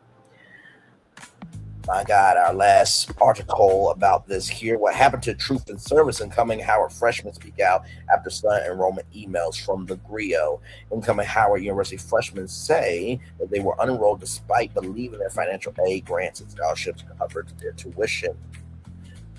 [SPEAKER 10] My God, our last article about this here. What happened to Truth and Service? Incoming Howard freshmen speak out after sudden enrollment emails from the GRIO. Incoming Howard University freshmen say that they were unenrolled despite believing their financial aid grants and scholarships covered their tuition.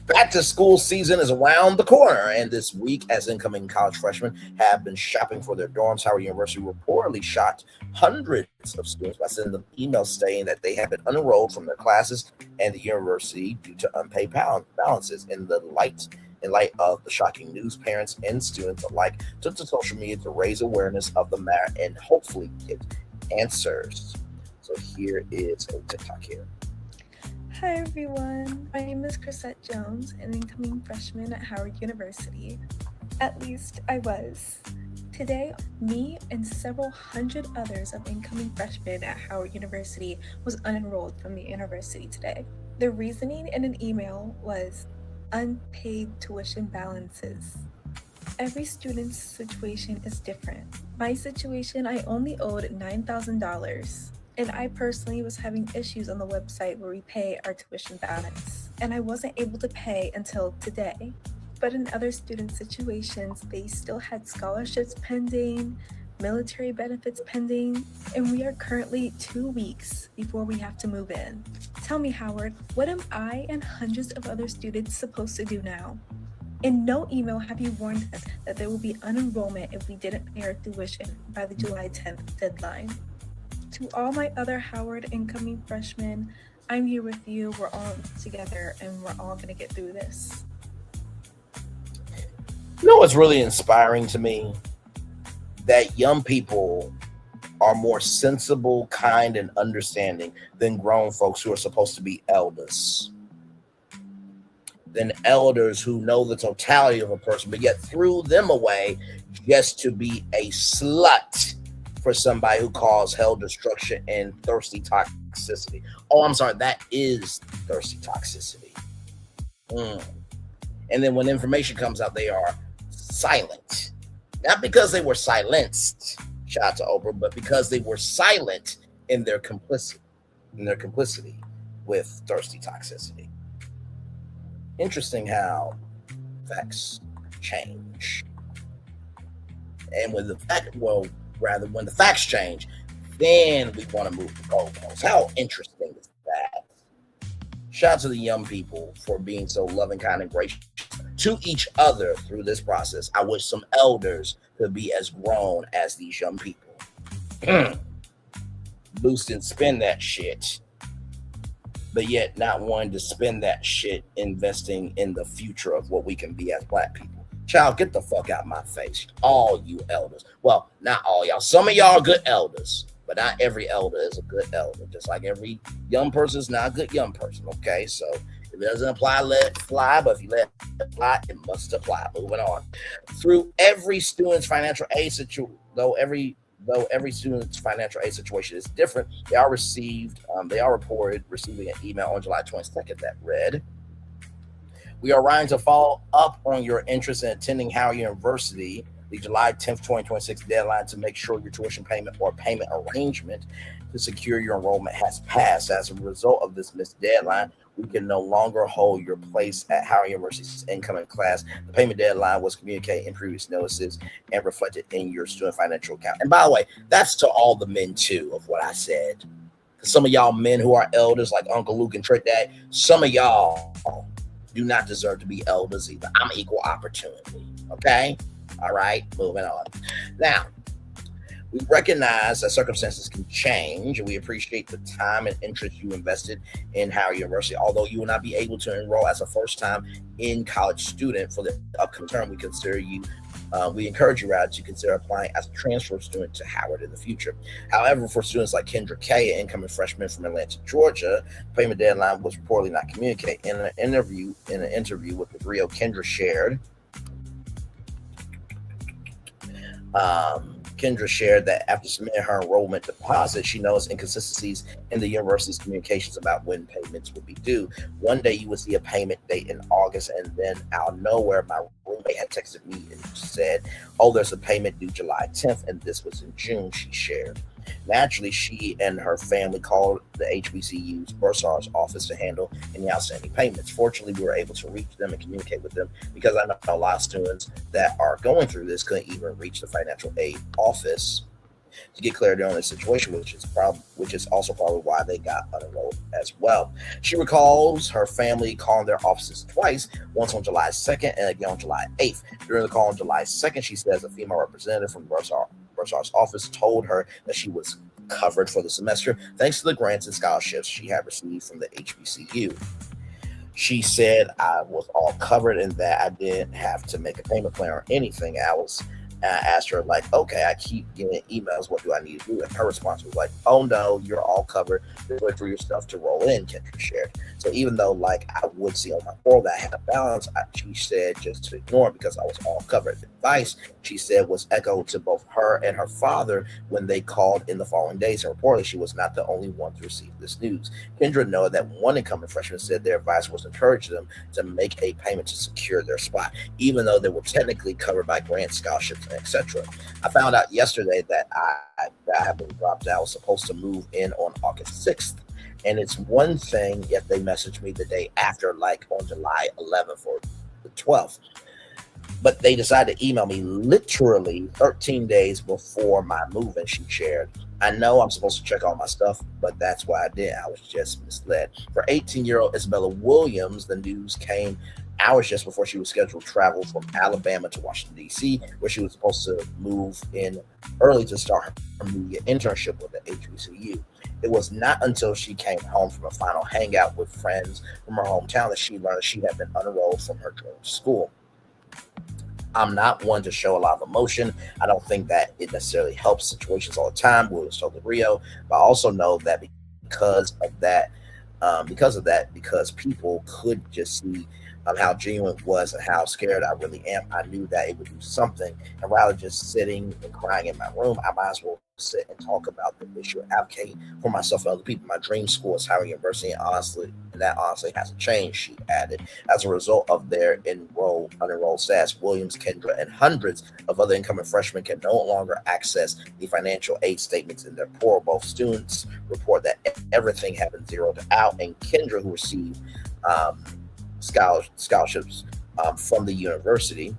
[SPEAKER 10] Back to school season is around the corner, and this week, as incoming college freshmen have been shopping for their dorms, Howard University reportedly shocked hundreds of students by sending them emails stating that they have been unenrolled from their classes and the university due to unpaid balances. In light of the shocking news, parents and students alike took to social media to raise awareness of the matter and hopefully get answers. So here is a TikTok here.
[SPEAKER 4] Hi everyone, my name is Chrisette Jones, an incoming freshman at Howard University. At least I was. Today, me and several hundred others of incoming freshmen at Howard University was unenrolled from the university today. The reasoning in an email was unpaid tuition balances. Every student's situation is different. My situation, I only owed $9,000. And I personally was having issues on the website where we pay our tuition balance. And I wasn't able to pay until today. But in other student situations, they still had scholarships pending, military benefits pending, and we are currently 2 weeks before we have to move in. Tell me, Howard, what am I and hundreds of other students supposed to do now? In no email have you warned us that there will be unenrollment if we didn't pay our tuition by the July 10th deadline. To all my other Howard incoming freshmen, I'm here with you. We're all together and we're all going to get through this.
[SPEAKER 10] You know what's really inspiring to me? That young people are more sensible, kind, and understanding than grown folks who are supposed to be elders. Than elders who know the totality of a person, but yet threw them away just to be a slut for somebody who calls hell, destruction, and thirsty toxicity. Oh, I'm sorry, that is thirsty toxicity. And then when information comes out, they are silent. Not because they were silenced, shout out to Oprah, but because they were silent in their complicity with thirsty toxicity. Interesting how facts change. And when the facts change, then we want to move the goalposts. How interesting is that? Shout out to the young people for being so loving, kind, and gracious to each other through this process. I wish some elders could be as grown as these young people. Boost and spend that shit, but yet not wanting to spend that shit investing in the future of what we can be as Black people. Child, get the fuck out my face. All you elders. Well, not all y'all. Some of y'all are good elders, but not every elder is a good elder. Just like every young person is not a good young person, okay? So if it doesn't apply, let it fly. But if you let it fly, it must apply. Moving on. Through every student's financial aid situation, though every student's financial aid situation is different, they are reported receiving an email on July 22nd that read, "We are trying to follow up on your interest in attending Howard University. The July 10th, 2026 deadline to make sure your tuition payment or payment arrangement to secure your enrollment has passed. As a result of this missed deadline, we can no longer hold your place at Howard University's incoming class. The payment deadline was communicated in previous notices and reflected in your student financial account. And by the way, that's to all the men too of what I said. Some of y'all men who are elders like Uncle Luke and Trick Dad, some of y'all do not deserve to be elders either. I'm equal opportunity. Okay? All right, moving on. Now, we recognize that circumstances can change, and we appreciate the time and interest you invested in Howard University. Although you will not be able to enroll as a first-time in-college student for the upcoming term, we encourage you rather to consider applying as a transfer student to Howard in the future. However, for students like Kendra Kay, an incoming freshman from Atlanta, Georgia, the payment deadline was reportedly not communicated. In an interview with the Rio, Kendra shared that after submitting her enrollment deposit, she noticed inconsistencies in the university's communications about when payments would be due. One day you would see a payment date in August, and then out of nowhere, my roommate had texted me and said, "Oh, there's a payment due July 10th, and this was in June," she shared. Naturally, she and her family called the HBCU's bursar's office to handle any outstanding payments. Fortunately, we were able to reach them and communicate with them, because I know a lot of students that are going through this couldn't even reach the financial aid office to get clarity on their situation, which is also probably why they got unenrolled as well. She recalls her family calling their offices twice, once on July 2nd and again on July 8th. During the call on July 2nd, she says a female representative from Bursar's office told her that she was covered for the semester thanks to the grants and scholarships she had received from the HBCU. She said I was all covered and that I didn't have to make a payment plan or anything. I asked her, like, okay, I keep getting emails. What do I need to do? And her response was like, oh, no, you're all covered. Just wait for your stuff to roll in, Kendra shared. So even though, like, I would see on my portal that I had a balance, she said just to ignore it because I was all covered. The advice, she said, was echoed to both her and her father when they called in the following days. And reportedly, she was not the only one to receive this news. Kendra noted that one incoming freshman said their advice was to encourage them to make a payment to secure their spot, even though they were technically covered by grant scholarships, etc. I found out yesterday that I have been dropped out. I was supposed to move in on August 6th. And it's one thing, yet they messaged me the day after, like on July 11th or the 12th. But they decided to email me literally 13 days before my move, and she shared. I know I'm supposed to check all my stuff, but that's why I did. I was just misled. For 18-year-old Isabella Williams, the news came hours just before she was scheduled to travel from Alabama to Washington, D.C., where she was supposed to move in early to start her media internship with the HBCU. It was not until she came home from a final hangout with friends from her hometown that she learned she had been unenrolled from her dream school. I'm not one to show a lot of emotion. I don't think that it necessarily helps situations all the time, Williams told the Rio, but I also know that because people could just see how genuine it was and how scared I really am, I knew that it would do something. And rather just sitting and crying in my room, I might as well sit and talk about the issue and advocate for myself and other people. My dream school is Howard University, and that honestly hasn't changed, she added. As a result of their unenrolled status, Williams, Kendra, and hundreds of other incoming freshmen can no longer access the financial aid statements in their portal. Both students report that everything had been zeroed out, and Kendra, who received scholarships from the university,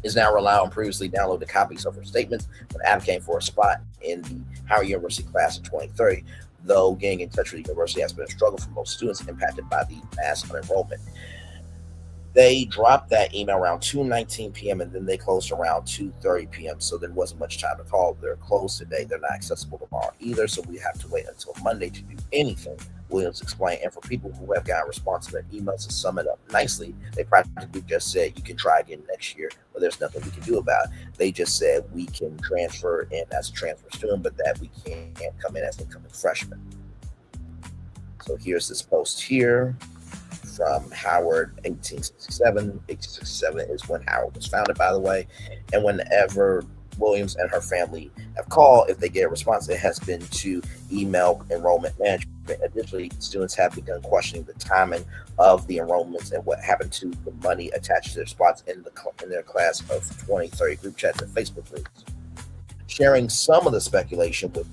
[SPEAKER 10] is now relying on previously downloaded copies of her statements when advocating for a spot in the Howard University class of 2030, though getting in touch with the university has been a struggle for most students impacted by the mass unenrollment. They dropped that email around 2:19 p.m. and then they closed around 2:30 p.m. So there wasn't much time to call. They're closed today. They're not accessible tomorrow either. So we have to wait until Monday to do anything, Williams explained. And for people who have gotten a response to their emails, to sum it up nicely, they practically just said, you can try again next year, but there's nothing we can do about it. They just said we can transfer in as a transfer student, but that we can't come in as incoming freshmen. So here's this post here from Howard, 1867. 1867 is when Howard was founded, by the way. And whenever Williams and her family have called, if they get a response, it has been to email enrollment management. Additionally, students have begun questioning the timing of the enrollments and what happened to the money attached to their spots in their class of 2030 group chats and Facebook groups. Sharing some of the speculation with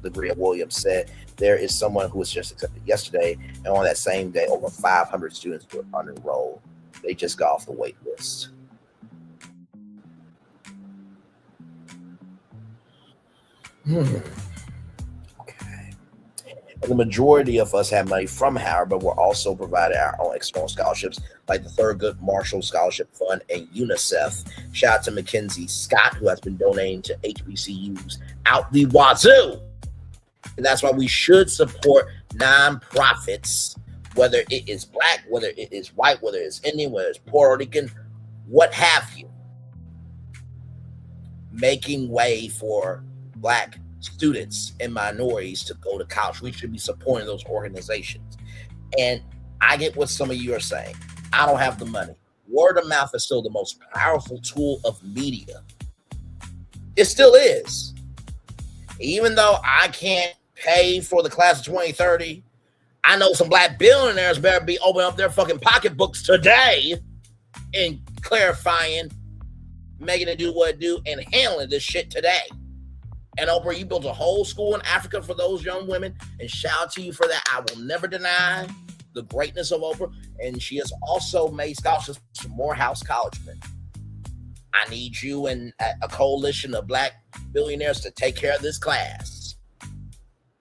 [SPEAKER 10] LaGria Williams said there is someone who was just accepted yesterday, and on that same day, over 500 students were unenrolled. They just got off the wait list. Okay. And the majority of us have money from Howard, but we're also provided our own external scholarships, like the Thurgood Marshall Scholarship Fund and UNICEF. Shout out to Mackenzie Scott, who has been donating to HBCUs out the wazoo. And that's why we should support nonprofits, whether it is Black, whether it is white, whether it's Indian, whether it's Puerto Rican, what have you. Making way for Black students and minorities to go to college. We should be supporting those organizations. And I get what some of you are saying. I don't have the money. Word of mouth is still the most powerful tool of media. It still is. Even though I can't pay for the class of 2030, I know some Black billionaires better be opening up their fucking pocketbooks today and clarifying, making it do what it do, and handling this shit today. And Oprah, you built a whole school in Africa for those young women, and shout out to you for that. I will never deny the greatness of Oprah, and she has also made scholarships for Morehouse Collegemen. I need you and a coalition of Black billionaires to take care of this class.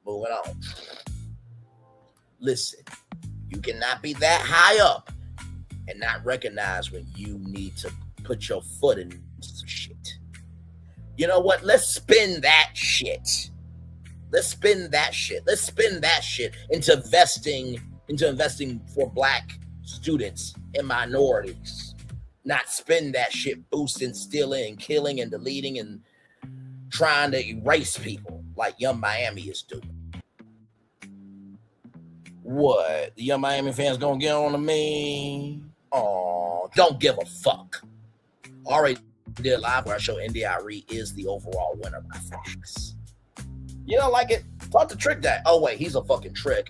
[SPEAKER 10] Moving on. Listen, you cannot be that high up and not recognize when you need to put your foot in some shit. You know what? Let's spin that shit. Let's spin that shit. Let's spin that shit into investing for Black students and minorities. Not spend that shit boosting, stealing, and killing and deleting and trying to erase people like Young Miami is doing. What? The Young Miami fans gonna get on to me? Oh, don't give a fuck. Already did live where I show NDIRE is the overall winner by facts. You don't like it? Talk to Trick Dad. Oh wait, he's a fucking trick.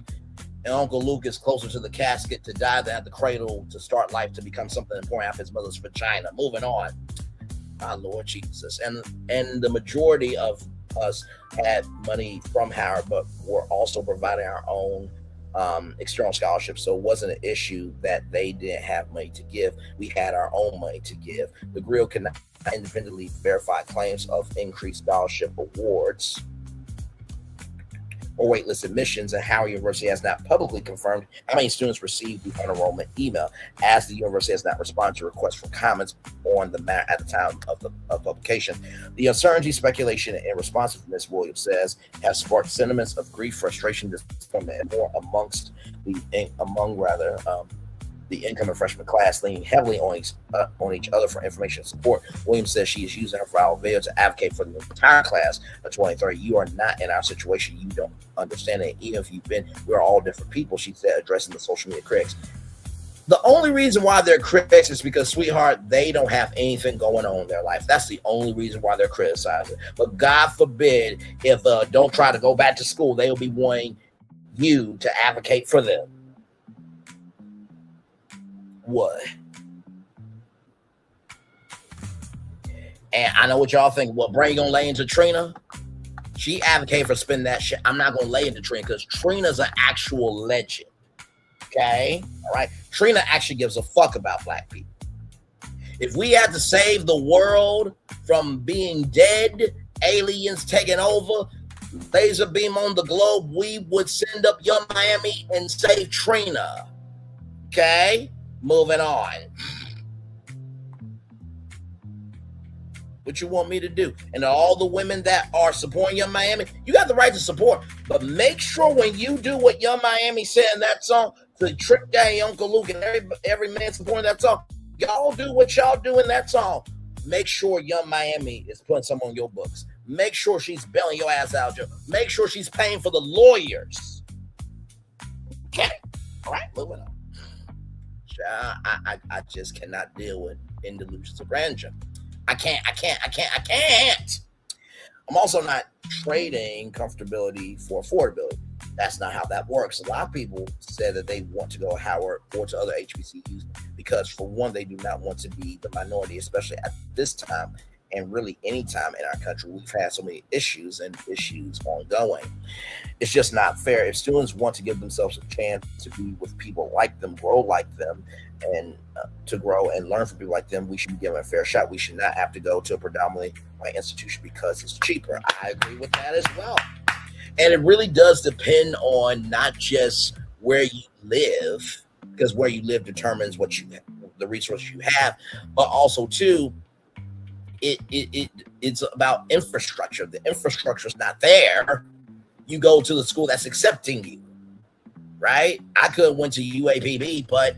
[SPEAKER 10] And Uncle Luke is closer to the casket to die than at the cradle to start life to become something important out of his mother's vagina. Moving on. My Lord Jesus. And the majority of us had money from Howard, but we're also providing our own external scholarships. So it wasn't an issue that they didn't have money to give. We had our own money to give. The Grill cannot independently verify claims of increased scholarship awards or waitlist admissions, and Howard University has not publicly confirmed how many students received the unenrollment email, as the university has not responded to requests for comments on the matter at the time of publication. The uncertainty, speculation, and responsiveness, Williams says, have sparked sentiments of grief, frustration, disappointment, and more among the incoming freshman class, leaning heavily on each other for information and support. Williams says she is using her viral video to advocate for the entire class of 2030. You are not in our situation. You don't understand it. Even if you've been, we're all different people, she said, addressing the social media critics. The only reason why they're critics is because, sweetheart, they don't have anything going on in their life. That's the only reason why they're criticizing. But God forbid if don't try to go back to school, they'll be wanting you to advocate for them. What? And I know what y'all think. What, Bray gonna lay into Trina? She advocated for spending that shit. I'm not gonna lay into Trina because Trina's an actual legend. Okay? All right. Trina actually gives a fuck about Black people. If we had to save the world from being dead, aliens taking over, laser beam on the globe, we would send up Young Miami and save Trina. Okay? Moving on. What you want me to do? And all the women that are supporting Young Miami, you got the right to support. But make sure when you do what Young Miami said in that song, to Trick Daddy, Uncle Luke, and every man supporting that song, y'all do what y'all do in that song. Make sure Young Miami is putting some on your books. Make sure she's bailing your ass out. Make sure she's paying for the lawyers. Okay? All right, moving on. I just cannot deal with in delusions of grandeur. I can't. I'm also not trading comfortability for affordability. That's not how that works. A lot of people said that they want to go to Howard or to other HBCUs because, for one, they do not want to be the minority, especially at this time and really any time in our country. We've had so many issues and issues ongoing. It's just not fair. If students want to give themselves a chance to be with people like them, grow like them, and to grow and learn from people like them, we should be given a fair shot. We should not have to go to a predominantly white institution because it's cheaper. I agree with that as well. And it really does depend on not just where you live, because where you live determines what you the resources you have, but also too, it's about infrastructure. The infrastructure is not there. You go to the school that's accepting you, right? I could have went to UAPB, but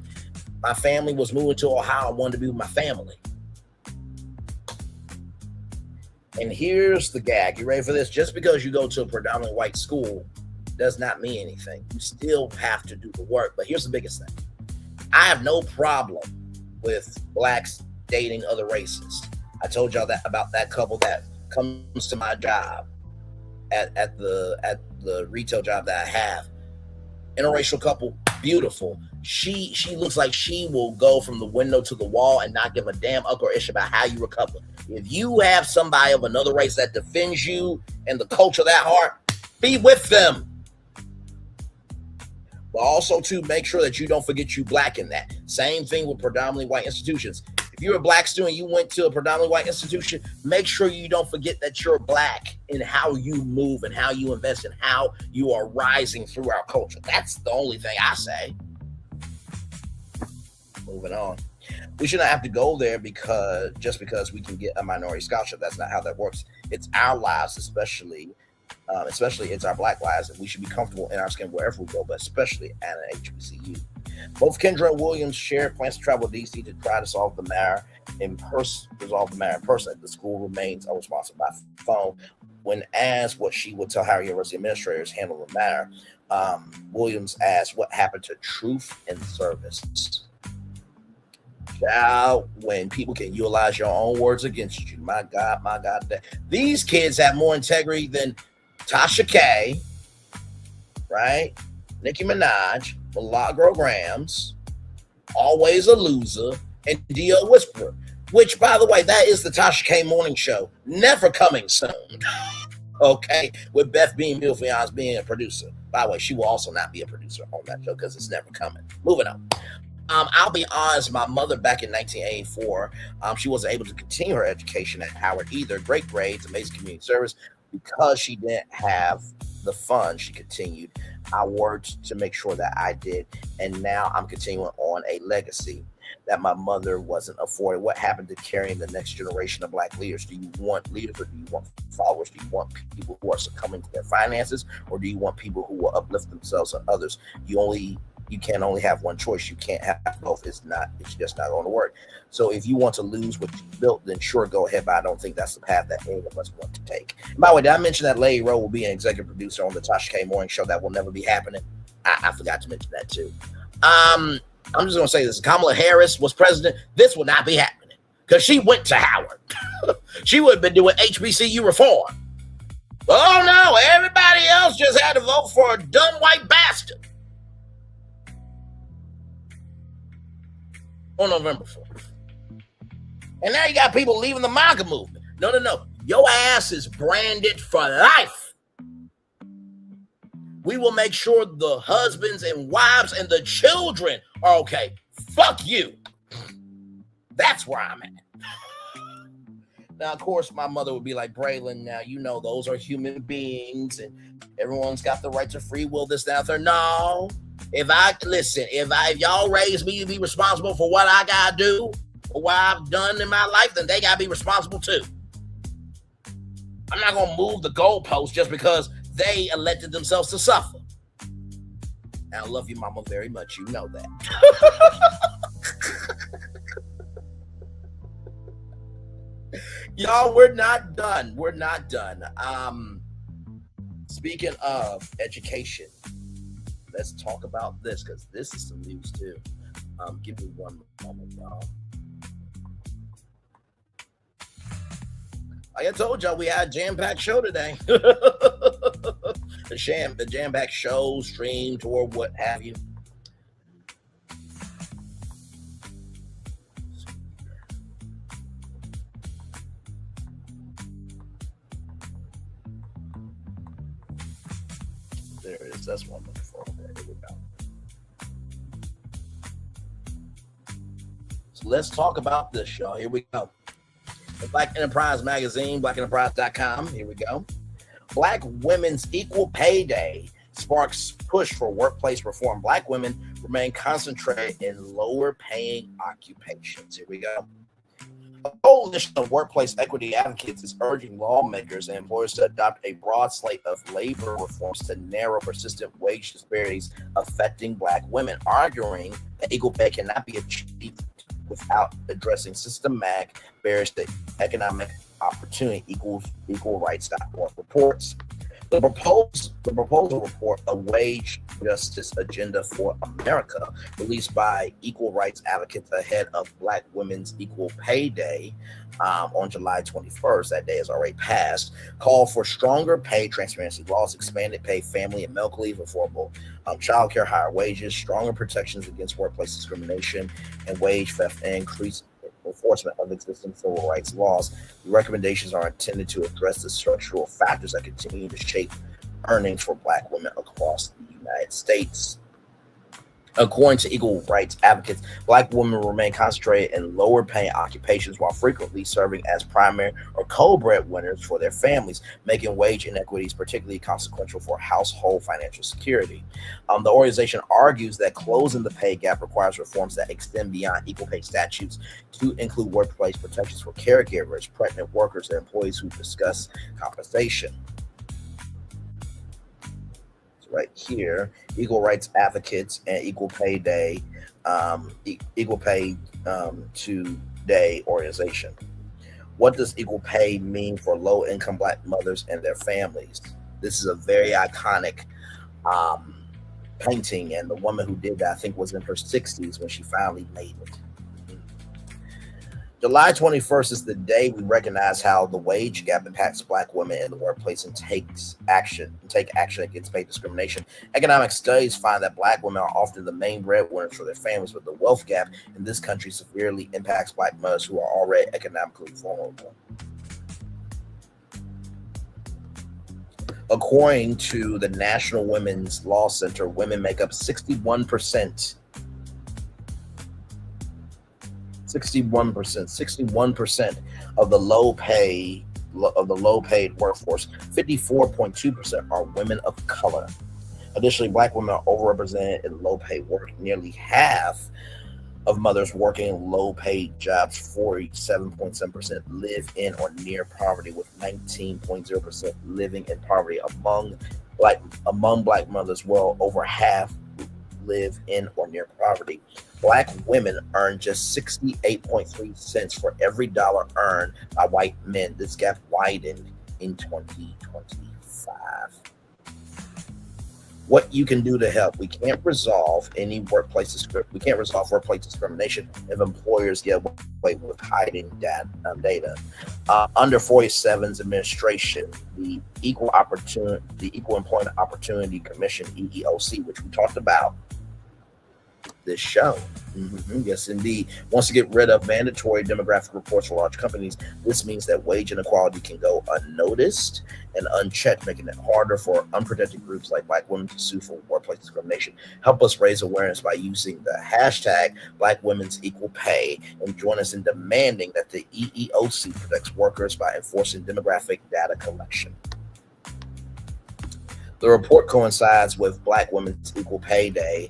[SPEAKER 10] my family was moving to Ohio. I wanted to be with my family. And here's the gag. You ready for this? Just because you go to a predominantly white school does not mean anything. You still have to do the work. But here's the biggest thing. I have no problem with blacks dating other races. I told y'all that about that couple that comes to my job at the retail job that I have. Interracial couple, beautiful. She looks like she will go from the window to the wall and not give a damn uck or ish about how you recover. If you have somebody of another race that defends you and the culture that hard, be with them. But also, to make sure that you don't forget you black in that. Same thing with predominantly white institutions. If you're a black student, you went to a predominantly white institution, make sure you don't forget that you're black in how you move and how you invest and how you are rising through our culture. That's the only thing I say. Moving on. We should not have to go there just because we can get a minority scholarship. That's not how that works. It's our lives, especially it's our black lives, and we should be comfortable in our skin wherever we go, but especially at an HBCU. Both Kendra and Williams share plans to travel to DC to try to resolve the matter in person. The school remains unresponsive by phone. When asked what she would tell Howard University administrators handle the matter, Williams asked what happened to truth and service. Child, when people can utilize your own words against you, my God. These kids have more integrity than Tasha K, right? Nicki Minaj, Milagro Grams, Always a Loser, and D.O. Whisperer, which, by the way, that is the Tasha K morning show, never coming soon. Okay, with Beth being beautifully honest, being a producer. By the way, she will also not be a producer on that show because it's never coming. Moving on. I'll be honest, my mother back in 1984, she wasn't able to continue her education at Howard either. Great grades, amazing community service. Because she didn't have the funds, she continued. I worked to make sure that I did, and now I'm continuing on a legacy that my mother wasn't afforded. What happened to carrying the next generation of black leaders? Do you want leaders or do you want followers? Do you want people who are succumbing to their finances, or do you want people who will uplift themselves and others? You can only have one choice. You can't have both. It's just not going to work. So if you want to lose what you built, then sure, go ahead. But I don't think that's the path that any of us want to take. And by the way, did I mention that Lady Rowe will be an executive producer on the Tasha K Morning Show? That will never be happening. I forgot to mention that too. I'm just going to say this. Kamala Harris was president. This will not be happening because she went to Howard. She would have been doing HBCU reform. Oh, no. Everybody else just had to vote for a dumb white bastard. On November 4th. And now you got people leaving the MAGA movement. No. Your ass is branded for life. We will make sure the husbands and wives and the children are okay. Fuck you. That's where I'm at. Now, of course, my mother would be like, Braylon, now, you know, those are human beings and everyone's got the right to free will, this, that, there. No. If y'all raise me to be responsible for what I gotta do, or what I've done in my life, then they gotta be responsible too. I'm not gonna move the goalpost just because they elected themselves to suffer. And I love you, mama, very much. You know that. Y'all, we're not done. Speaking of education, let's talk about this because this is some news too. Give me one moment, y'all. Like I told y'all, we had a jam-packed show today. A the jam-packed show, stream, tour, what have you. There it is. That's what I'm looking for. Okay, here we go. So let's talk about this, y'all. Here we go. The Black Enterprise Magazine, blackenterprise.com. Here we go. Black Women's Equal Pay Day sparks push for workplace reform. Black women remain concentrated in lower paying occupations. Here we go. A coalition of workplace equity advocates is urging lawmakers and employers to adopt a broad slate of labor reforms to narrow persistent wage disparities affecting Black women, arguing that equal pay cannot be achieved without addressing systematic barriers to economic opportunity. Equal rights.org reports. The proposal report, A Wage Justice Agenda for America, released by equal rights advocates ahead of Black Women's Equal Pay Day on July 21st, that day has already passed, called for stronger pay transparency laws, expanded pay, family and medical leave, affordable child care, higher wages, stronger protections against workplace discrimination and wage theft, and increased enforcement of existing civil rights laws. The recommendations are intended to address the structural factors that continue to shape earnings for Black women across the United States. According to equal rights advocates, Black women remain concentrated in lower paying occupations while frequently serving as primary or co-breadwinners for their families, making wage inequities particularly consequential for household financial security. The organization argues that closing the pay gap requires reforms that extend beyond equal pay statutes to include workplace protections for caregivers, pregnant workers, and employees who discuss compensation. Right here, equal rights advocates and Equal Pay Day, Equal Pay Today organization. What does equal pay mean for low-income Black mothers and their families? This is a very iconic painting, and the woman who did that, I think, was in her 60s when she finally made it. July 21st is the day we recognize how the wage gap impacts Black women in the workplace and take action against pay discrimination. Economic studies find that Black women are often the main breadwinners for their families, but the wealth gap in this country severely impacts Black mothers who are already economically vulnerable. According to the National Women's Law Center, women make up 61% of the low paid workforce. 54.2% are women of color. Additionally, Black women are overrepresented in low paid work. Nearly half of mothers working in low paid jobs, 47.7%, live in or near poverty, with 19.0% living in poverty. Among Black mothers, well over half live in or near poverty. Black women earn just 68.3 cents for every dollar earned by white men. This gap widened in 2025. What you can do to help? We can't resolve workplace discrimination if employers get away with hiding data. Under 47's administration, the Equal Employment Opportunity Commission, EEOC, which we talked about this show. Yes, indeed. Wants to get rid of mandatory demographic reports for large companies. This means that wage inequality can go unnoticed and unchecked, making it harder for unprotected groups like Black women to sue for workplace discrimination. Help us raise awareness by using the hashtag Black Women's Equal Pay, and join us in demanding that the EEOC protects workers by enforcing demographic data collection. The report coincides with Black Women's Equal Pay Day,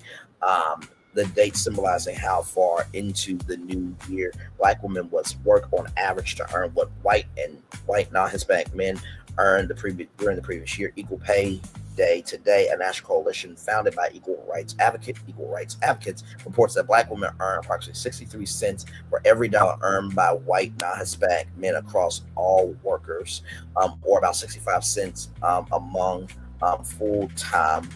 [SPEAKER 10] the date symbolizing how far into the new year Black women must work on average to earn what white non-Hispanic men earned during the previous year. Equal Pay Day Today, a national coalition founded by equal rights advocates, reports that Black women earn approximately 63 cents for every dollar earned by white non-Hispanic men across all workers, or about 65 cents among full-time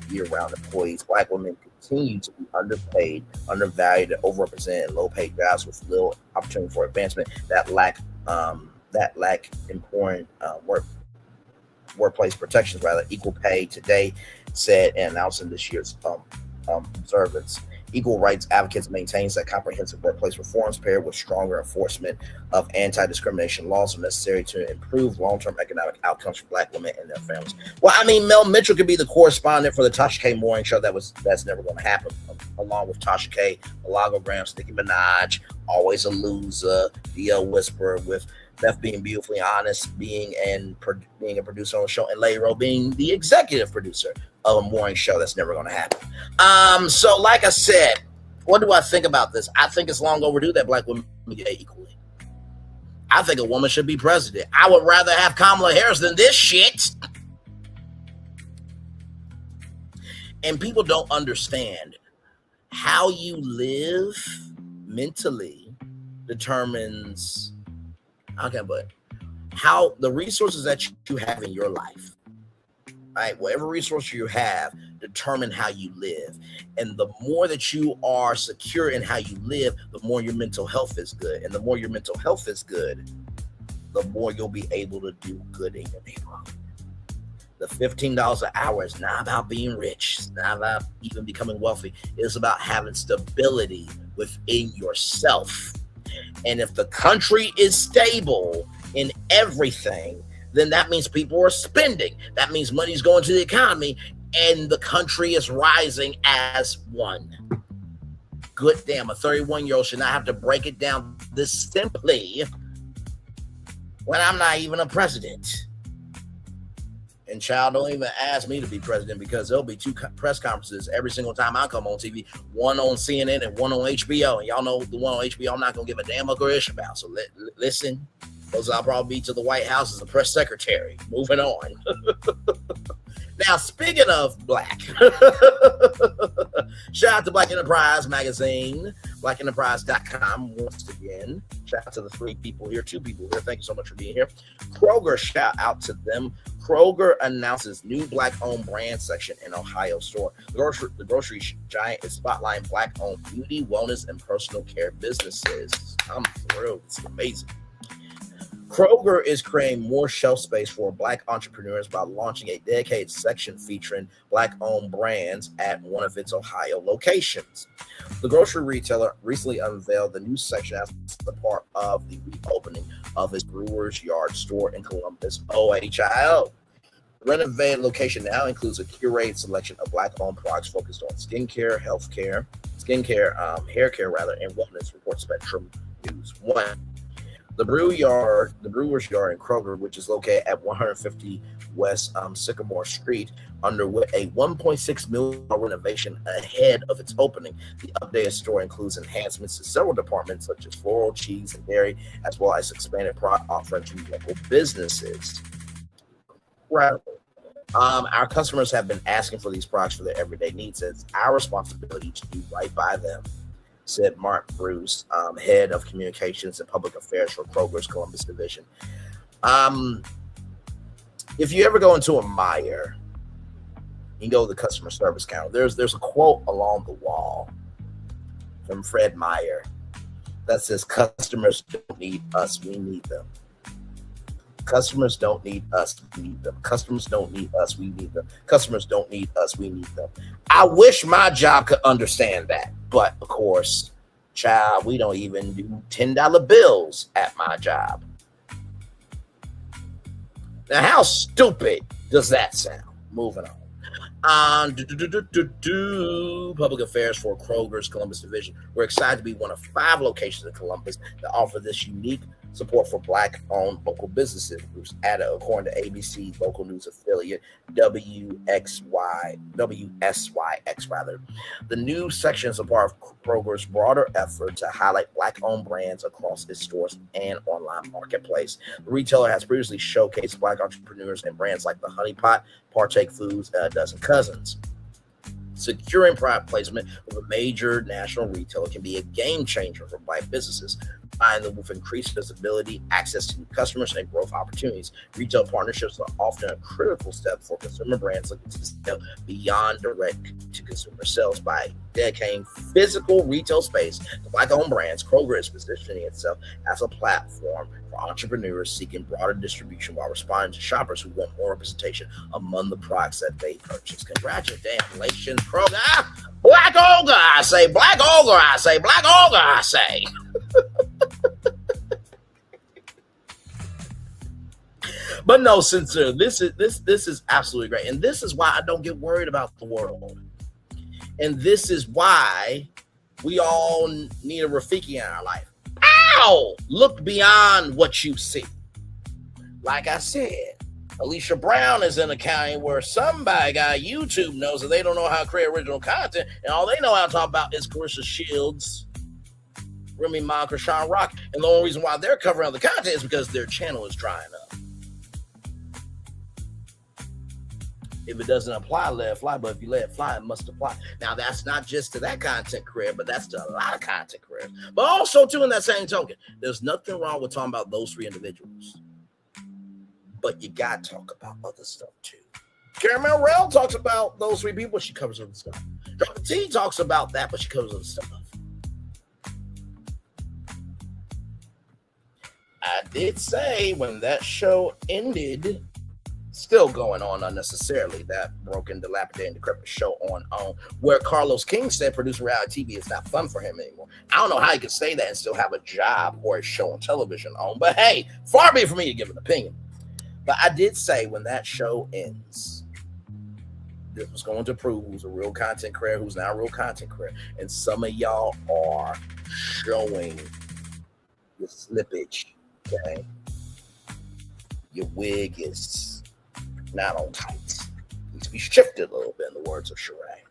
[SPEAKER 10] year-round employees. Black women continue to be underpaid, undervalued, and overrepresented in low-paid jobs with little opportunity for advancement that lack important work. workplace protections, Equal Pay Today said in announcing this year's observance. Equal rights advocates maintains that comprehensive workplace reforms paired with stronger enforcement of anti-discrimination laws are necessary to improve long-term economic outcomes for Black women and their families. Well, I mean, Mel Mitchell could be the correspondent for the Tasha K. Morning Show. That's never going to happen. Along with Tasha K., Malago Graham, Nicki Minaj, Always a Loser, DL Whisperer, with Beth being beautifully honest, being a producer on the show, and Larry Rowe being the executive producer of a morning show. That's never going to happen. So like I said, what do I think about this? I think it's long overdue that Black women get equally. I think a woman should be president. I would rather have Kamala Harris than this shit. And people don't understand how you live mentally determines how the resources that you have in your life, right? Whatever resource you have determine how you live. And the more that you are secure in how you live, the more your mental health is good. And the more your mental health is good, the more you'll be able to do good in your neighborhood. The $15 an hour is not about being rich. It's not about even becoming wealthy. It's about having stability within yourself. And if the country is stable in everything, then that means people are spending. That means money's going to the economy and the country is rising as one. Good damn, a 31-year-old should not have to break it down this simply when I'm not even a president. And child, don't even ask me to be president because there'll be 2 press conferences every single time I come on TV, one on CNN and one on HBO. And y'all know the one on HBO I'm not going to give a damn ish about. So listen, those I'll probably be to the White House as a press secretary. Moving on. Now, speaking of Black, shout out to Black Enterprise Magazine, blackenterprise.com once again. Shout out to the 2 people here. Thank you so much for being here. Kroger, shout out to them. Kroger announces new Black-owned brand section in Ohio store. The grocery giant is spotlighting Black-owned beauty, wellness, and personal care businesses. I'm thrilled. It's amazing. Kroger is creating more shelf space for Black entrepreneurs by launching a dedicated section featuring Black-owned brands at one of its Ohio locations. The grocery retailer recently unveiled the new section as a part of the reopening of its Brewer's Yard store in Columbus, Ohio. The renovated location now includes a curated selection of Black-owned products focused on skincare, hair care, and wellness, reports Spectrum News 1. The Brewer's Yard in Kroger, which is located at 150 West Sycamore Street, underwent a $1.6 million renovation ahead of its opening. The updated store includes enhancements to several departments such as floral, cheese, and dairy, as well as expanded product offerings to local businesses. Incredible. Our customers have been asking for these products for their everyday needs. It's our responsibility to do right by them, said Mark Bruce, head of communications and public affairs for Kroger's Columbus division. If you ever go into a Meijer, you go to the customer service counter. There's a quote along the wall from Fred Meyer that says, "Customers don't need us, we need them. Customers don't need us, we need them. Customers don't need us, we need them. Customers don't need us, we need them." I wish my job could understand that. But of course, child, we don't even do $10 bills at my job. Now, how stupid does that sound? Moving on. Public affairs for Kroger's Columbus division. We're excited to be one of 5 locations in Columbus that offer this unique support for Black-owned local businesses. Groups added, according to ABC local news affiliate WSYX. The new section is a part of Kroger's broader effort to highlight Black-owned brands across its stores and online marketplace. The retailer has previously showcased Black entrepreneurs and brands like the Honey Pot, Partake Foods, and a dozen cousins. Securing product placement with a major national retailer can be a game changer for Black businesses. Find them with increased visibility, access to new customers, and growth opportunities. Retail partnerships are often a critical step for consumer brands looking to scale beyond direct-to-consumer sales. By dedicating physical retail space to Black-owned brands, Kroger is positioning itself as a platform for entrepreneurs seeking broader distribution while responding to shoppers who want more representation among the products that they purchase. Congratulations, Kroger. Black Ogre, I say. Black Ogre, I say. Black Ogre, I say. But no, sincere, this is absolutely great. And this is why I don't get worried about the world. And this is why we all need a Rafiki in our life. Ow! Look beyond what you see. Like I said, Alicia Brown is in a county where somebody got YouTube knows that they don't know how to create original content, and all they know how to talk about is Carissa Shields, Remy Ma, Krishan Rock, and the only reason why they're covering the content is because their channel is drying up. If it doesn't apply, let it fly. But if you let it fly, it must apply. Now, that's not just to that content career, but that's to a lot of content careers. But also, too, in that same token, there's nothing wrong with talking about those three individuals. But you got to talk about other stuff, too. Caramel Rell talks about those three people. She covers other stuff. Dr. T talks about that, but she covers other stuff. I did say when that show ended, still going on unnecessarily, that broken, dilapidated, and decrepit show on OWN, where Carlos King said producing reality TV is not fun for him anymore. I don't know how he could say that and still have a job or a show on television on, but hey, far be it for me to give an opinion. But I did say when that show ends, this was going to prove who's a real content creator, who's not a real content creator. And some of y'all are showing your slippage, okay? Your wig is not on tight. Needs to be shifted a little bit, in the words of Sheree.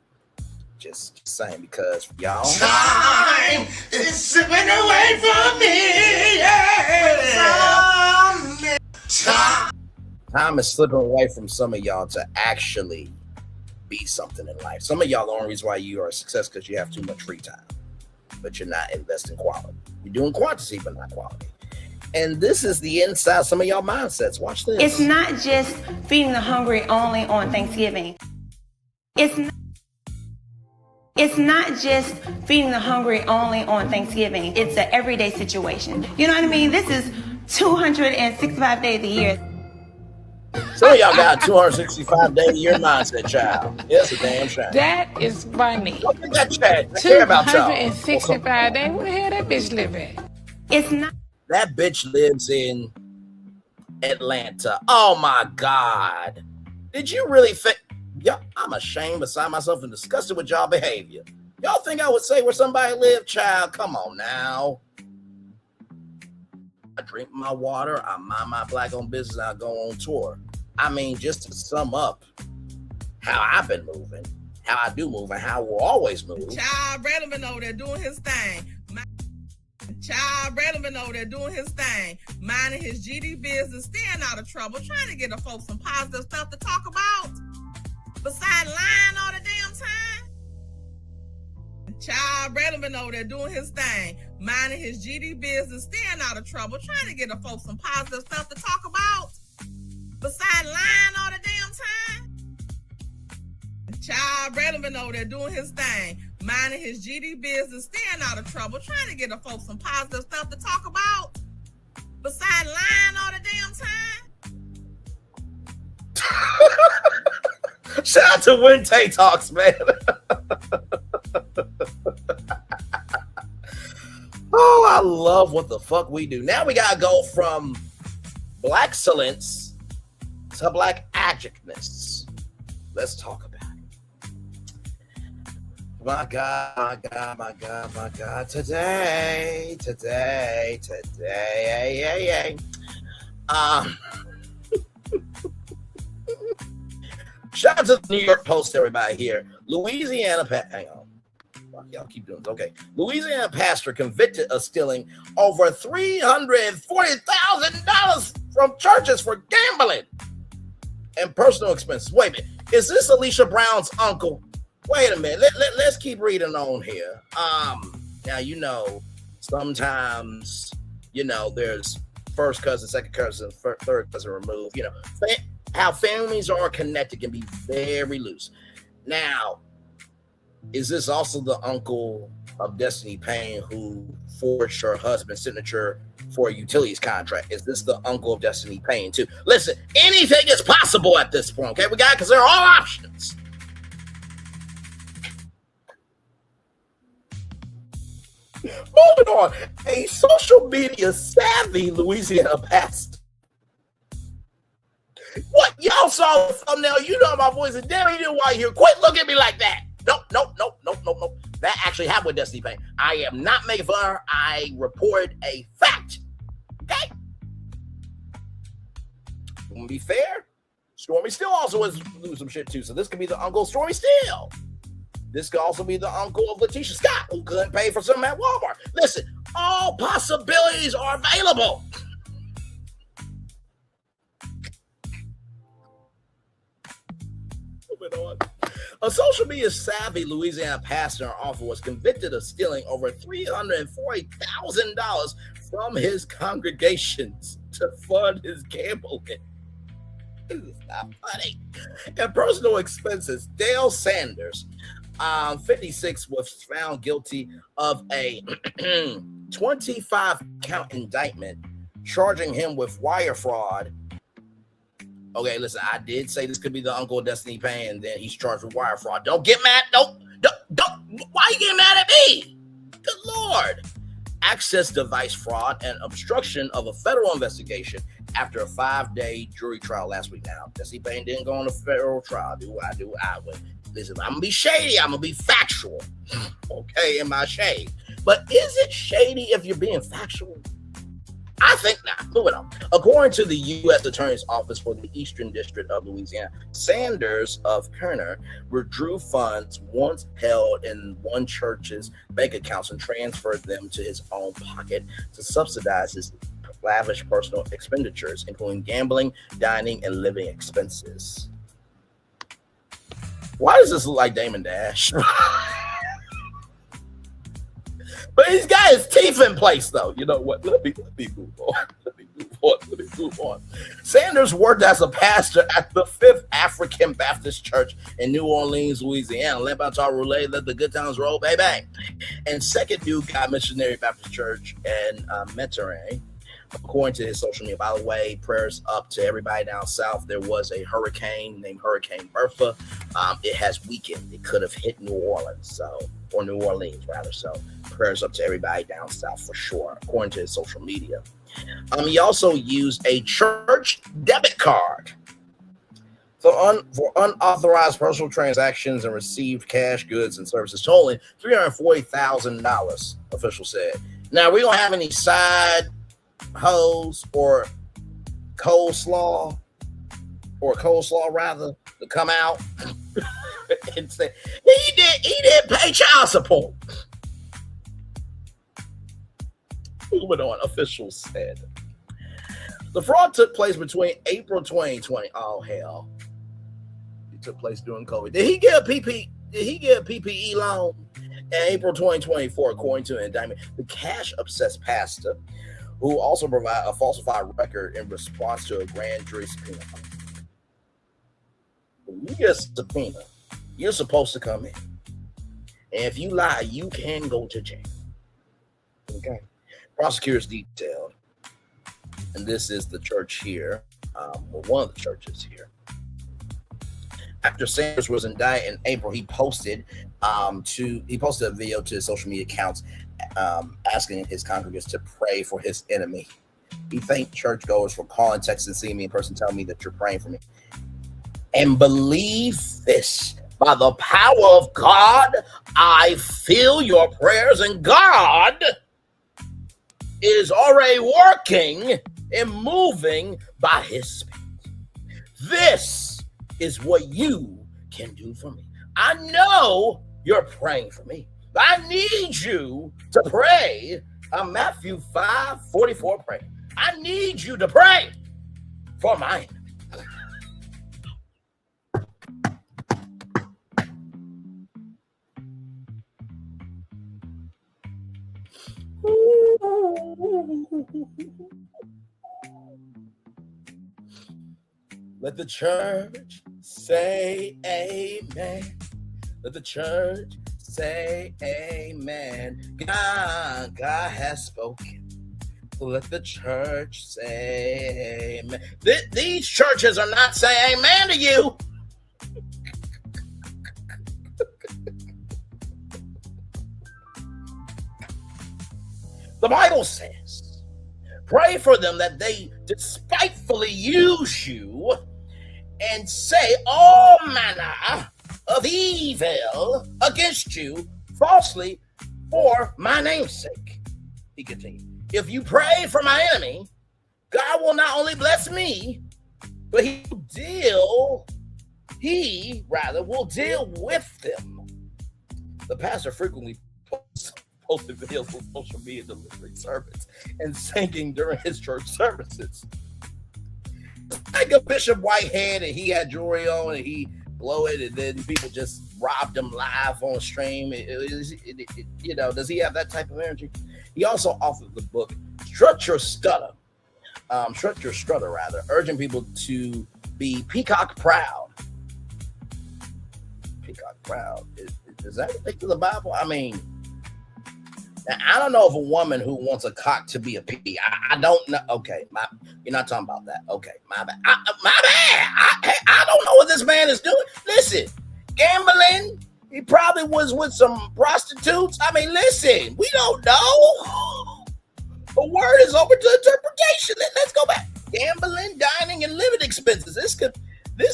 [SPEAKER 10] Just saying, because y'all,
[SPEAKER 6] Time is slipping away from me. Yeah.
[SPEAKER 10] time is slipping away from some of y'all to actually be something in life. Some of y'all, the only reason why you are a success because you have too much free time, but you're not investing quality. You're doing quantity, but not quality. And this is the inside some of y'all mindsets. Watch this.
[SPEAKER 2] It's not just feeding the hungry only on Thanksgiving. It's not just feeding the hungry only on Thanksgiving. It's an everyday situation. You know what I mean? This is 265 days a year.
[SPEAKER 10] Some of y'all got a 265-day-a-year mindset, child. It's a damn shame.
[SPEAKER 7] That is funny.
[SPEAKER 10] Look at that chat. I care about y'all.
[SPEAKER 7] 265 days. Where the hell that bitch live at?
[SPEAKER 2] It's not.
[SPEAKER 10] That bitch lives in Atlanta. Oh my God. Did you really think? Yeah, I'm ashamed beside myself and disgusted with y'all behavior. Y'all think I would say where somebody live, child? Come on now. I drink my water, I mind my Black-owned business, I go on tour. I mean, just to sum up how I've been moving, how I do move, and how we'll always move.
[SPEAKER 9] Child Relevant over there doing his thing. Child Relevant over there doing his thing. Minding his GD business, staying out of trouble, trying to get the folks some positive stuff to talk about. Besides lying all the damn time. Child Relevant over there doing his thing. Minding his GD business, staying out of trouble, trying to get the folks some positive stuff to talk about. Besides lying all the damn time. Child Relevant over there doing his thing. Minding his GD business, staying out of trouble, trying to get the folks some positive stuff to talk about. Besides lying all the damn time.
[SPEAKER 10] Shout out to Wente Talks, man. Oh, I love what the fuck we do. Now we gotta go from black excellence to black adjectiveness. Let's talk about it. My God, my God, my God, my God. Today. Shout out to the New York Post, everybody here. Louisiana, hang on. Y'all keep doing this. Okay. Louisiana pastor convicted of stealing over $340,000 from churches for gambling and personal expenses. Wait a minute. Is this Alicia Brown's uncle? Wait a minute. Let's keep reading on here. Now, you know, sometimes, you know, there's first cousin, second cousin, third cousin removed. You know, how families are connected can be very loose. Now, Is this also the uncle of Destiny Payne who forged her husband's signature for a utilities contract? Is this the uncle of Destiny Payne too? Listen, anything is possible at this point, okay? We got to consider all options. Moving on, a social media savvy Louisiana pastor. What? Y'all saw the thumbnail, you know my voice, and damn, you didn't want to hear. Quit looking at me like that. Nope. That actually happened with Destiny Payne. I am not making fun of her. I reported a fact. Okay? I'm gonna be fair. Stormy Steele also was doing some shit too. So this could be the uncle of Stormy Steele. This could also be the uncle of Letitia Scott, who couldn't pay for something at Walmart. Listen, all possibilities are available. Moving on. A social media savvy Louisiana pastor in office was convicted of stealing over $340,000 from his congregations to fund his gambling. This is not funny. And personal expenses. Dale Sanders, 56, was found guilty of a 25-count indictment charging him with wire fraud. Okay, listen, I did say this could be the uncle of Destiny Payne, and then he's charged with wire fraud. Don't get mad. Don't. Why are you getting mad at me? Good Lord. Access device fraud and obstruction of a federal investigation after a 5-day jury trial last week. Now, Destiny Payne didn't go on a federal trial. Do I would. Listen, I'm going to be shady. I'm going to be factual. Okay, in my shade. But is it shady if you're being factual? I think not. Moving on. According to the U.S. Attorney's Office for the Eastern District of Louisiana, Sanders of Kerner withdrew funds once held in one church's bank accounts and transferred them to his own pocket to subsidize his lavish personal expenditures, including gambling, dining, and living expenses. Why does this look like Damon Dash? But he's got his teeth in place, though. You know what? Let me move on. Sanders worked as a pastor at the 5th African Baptist Church in New Orleans, Louisiana. Let by talk roulette, let the good times roll, baby. And 2nd New God Missionary Baptist Church in Monterey. According to his social media, by the way, prayers up to everybody down south. There was a hurricane named Hurricane Bertha. It has weakened. It could have hit New Orleans, or New Orleans rather. So prayers up to everybody down south for sure, according to his social media. He also used a church debit card for unauthorized personal transactions and received cash, goods, and services totaling $340,000, officials said. Now, we don't have any side hoes or coleslaw rather to come out and say he did pay child support. Moving on, officials said the fraud took place between April 2020. Oh hell, it took place during COVID. Did he get a PPE loan in April 2024? According to an indictment, the cash-obsessed pastor, who also provided a falsified record in response to a grand jury subpoena. When you get a subpoena, you're supposed to come in. And if you lie, you can go to jail. Okay. Prosecutors detailed, and this is the church here, one of the churches here. After Sanders was indicted in April, he posted a video to his social media accounts asking his congregants to pray for his enemy. He thanked churchgoers for calling, texting, seeing me in person, telling me that you're praying for me. And believe this, by the power of God, I feel your prayers, and God is already working and moving by his Spirit. This is what you can do for me. I know you're praying for me. I need you to pray. Matthew 5:44 pray. I need you to pray for my enemy. Let the church say amen. Let the church say amen. God has spoken. Let the church say amen. These churches are not saying amen to you. The Bible says, pray for them that they despitefully use you and say all manner of evil against you falsely for my name's sake. He continued, if you pray for my enemy, God will not only bless me, but he will deal with them. The pastor frequently posted videos on social media delivering sermons and singing during his church services. Like a Bishop Whitehead, and he had jewelry on and he blow it, and then people just robbed him live on stream. Does he have that type of energy? He also authored the book Strut Your Strutter, urging people to be peacock proud. Peacock proud. Is that anything to the Bible? I mean, now, I don't know if a woman who wants a cock to be a pea. I don't know. Okay, you're not talking about that. Okay, my bad. I don't know what this man is doing. Listen, gambling. He probably was with some prostitutes. I mean, listen, we don't know. The word is open to interpretation. Let's go back. Gambling, dining, and living expenses. This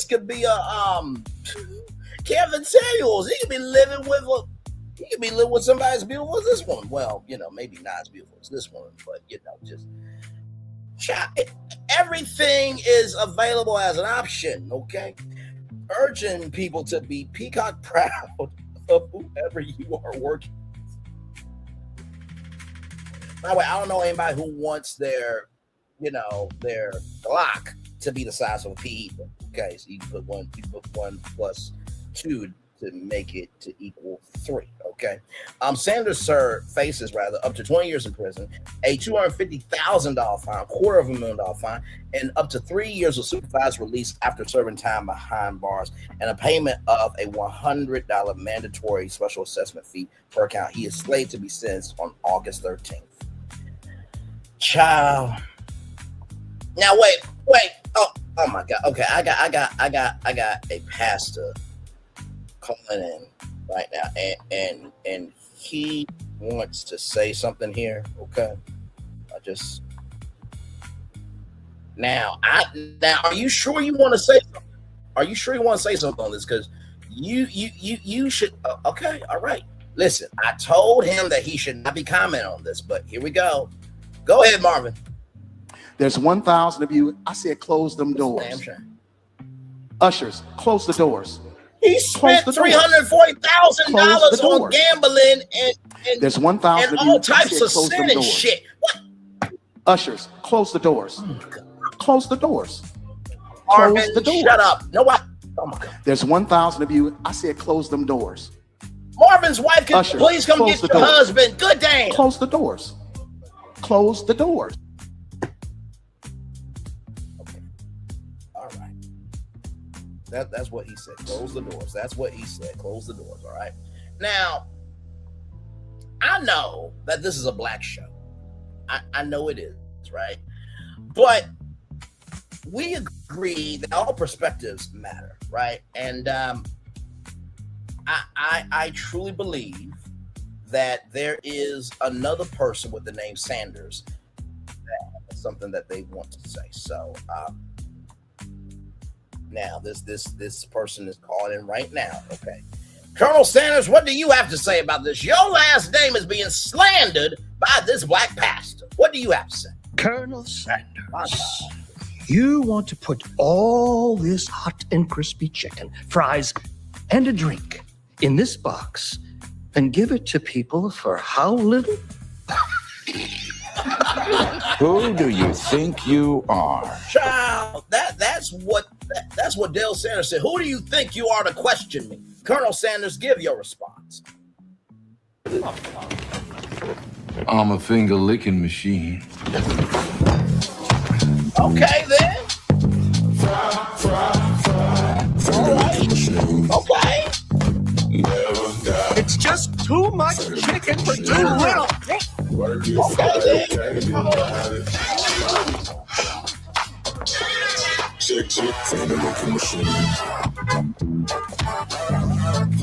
[SPEAKER 10] could be a Kevin Samuels. He could be living with somebody as beautiful as this one. Well, maybe not as beautiful as this one, but just everything is available as an option. Okay, urging people to be peacock proud of whoever you are working. By the way, I don't know anybody who wants their Glock to be the size of a pea. Okay, so you put 1 plus 2 to make it to equal 3. Okay. Sanders faces up to 20 years in prison, a $250,000 fine, $250,000 fine, and up to 3 years of supervised release after serving time behind bars, and a payment of a $100 mandatory special assessment fee per count. He is slated to be sentenced on August 13th. Child. Now wait. Oh my God. Okay, I got a pastor calling in right now, and he wants to say something here. Okay, now are you sure you want to say something? Are you sure you want to say something on this? Because you should. Okay, all right. Listen, I told him that he should not be commenting on this, but here we go. Go ahead, Marvin.
[SPEAKER 8] There's 1,000 of you. I said close them doors. Ushers, close the doors.
[SPEAKER 10] He spent $340,000 on gambling and
[SPEAKER 8] there's 1,000
[SPEAKER 10] and all types of sin and shit. What?
[SPEAKER 8] Ushers, close the doors. Close the doors.
[SPEAKER 10] Marvin,
[SPEAKER 8] close the doors.
[SPEAKER 10] Shut up. No, what? Oh my God.
[SPEAKER 8] There's 1,000 of you. I said close them doors.
[SPEAKER 10] Marvin's wife, can
[SPEAKER 8] Ushers,
[SPEAKER 10] please come get your husband. Good damn.
[SPEAKER 8] Close the doors. Close the doors.
[SPEAKER 10] That's what he said. Close the doors. That's what he said. Close the doors. All right. Now, I know that this is a black show. I know it is, right? But we agree that all perspectives matter, right? And I truly believe that there is another person with the name Sanders that has something that they want to say. So, now this person is calling in right now. Okay, Colonel Sanders, what do you have to say about this? Your last name is being slandered by this black pastor. What do you have to say?
[SPEAKER 20] Colonel Sanders, you want to put all this hot and crispy chicken, fries, and a drink in this box and give it to people for how little?
[SPEAKER 21] Who do you think you are?
[SPEAKER 10] Child, that's what Dale Sanders said. Who do you think you are to question me? Colonel Sanders, give your response.
[SPEAKER 21] I'm a finger licking machine.
[SPEAKER 10] Okay then. All right. Okay.
[SPEAKER 20] It's just
[SPEAKER 10] much chicken for too little. Okay,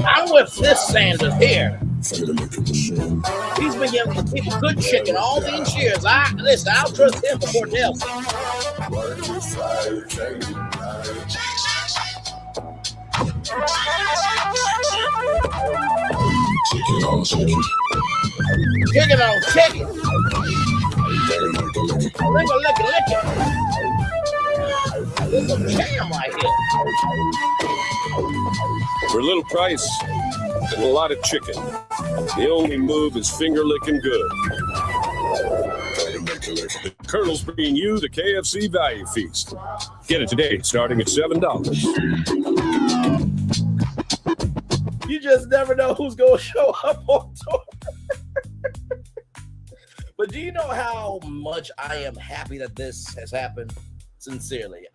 [SPEAKER 10] I'm with this Sanders here. He's been giving people good chicken all these years. I'll trust him before Nelson. Chicken on chicken. Chicken on chicken. Lick it. There's some jam right here.
[SPEAKER 1] For a little price and a lot of chicken, the only move is finger licking good. The Colonel's bringing you the KFC Value Feast. Get it today, starting at $7.
[SPEAKER 10] You just never know who's going to show up on tour. But do you know how much I am happy that this has happened? Sincerely.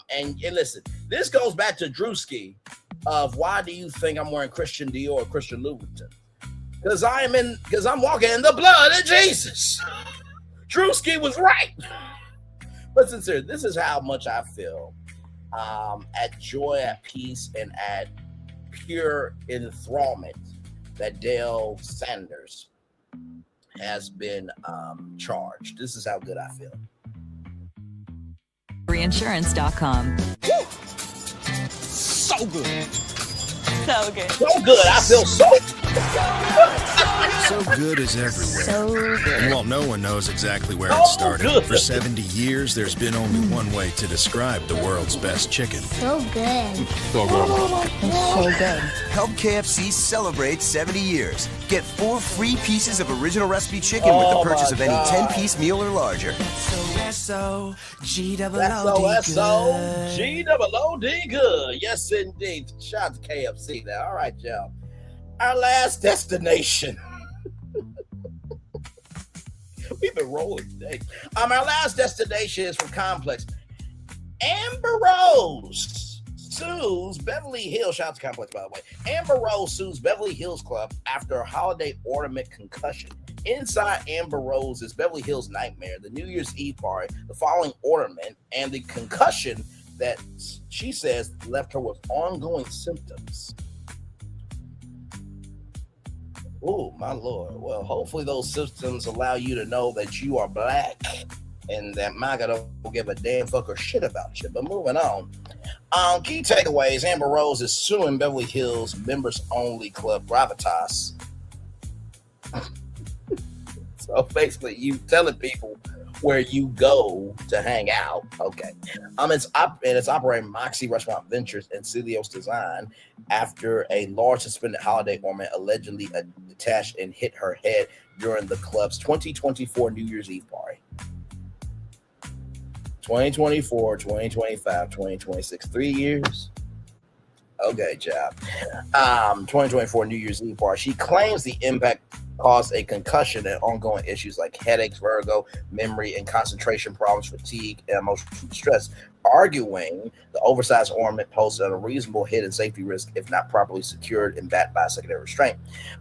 [SPEAKER 10] And listen, this goes back to Drewski of why do you think I'm wearing Christian Dior or Christian Louboutin? Because I'm walking in the blood of Jesus. Drewski was right. But sincerely, this is how much I feel at joy, at peace, and at pure enthrallment that Dale Sanders has been charged. This is how good I feel.
[SPEAKER 3] Reinsurance.com.
[SPEAKER 10] So good.
[SPEAKER 3] So good.
[SPEAKER 10] So good. I feel so
[SPEAKER 12] So good is everywhere.
[SPEAKER 3] So good.
[SPEAKER 12] Well, no one knows exactly where
[SPEAKER 10] So
[SPEAKER 12] it started.
[SPEAKER 10] good.
[SPEAKER 12] For 70 years, there's been only one way to describe the world's best chicken.
[SPEAKER 22] So good.
[SPEAKER 12] So good.
[SPEAKER 3] So good.
[SPEAKER 22] Help KFC celebrate 70 years. Get 4 free pieces of original recipe chicken with the purchase of any 10-piece meal or larger.
[SPEAKER 10] S-O-G-O-O-D good. Yes, indeed. Shout out to KFC now. All right, y'all. Our last destination. We've been rolling today. Our last destination is from Complex. Amber Rose sues Beverly Hills. Shout out to Complex, by the way. Amber Rose sues Beverly Hills Club after a holiday ornament concussion. Inside Amber Rose's Beverly Hills nightmare, the New Year's Eve party, the following ornament, and the concussion that she says left her with ongoing symptoms. Oh, my Lord. Well, hopefully those symptoms allow you to know that you are black and that MAGA don't give a damn fuck or shit about you. But moving on. Key takeaways. Amber Rose is suing Beverly Hills members-only club Gravitas. So basically, you telling people where you go to hang out. Okay. It's operating Moxie Restaurant Ventures and Celios Design after a large suspended holiday ornament allegedly detached and hit her head during the club's 2024 New Year's Eve party. 2024, 2025, 2026, 3 years. Okay, job. 2024 New Year's Eve party. She claims the impact caused a concussion and ongoing issues like headaches, vertigo, memory and concentration problems, fatigue, and emotional stress, arguing the oversized ornament posed an unreasonable hit and safety risk if not properly secured and backed by a secondary restraint.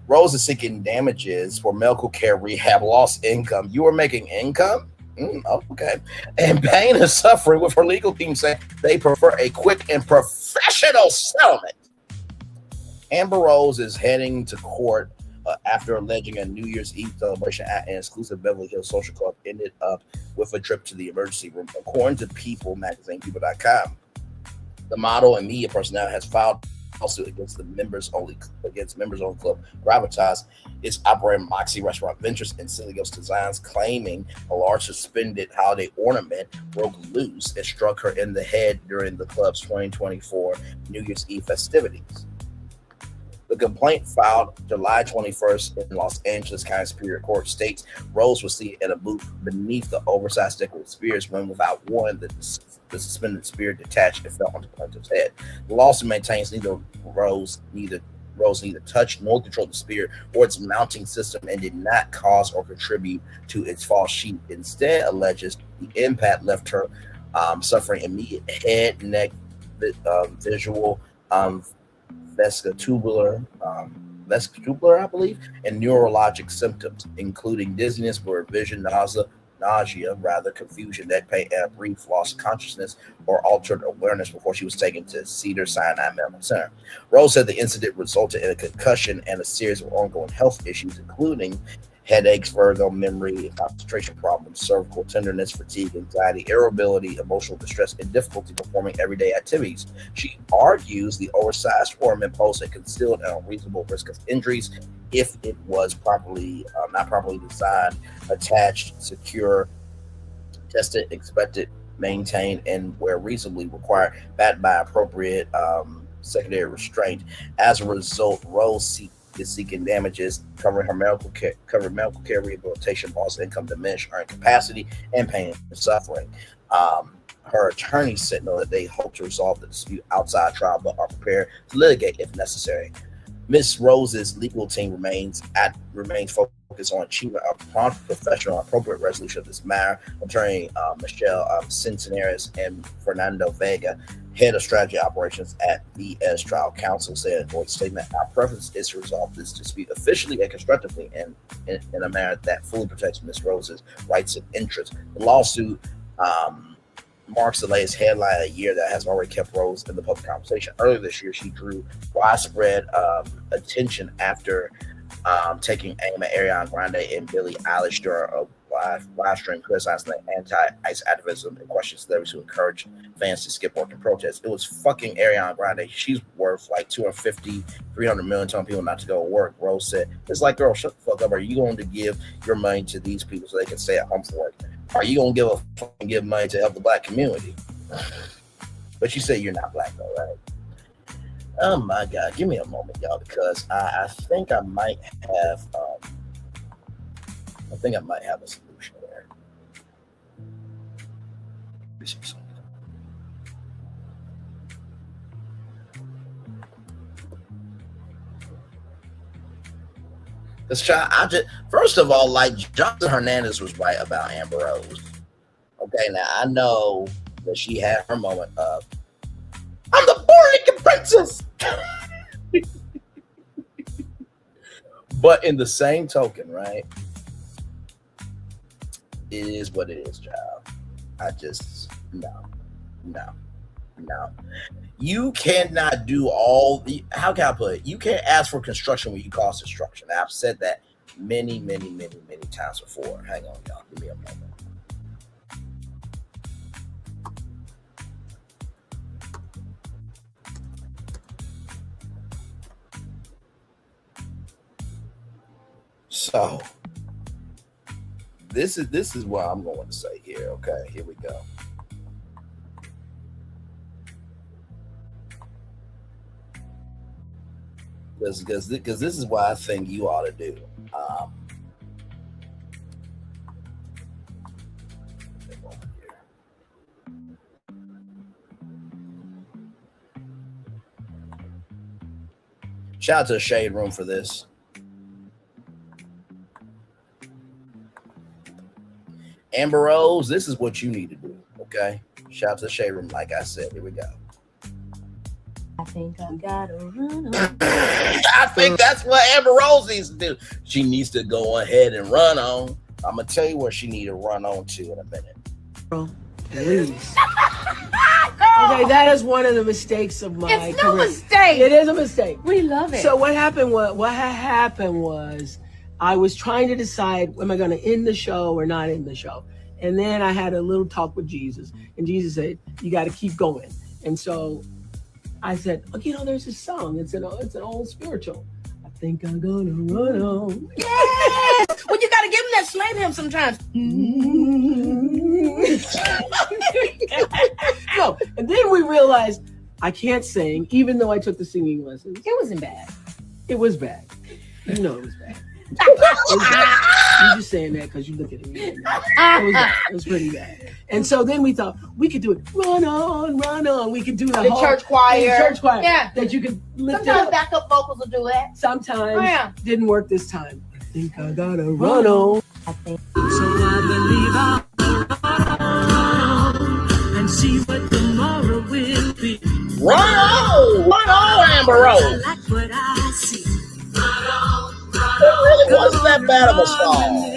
[SPEAKER 10] Rose is seeking damages for medical care, rehab, lost income. You are making income? Okay. And pain and suffering, with her legal team saying they prefer a quick and professional settlement. Amber Rose is heading to court after alleging a New Year's Eve celebration at an exclusive Beverly Hills social club ended up with a trip to the emergency room. According to People magazine, people.com, the model and media personnel has filed a lawsuit against members only club Gravitas. It's operating Moxie Restaurant Ventures and Celios Designs, claiming a large suspended holiday ornament broke loose and struck her in the head during the club's 2024 New Year's Eve festivities. The complaint, filed July 21st in Los Angeles County Superior Court, states Rose was seen in a booth beneath the oversized decorative spears when, without warning, the suspended spear detached and fell onto the plaintiff's head. The lawsuit maintains neither Rose touched nor controlled the spear or its mounting system and did not cause or contribute to its fall sheet. Instead, alleges the impact left her suffering immediate head, neck, visual, vestibular, vesicular, I believe, and neurologic symptoms, including dizziness, blurred vision, nausea, confusion, neck pain, and brief loss of consciousness or altered awareness before she was taken to Cedars-Sinai Medical Center. Rose said the incident resulted in a concussion and a series of ongoing health issues, including headaches, vertigo, memory, concentration problems, cervical tenderness, fatigue, anxiety, irritability, emotional distress, and difficulty performing everyday activities. She argues the oversized ornament posed a concealed and unreasonable risk of injuries if it was not properly designed, attached, secure, tested, expected, maintained, and where reasonably required, backed by appropriate secondary restraint. As a result, Rose is seeking damages covering her medical care, rehabilitation, loss of income, diminished earning capacity, and pain and suffering. Her attorney said that they hope to resolve the dispute outside trial, but are prepared to litigate if necessary. Ms. Rose's legal team remains focused on achieving a prompt, professional, and appropriate resolution of this matter. Attorney Michelle Centenares and Fernando Vega, head of strategy operations at BS Trial Counsel, said in a joint statement, "Our preference is to resolve this dispute officially and constructively and in a manner that fully protects Ms. Rose's rights and interests." The lawsuit marks the latest headline a year that has already kept Rose in the public conversation. Earlier this year, she drew widespread attention after taking aim at Ariana Grande and Billie Eilish during a live stream criticizing the anti-ICE activism and questions celebrities who encourage fans to skip work and protest. It was fucking Ariana Grande. She's worth like 250, 300 million, telling people not to go to work. Rose said, "It's like, girl, shut the fuck up. Are you going to give your money to these people so they can stay at home for work? Are you going to give money to help the black community?" But you say you're not black though, right? Oh my God, give me a moment, y'all, because I think I might have a solution there. This child, first of all, like, Jonathan Hernandez was right about Amber Rose. Okay, now I know that she had her moment of, "I'm the Puerto Rican princess." But in the same token, right? It is what it is, child. I just, no. You cannot do how can I put it? You can't ask for construction when you cause destruction. I've said that many times before. Hang on, y'all. Give me a moment. So this is what I'm going to say here. Okay, here we go. Because this is what I think you ought to do. Shout out to the Shade Room for this. Amber Rose, this is what you need to do, okay? Shout out to the Shade Room, like I said. Here we go.
[SPEAKER 3] I think I gotta run on.
[SPEAKER 10] I think that's what Amber Rose needs to do. She needs to go ahead and run on. I'm going to tell you where she needs to run on to in a minute.
[SPEAKER 5] Please. Okay, that is one of the mistakes of my career.
[SPEAKER 3] It's no mistake.
[SPEAKER 5] It is a mistake.
[SPEAKER 3] We love it.
[SPEAKER 5] So what happened was I was trying to decide, am I going to end the show or not end the show? And then I had a little talk with Jesus, and Jesus said, "You got to keep going." And so I said, "Oh, there's this song. It's an old spiritual. I think I'm gonna run on."
[SPEAKER 3] Yes. Well, you got to give him that slam him sometimes.
[SPEAKER 5] No, and then we realized I can't sing, even though I took the singing lessons.
[SPEAKER 3] It wasn't bad.
[SPEAKER 5] It was bad. You know it was bad. You're just saying that because you look at me. It was bad. It was pretty bad. And so then we thought we could do it. Run on. We could do the whole
[SPEAKER 3] church choir.
[SPEAKER 5] Yeah. That you could lift
[SPEAKER 3] Sometimes
[SPEAKER 5] up.
[SPEAKER 3] backup vocals will do that.
[SPEAKER 5] Sometimes.
[SPEAKER 3] Oh, yeah.
[SPEAKER 5] Didn't work this time. I think I gotta run on.
[SPEAKER 3] I think.
[SPEAKER 6] So I believe I'll run on and see what tomorrow will be.
[SPEAKER 10] Run on, Amber Rose.
[SPEAKER 6] I like what I see.
[SPEAKER 10] really wasn't that bad of a song.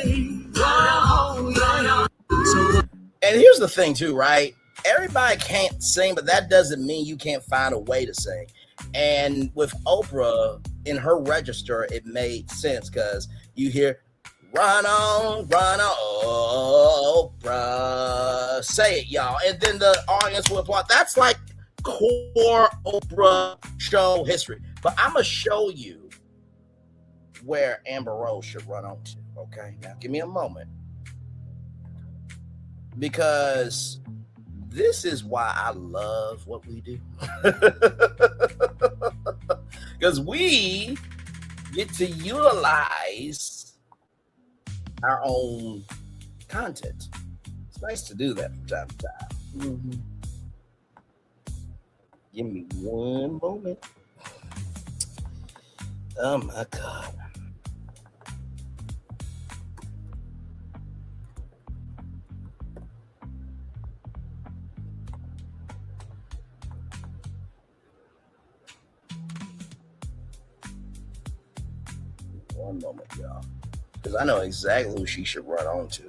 [SPEAKER 10] And here's the thing too, right? Everybody can't sing, but that doesn't mean you can't find a way to sing. And with Oprah in her register, it made sense because you hear run on, Oprah, say it, y'all. And then the audience will applaud. That's like core Oprah show history. But I'm going to show you where Amber Rose should run on to, okay? Now, give me a moment. Because this is why I love what we do. Because we get to utilize our own content. It's nice to do that from time to time. Mm-hmm. Give me one moment. Oh my God. One moment, y'all. Because I know exactly who she should run on to.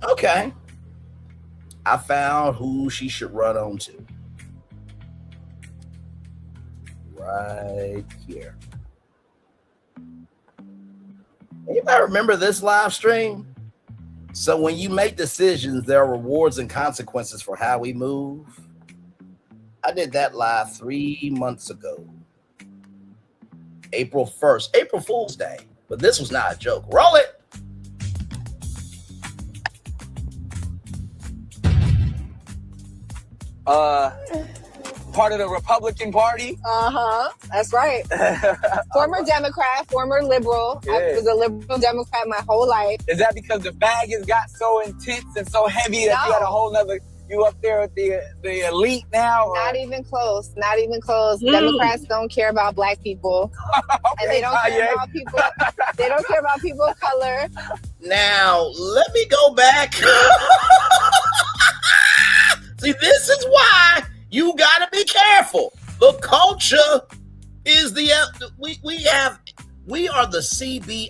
[SPEAKER 10] Okay. I found who she should run on to. Right here. Anybody remember this live stream? So when you make decisions, there are rewards and consequences for how we move. I did that live 3 months ago. April 1st, April Fool's Day. But this was not a joke. Roll it.
[SPEAKER 11] Part of the Republican Party.
[SPEAKER 14] That's right. Former Democrat, former liberal.
[SPEAKER 11] Yeah.
[SPEAKER 14] I was a liberal Democrat my whole life.
[SPEAKER 11] Is that because the bag has got so intense and so heavy that you had a whole nother, you up there with the elite now? Or?
[SPEAKER 14] Not even close. Not even close. Democrats don't care about black people. And they don't care about people. They don't care about people of color.
[SPEAKER 10] Now, let me go back. See, this is why you got to be careful. The culture is we are the CBI,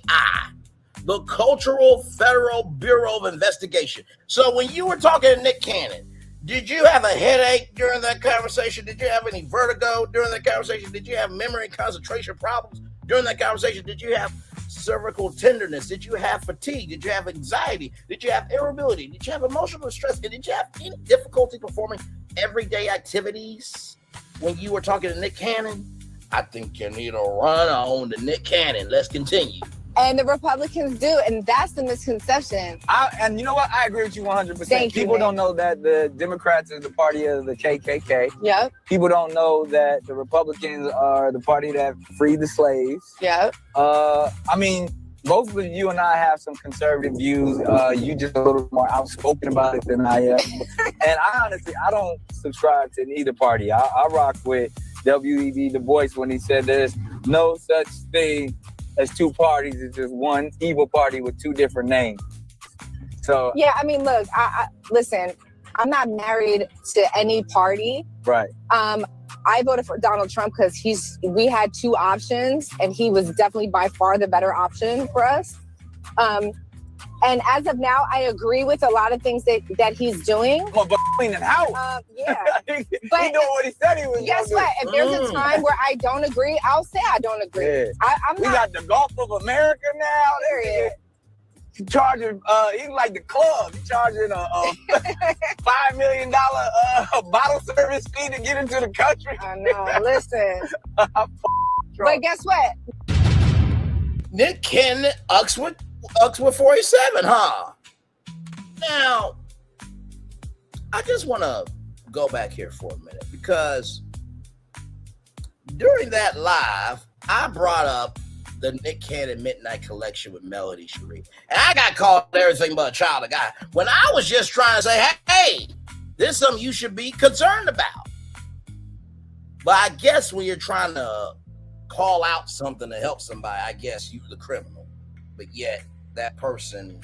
[SPEAKER 10] the Cultural Federal Bureau of Investigation. So when you were talking to Nick Cannon, did you have a headache during that conversation? Did you have any vertigo during that conversation? Did you have memory and concentration problems during that conversation? Did you have cervical tenderness? Did you have fatigue? Did you have anxiety? Did you have irritability? Did you have emotional distress? And did you have any difficulty performing everyday activities when you were talking to Nick Cannon? I think you need to run on to Nick Cannon. Let's continue.
[SPEAKER 14] And the Republicans do, and that's the misconception.
[SPEAKER 11] And you know what? I agree with you 100%.
[SPEAKER 14] Thank you,
[SPEAKER 11] People
[SPEAKER 14] man.
[SPEAKER 11] don't know that the Democrats is the party of the KKK.
[SPEAKER 14] Yep.
[SPEAKER 11] People don't know that the Republicans are the party that freed the slaves.
[SPEAKER 14] Yep.
[SPEAKER 11] I mean, both of you and I have some conservative views. You just a little more outspoken about it than I am. And I don't subscribe to either party. I rock with W.E.B. Du Bois when he said there's no such thing as two parties. It's just one evil party with two different names. So
[SPEAKER 14] Yeah, I mean, look, I listen, I'm not married to any party.
[SPEAKER 11] right.
[SPEAKER 14] I voted for Donald Trump because we had two options and he was definitely by far the better option for us. And as of now, I agree with a lot of things that he's doing.
[SPEAKER 11] But cleaning house.
[SPEAKER 14] Yeah.
[SPEAKER 11] He
[SPEAKER 14] But
[SPEAKER 11] doing what he said he was
[SPEAKER 14] guess
[SPEAKER 11] gonna
[SPEAKER 14] what?
[SPEAKER 11] do.
[SPEAKER 14] If there's a time where I don't agree, I'll say I don't agree.
[SPEAKER 11] Yeah.
[SPEAKER 14] I'm
[SPEAKER 11] We
[SPEAKER 14] not.
[SPEAKER 11] got the Gulf of America now.
[SPEAKER 14] Period.
[SPEAKER 11] He charging, he's like the club. He charging a $5 million bottle service fee to get into the country.
[SPEAKER 14] I know. Listen. But guess what?
[SPEAKER 10] Nick Cannon, Uxwood 47, huh? Now, I just want to go back here for a minute because during that live, I brought up the Nick Cannon Midnight Collection with Melody Cherie. And I got called everything but a child of God when I was just trying to say, hey, this is something you should be concerned about. But I guess when you're trying to call out something to help somebody, I guess you the criminal. But yet that person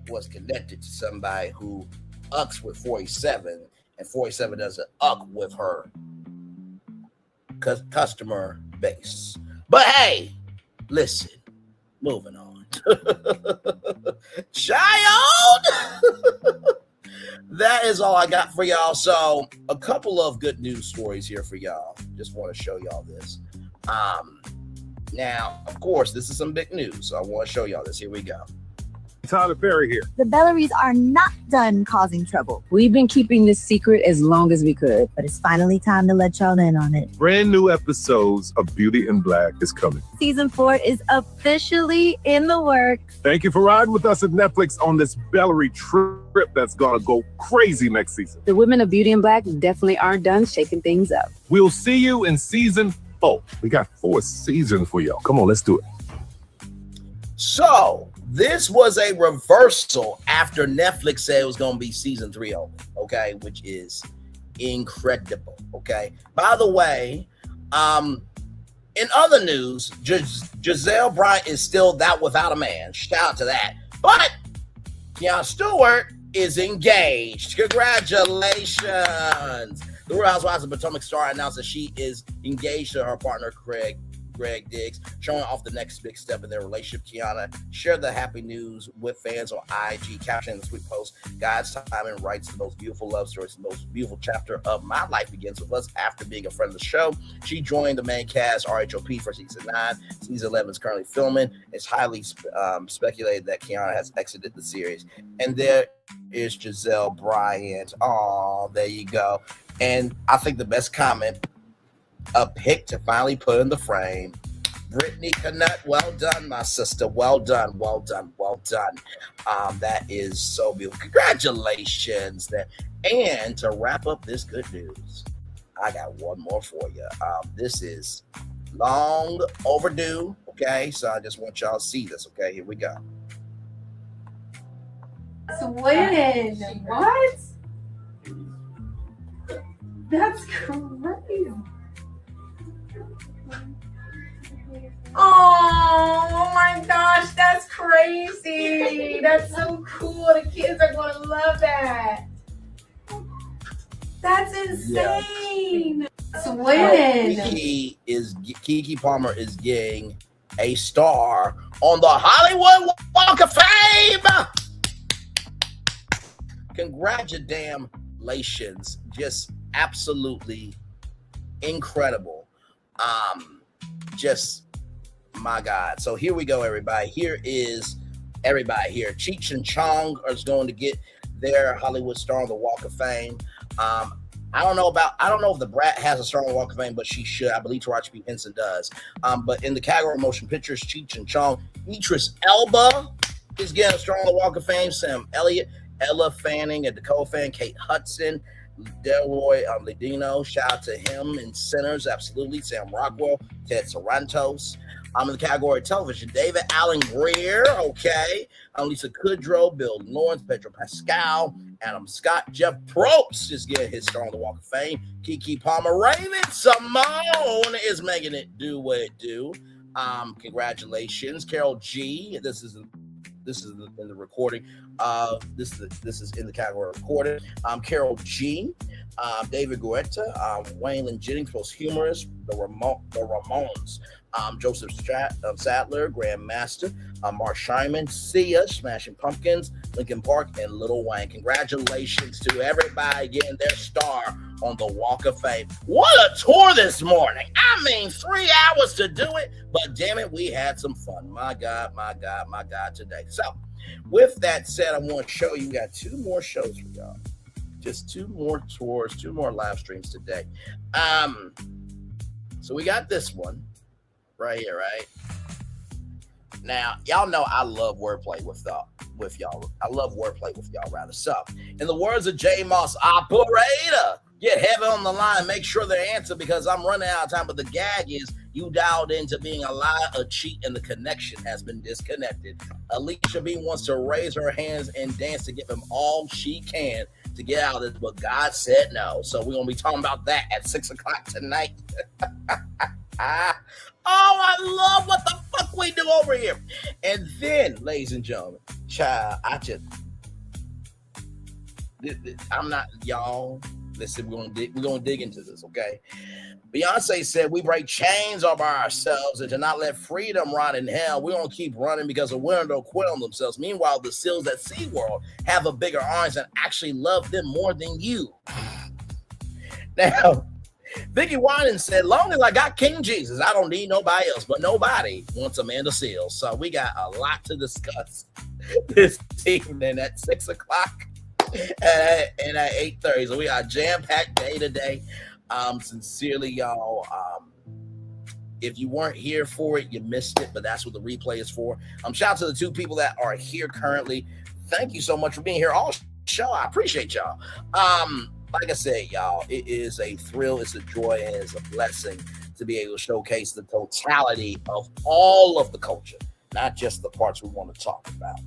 [SPEAKER 10] was connected to somebody who ucks with 47, and 47 doesn't uck with her customer base. But hey, listen, moving on. Child! That is all I got for y'all. So a couple of good news stories here for y'all. Just want to show y'all this. Now, of course, this is some big news. So I want to show y'all this. Here we go.
[SPEAKER 13] Tyler Perry here.
[SPEAKER 15] The Belleries are not done causing trouble.
[SPEAKER 16] We've been keeping this secret as long as we could,
[SPEAKER 15] but it's finally time to let y'all in on it.
[SPEAKER 13] Brand new episodes of Beauty in Black is coming.
[SPEAKER 15] Season 4 is officially in the works.
[SPEAKER 13] Thank you for riding with us at Netflix on this Bellery trip that's gonna go crazy next season.
[SPEAKER 16] The women of Beauty in Black definitely aren't done shaking things up.
[SPEAKER 13] We'll see you in season 4. We got 4 seasons for y'all. Come on, let's do it.
[SPEAKER 10] So this was a reversal after Netflix said it was going to be season 3 only, okay, which is incredible, okay? By the way, in other news, Giselle Bryant is still that without a man. Shout out to that. But Keanu Stewart is engaged. Congratulations. The Real Housewives of Potomac star announced that she is engaged to her partner, Greg Diggs, showing off the next big step in their relationship. Kiana shared the happy news with fans on IG, captioning the sweet post, God's timing writes the most beautiful love stories, the most beautiful chapter of my life begins with us. After being a friend of the show, she joined the main cast, RHOP, for season 9. Season 11 is currently filming. It's highly speculated that Kiana has exited the series. And there is Giselle Bryant. Oh, there you go. And I think the best comment, a pick to finally put in the frame. Brittany Knutt, well done, my sister. Well done, well done, well done. That is so beautiful. Congratulations. And to wrap up this good news, I got one more for you. This is long overdue, okay? So I just want y'all to see this, okay? Here we go.
[SPEAKER 15] Sweden. What? That's crazy. Oh my gosh, that's crazy. That's so cool. The kids are going to love that. That's insane. Sweden.
[SPEAKER 10] Keke Palmer is getting a star on the Hollywood Walk of Fame. Congratulations. Just absolutely incredible. Just my God. So here we go, everybody. Here is everybody here. Cheech and Chong is going to get their Hollywood star on the Walk of Fame. I don't know if the Brat has a star on the Walk of Fame, but she should. I believe Taraji P. Henson does. But in the category of motion pictures, Cheech and Chong, Idris Elba is getting a star on the Walk of Fame. Sam Elliott, Ella Fanning, and Dakota Fanning, Kate Hudson, Delroy Ladino, shout out to him, and Sinners, absolutely. Sam Rockwell, Ted Sarantos. In the category of television, David Allen Greer, okay. Lisa Kudrow, Bill Lawrence, Pedro Pascal, Adam Scott, Jeff Probst is getting his star on the Walk of Fame. Keke Palmer, Raven Simone is making it do what it do. Congratulations, Carol G. This is in the recording. This is in the category of recording. Carol G. David Guetta, Waylon Jennings, most humorous, the Ramones. Joseph Sadler, Grandmaster, Mark Scheinman, Sia, Smashing Pumpkins, Linkin Park, and Lil Wayne. Congratulations to everybody getting their star on the Walk of Fame. What a tour this morning. I mean, 3 hours to do it, but damn it, we had some fun. My God, my God, my God today. So with that said, I want to show you, we got 2 more shows for y'all. Just 2 more tours, 2 more live streams today. So we got this one right here, right? Now, y'all know I love wordplay with y'all. I love wordplay with y'all, rather. So, in the words of J Moss, operator, get heavy on the line. Make sure they answer because I'm running out of time. But the gag is you dialed into being a lie, a cheat, and the connection has been disconnected. Alicia B wants to raise her hands and dance to give him all she can to get out of this, but God said no. So we're going to be talking about that at 6 o'clock tonight. I love what the fuck we do over here. And then, ladies and gentlemen, child, I'm not, y'all. Listen, we're gonna dig into this, okay? Beyonce said we break chains all by ourselves and to not let freedom rot in hell. We're gonna keep running because the women don't quit on themselves. Meanwhile, the seals at SeaWorld have a bigger audience and actually love them more than you. Now, Vicky Winan said, long as I got King Jesus, I don't need nobody else, but nobody wants Amanda Seals. So we got a lot to discuss this evening at 6 o'clock and at 8:30. So we got a jam-packed day today. Sincerely, y'all, if you weren't here for it, you missed it, but that's what the replay is for. Shout out to the two people that are here currently. Thank you so much for being here all show. I appreciate y'all. Like I said, y'all, it is a thrill, it's a joy, and it's a blessing to be able to showcase the totality of all of the culture, not just the parts we want to talk about.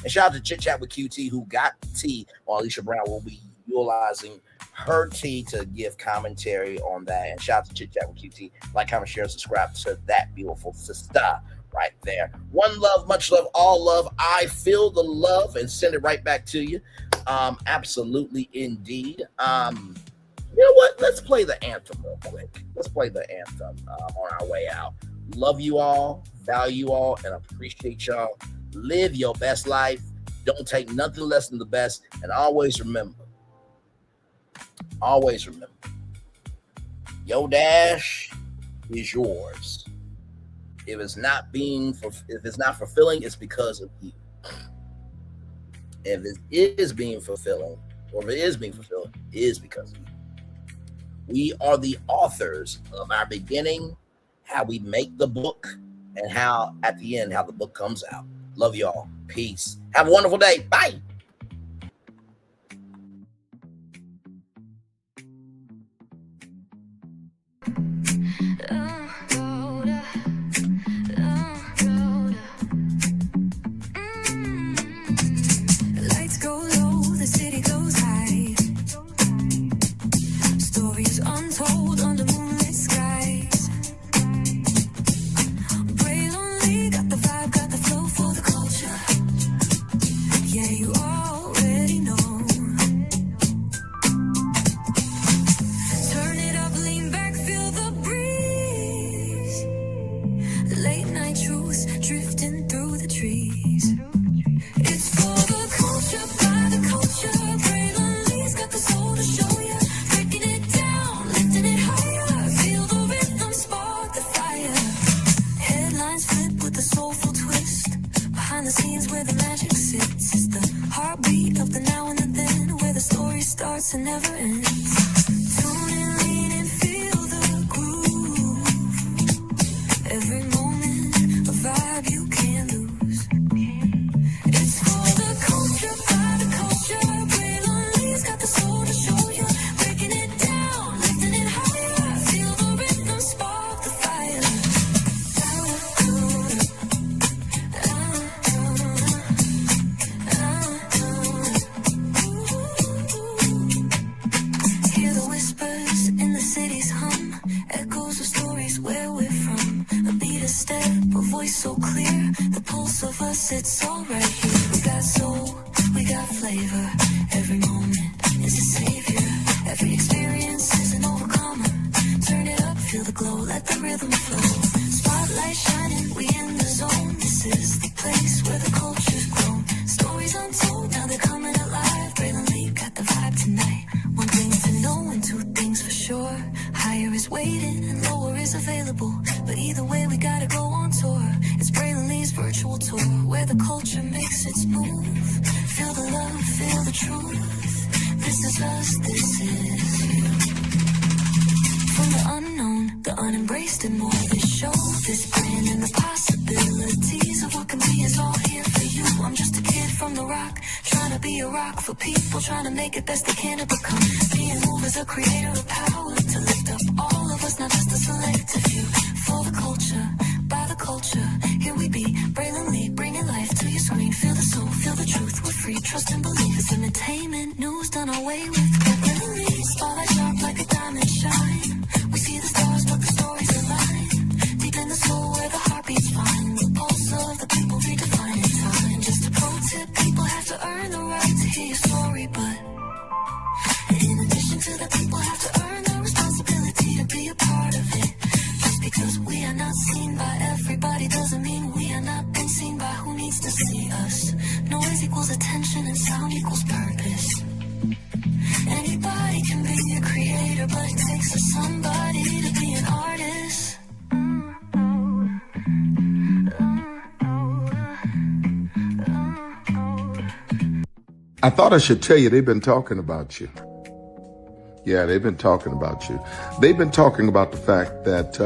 [SPEAKER 10] And shout out to Chit Chat with QT, who got tea on Alicia Brown. We'll be utilizing her tea to give commentary on that. And shout out to Chit Chat with QT. Like, comment, share, subscribe to that beautiful sister right there. One love, much love, all love. I feel the love and send it right back to you. Absolutely, indeed. You know what? Let's play the anthem real quick. Let's play the anthem on our way out. Love you all, value you all, and appreciate y'all. Live your best life. Don't take nothing less than the best. And always remember, your dash is yours. If it's not fulfilling, it's because of you. If it is being fulfilling, or if it is being fulfilled, it is because of you. We are the authors of our beginning, how we make the book, and how at the end, how the book comes out. Love y'all. Peace. Have a wonderful day. Bye.
[SPEAKER 6] Lights go low, the city goes high. Stories untold under moonlit skies. Brave only, got the vibe, got the flow for the culture. Yeah, you already know. Turn it up, lean back, feel the breeze. Late night truths drifting through the trees. It's for the culture, by the culture. Braylon Lee's got the soul to show ya. Breaking it down, lifting it higher. Feel the rhythm, spark the fire. Headlines flip with a soulful twist. Behind the scenes where the magic sits. It's the heartbeat of the now and the then, where the story starts and never ends. Tune in, lean and feel the groove. Every moment, a vibe you can't lose. It's for the culture, by the culture. Braylon Lee's got the soul to show you. Breaking it down, lifting it higher. Feel the rhythm, spark the fire. Hear the whispers in the city's hum. Echoes of stories where we're from. A beat, a step, a voice so clear. The pulse of us, it's all right here. We got soul, we got flavor. Every moment is a savior. Every experience is an overcomer. Turn it up, feel the glow, let the rhythm flow. Spotlight shining, we in the zone. This is the place where the culture's grown. Stories untold, now they're coming alive. Braylon Lee got the vibe tonight. One thing to know and two things for sure. Higher is waiting and lower is available. But either way, we gotta go on tour. It's Braylon Lee's virtual tour, where the culture makes its move. Feel the love, feel the truth. This is us, this is you. From the unknown, the unembraced and more. This show, this brand, and the possibilities of what can be is all here for you. I'm just a kid from the rock, trying to be a rock for people, trying to make it best they can to become. Being moved as a creator of power, to lift up all of us, not just a selective few. For the culture, by the culture, here we be. Braylon Lee, bringing life to your screen. Feel the soul, feel the truth, we're free. Trust and believe it's entertainment, news done our way with. Braylon Lee, spotlight sharp like a diamond shine. We see the stars, but the to see us. Noise equals attention and sound equals purpose. Anybody can be a creator, but it takes a somebody to be an artist.
[SPEAKER 18] I thought I should tell you they've been talking about you. Yeah, they've been talking about you. They've been talking about the fact that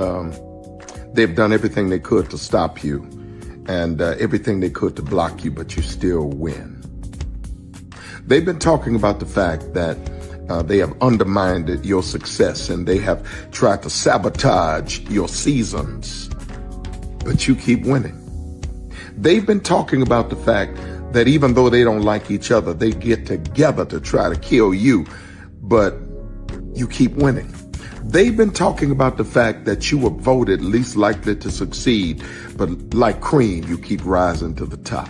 [SPEAKER 18] they've done everything they could to stop you and everything they could to block you, but you still win. They've been talking about the fact that they have undermined your success and they have tried to sabotage your seasons, but you keep winning. They've been talking about the fact that even though they don't like each other, they get together to try to kill you, but you keep winning. They've been talking about the fact that you were voted least likely to succeed, but like cream, you keep rising to the top.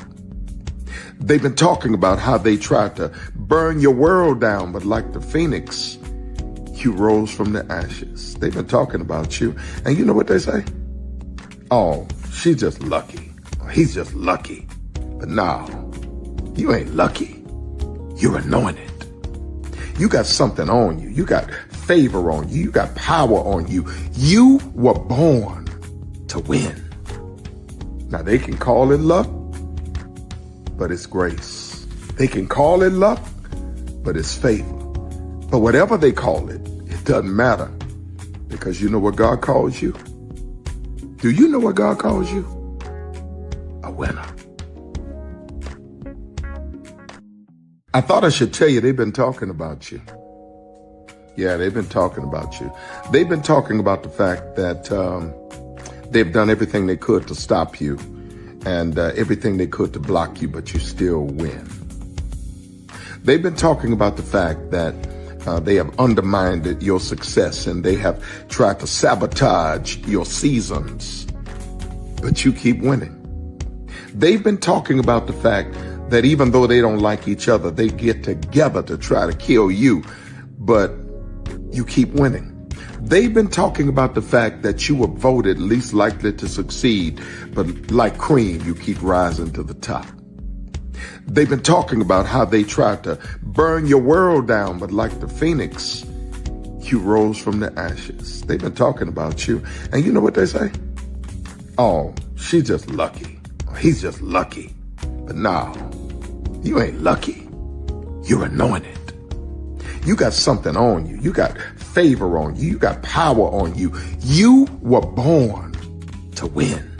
[SPEAKER 18] They've been talking about how they tried to burn your world down, but like the phoenix, you rose from the ashes. They've been talking about you, and you know what they say? Oh, she's just lucky. He's just lucky. But no, you ain't lucky. You're anointed. You got something on you. You got favor on you. You got power on you. You were born to win. Now they can call it luck, but it's grace. They can call it luck, but it's favor. But whatever they call it, it doesn't matter, because you know what God calls you? Do you know what God calls you? A winner. I thought I should tell you they've been talking about you. Yeah, they've been talking about you. They've been talking about the fact that they've done everything they could to stop you and everything they could to block you, but you still win. They've been talking about the fact that they have undermined your success and they have tried to sabotage your seasons, but you keep winning. They've been talking about the fact that even though they don't like each other, they get together to try to kill you, but you keep winning. They've been talking about the fact that you were voted least likely to succeed, but like cream, you keep rising to the top. They've been talking about how they tried to burn your world down, but like the phoenix, you rose from the ashes. They've been talking about you, and you know what they say? Oh, she's just lucky. He's just lucky. But no, you ain't lucky. You're anointed. You got something on you. You got favor on you. You got power on you. You were born to win.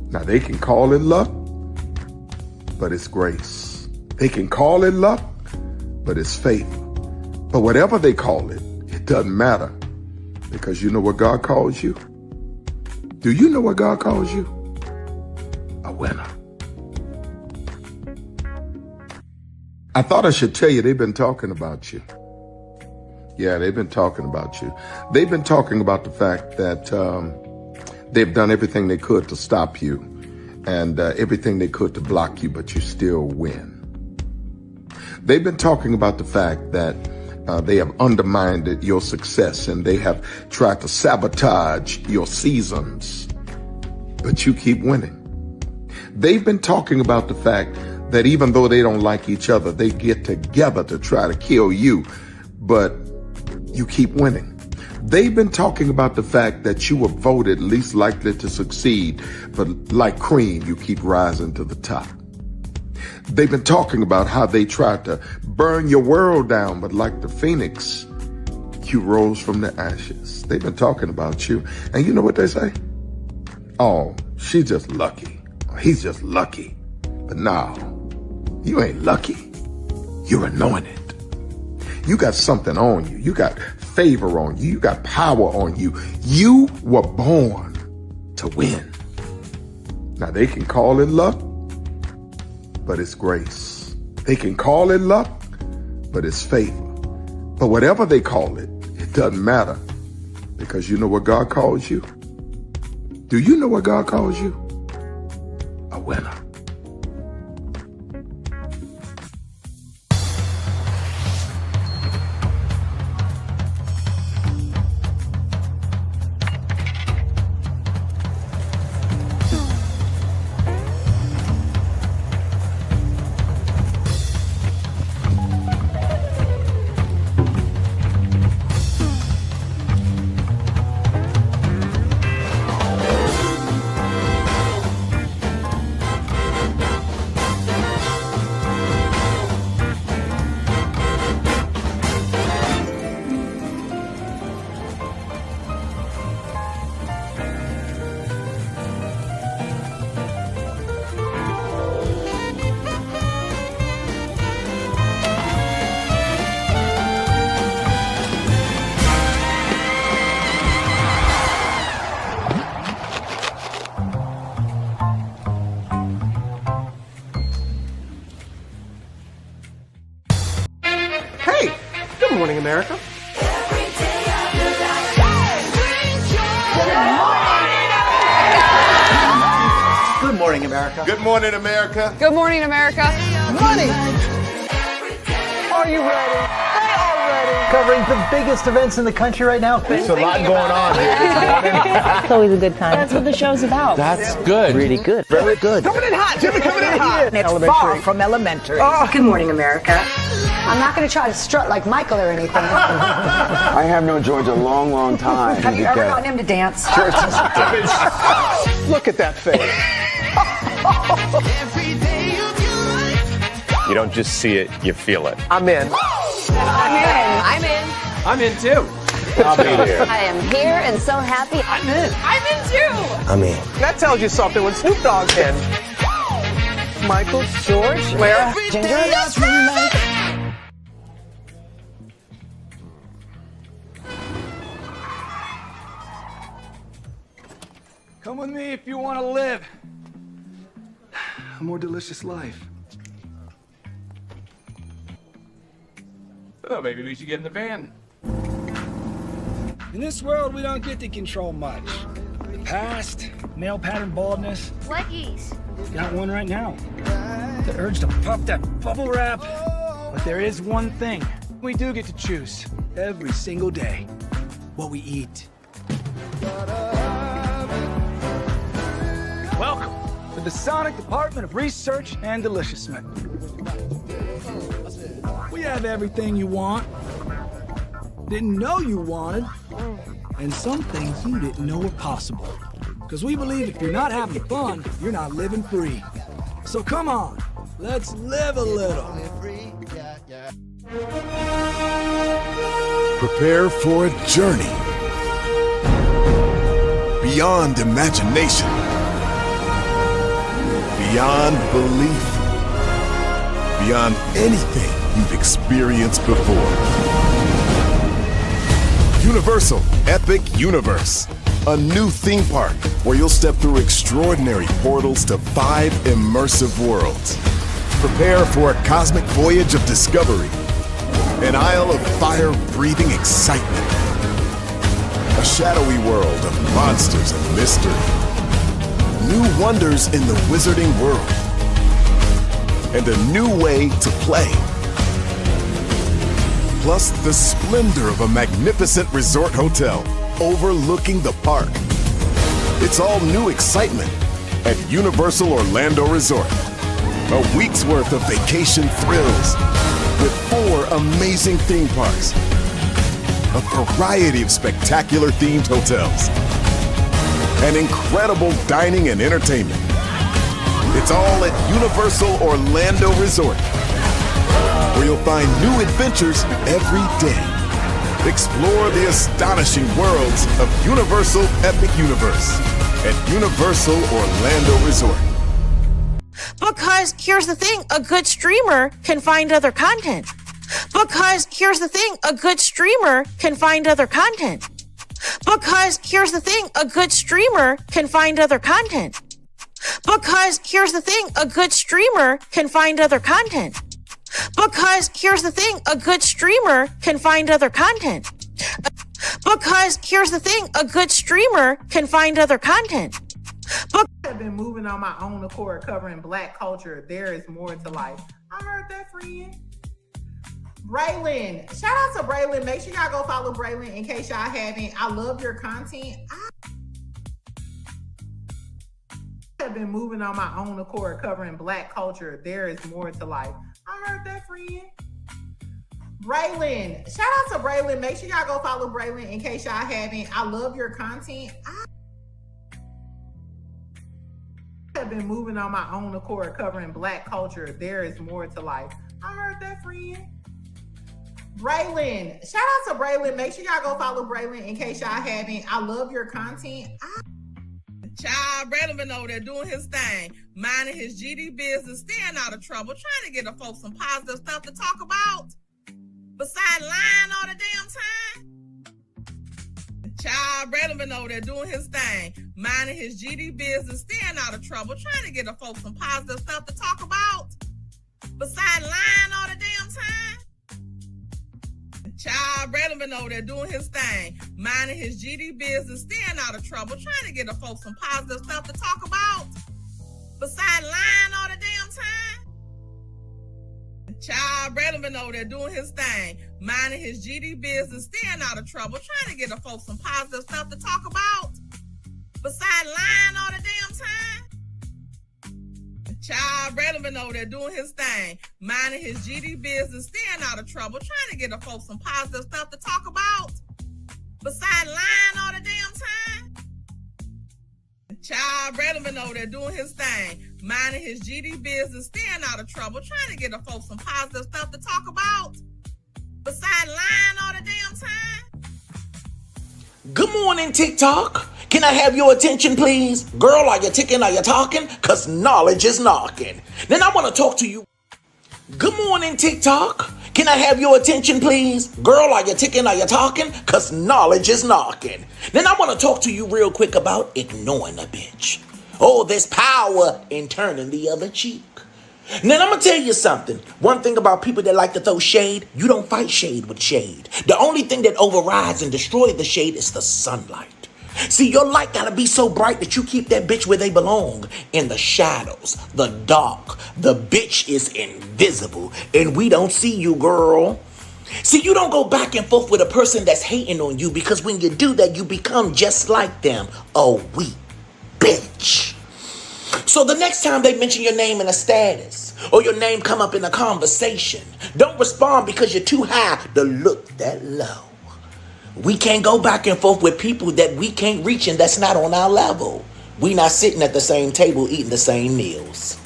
[SPEAKER 18] Now they can call it luck, but it's grace. They can call it luck, but it's favor. But whatever they call it, it doesn't matter, because you know what God calls you? Do you know what God calls you? A winner. I thought I should tell you they've been talking about you. Yeah, they've been talking about you. They've been talking about the fact that they've done everything they could to stop you and everything they could to block you, but you still win. They've been talking about the fact that they have undermined your success and they have tried to sabotage your seasons, but you keep winning. They've been talking about the fact that even though they don't like each other, they get together to try to kill you, but you keep winning. They've been talking about the fact that you were voted least likely to succeed, but like cream, you keep rising to the top. They've been talking about how they tried to burn your world down, but like the phoenix, you rose from the ashes. They've been talking about you, and you know what they say? Oh, she's just lucky. He's just lucky. But no, you ain't lucky. You're anointed. You got something on you. You got favor on you. You got power on you. You were born to win. Now they can call it luck, but it's grace. They can call it luck, but it's favor. But whatever they call it, it doesn't matter, because you know what God calls you? Do you know what God calls you? A winner.
[SPEAKER 17] morning, America.
[SPEAKER 19] Good morning, America.
[SPEAKER 23] Good morning, America.
[SPEAKER 24] Good morning, America.
[SPEAKER 17] Money. Are you ready? They are ready.
[SPEAKER 19] Covering the biggest events in the country right now.
[SPEAKER 23] There's a lot going on here this morning.
[SPEAKER 24] It's always a good time. That's what the show's about.
[SPEAKER 19] That's good. Really good. Very good.
[SPEAKER 17] Coming in hot. Jimmy coming in hot.
[SPEAKER 19] It's far from elementary.
[SPEAKER 24] Good morning, America. I'm not going to try to strut like Michael or anything.
[SPEAKER 21] I have known George a long, long time.
[SPEAKER 24] Have you ever gotten him to dance?
[SPEAKER 17] Look at that face.
[SPEAKER 25] You don't just see it, you feel it.
[SPEAKER 17] I'm in.
[SPEAKER 24] I'm in.
[SPEAKER 17] I'm in too.
[SPEAKER 25] I'll be there.
[SPEAKER 24] I am here and so happy.
[SPEAKER 17] I'm in.
[SPEAKER 24] I'm in too.
[SPEAKER 19] I'm in.
[SPEAKER 17] That tells you something when Snoop Dogg's in. Michael, George, where?
[SPEAKER 24] Ginger.
[SPEAKER 17] Come with me if you want to live a more delicious life.
[SPEAKER 11] Oh, maybe we should get in the van.
[SPEAKER 17] In this world, we don't get to control much. The past, male pattern baldness.
[SPEAKER 15] What geese?
[SPEAKER 17] Got one right now. The urge to pop that bubble wrap. But there is one thing we do get to choose every single day: what we eat. Welcome to the Sonic Department of Research and Deliciousment. We have everything you want, didn't know you wanted, and some things you didn't know were possible. Because we believe if you're not having fun, you're not living free. So come on, let's live a little.
[SPEAKER 26] Prepare for a journey beyond imagination, beyond belief, beyond anything you've experienced before. Universal Epic Universe, a new theme park where you'll step through extraordinary portals to 5 immersive worlds. Prepare for a cosmic voyage of discovery, an isle of fire-breathing excitement, a shadowy world of monsters and mystery, new wonders in the wizarding world, and a new way to play. Plus the splendor of a magnificent resort hotel overlooking the park. It's all new excitement at Universal Orlando Resort. A week's worth of vacation thrills with 4 amazing theme parks, a variety of spectacular themed hotels, and incredible dining and entertainment. It's all at Universal Orlando Resort, where you'll find new adventures every day. Explore the astonishing worlds of Universal Epic Universe at Universal Orlando Resort.
[SPEAKER 27] Because here's the thing, a good streamer can find other content. Because here's the thing, a good streamer can find other content. Because here's the thing, a good streamer can find other content. Because here's the thing, a good streamer can find other content. Because here's the thing, a good streamer can find other content. Because here's the thing, a good streamer can find other content.
[SPEAKER 28] I've been moving on my own accord, covering Black culture. There is more to life. I heard that, friend. Braylon, shout out to Braylon. Make sure y'all go follow Braylon in case y'all haven't. I love your content. I have been moving on my own accord, covering Black culture. There is more to life. I heard that, friend. Braylon, shout out to Braylon. Make sure y'all go follow Braylon in case y'all haven't. I love your content. I have been moving on my own accord, covering Black culture. There is more to life. I heard that, friend. Braylon, shout out to Braylon. Make sure y'all go follow Braylon in case y'all haven't. I love your content.
[SPEAKER 9] Child, Braylon been over there doing his thing, minding his GD business, staying out of trouble, trying to get the folks some positive stuff to talk about. Besides lying all the damn time. Child, Braylon been over there doing his thing, minding his GD business, staying out of trouble, trying to get the folks some positive stuff to talk about. Besides lying all the damn time. Child Relevant over there doing his thing, minding his GD business, staying out of trouble, trying to get the folks some positive stuff to talk about. Besides lying all the damn time. Child Relevant over there doing his thing, minding his GD business, staying out of trouble, trying to get the folks some positive stuff to talk about. Besides lying all the damn time. Child Relevant over there doing his thing, minding his GD business, staying out of trouble, trying to get the folks some positive stuff to talk about. Besides lying all the damn time. Child Relevant over there doing his thing, minding his GD business, staying out of trouble, trying to get the folks some positive stuff to talk about. Besides lying all the damn time.
[SPEAKER 1] Good morning, TikTok. Can I have your attention, please? Girl, are you ticking? Are you talking? Because knowledge is knocking. Then I want to talk to you. Good morning, TikTok. Can I have your attention, please? Girl, are you ticking? Are you talking? Because knowledge is knocking. Then I want to talk to you real quick about ignoring a bitch. Oh, there's power in turning the other cheek. Now, I'm going to tell you something. One thing about people that like to throw shade, you don't fight shade with shade. The only thing that overrides and destroys the shade is the sunlight. See, your light got to be so bright that you keep that bitch where they belong, in the shadows, the dark. The bitch is invisible, and we don't see you, girl. See, you don't go back and forth with a person that's hating on you, because when you do that, you become just like them, a weak bitch. So the next time they mention your name in a status or your name come up in a conversation, don't respond because you're too high to look that low. We can't go back and forth with people that we can't reach and that's not on our level. We not sitting at the same table eating the same meals.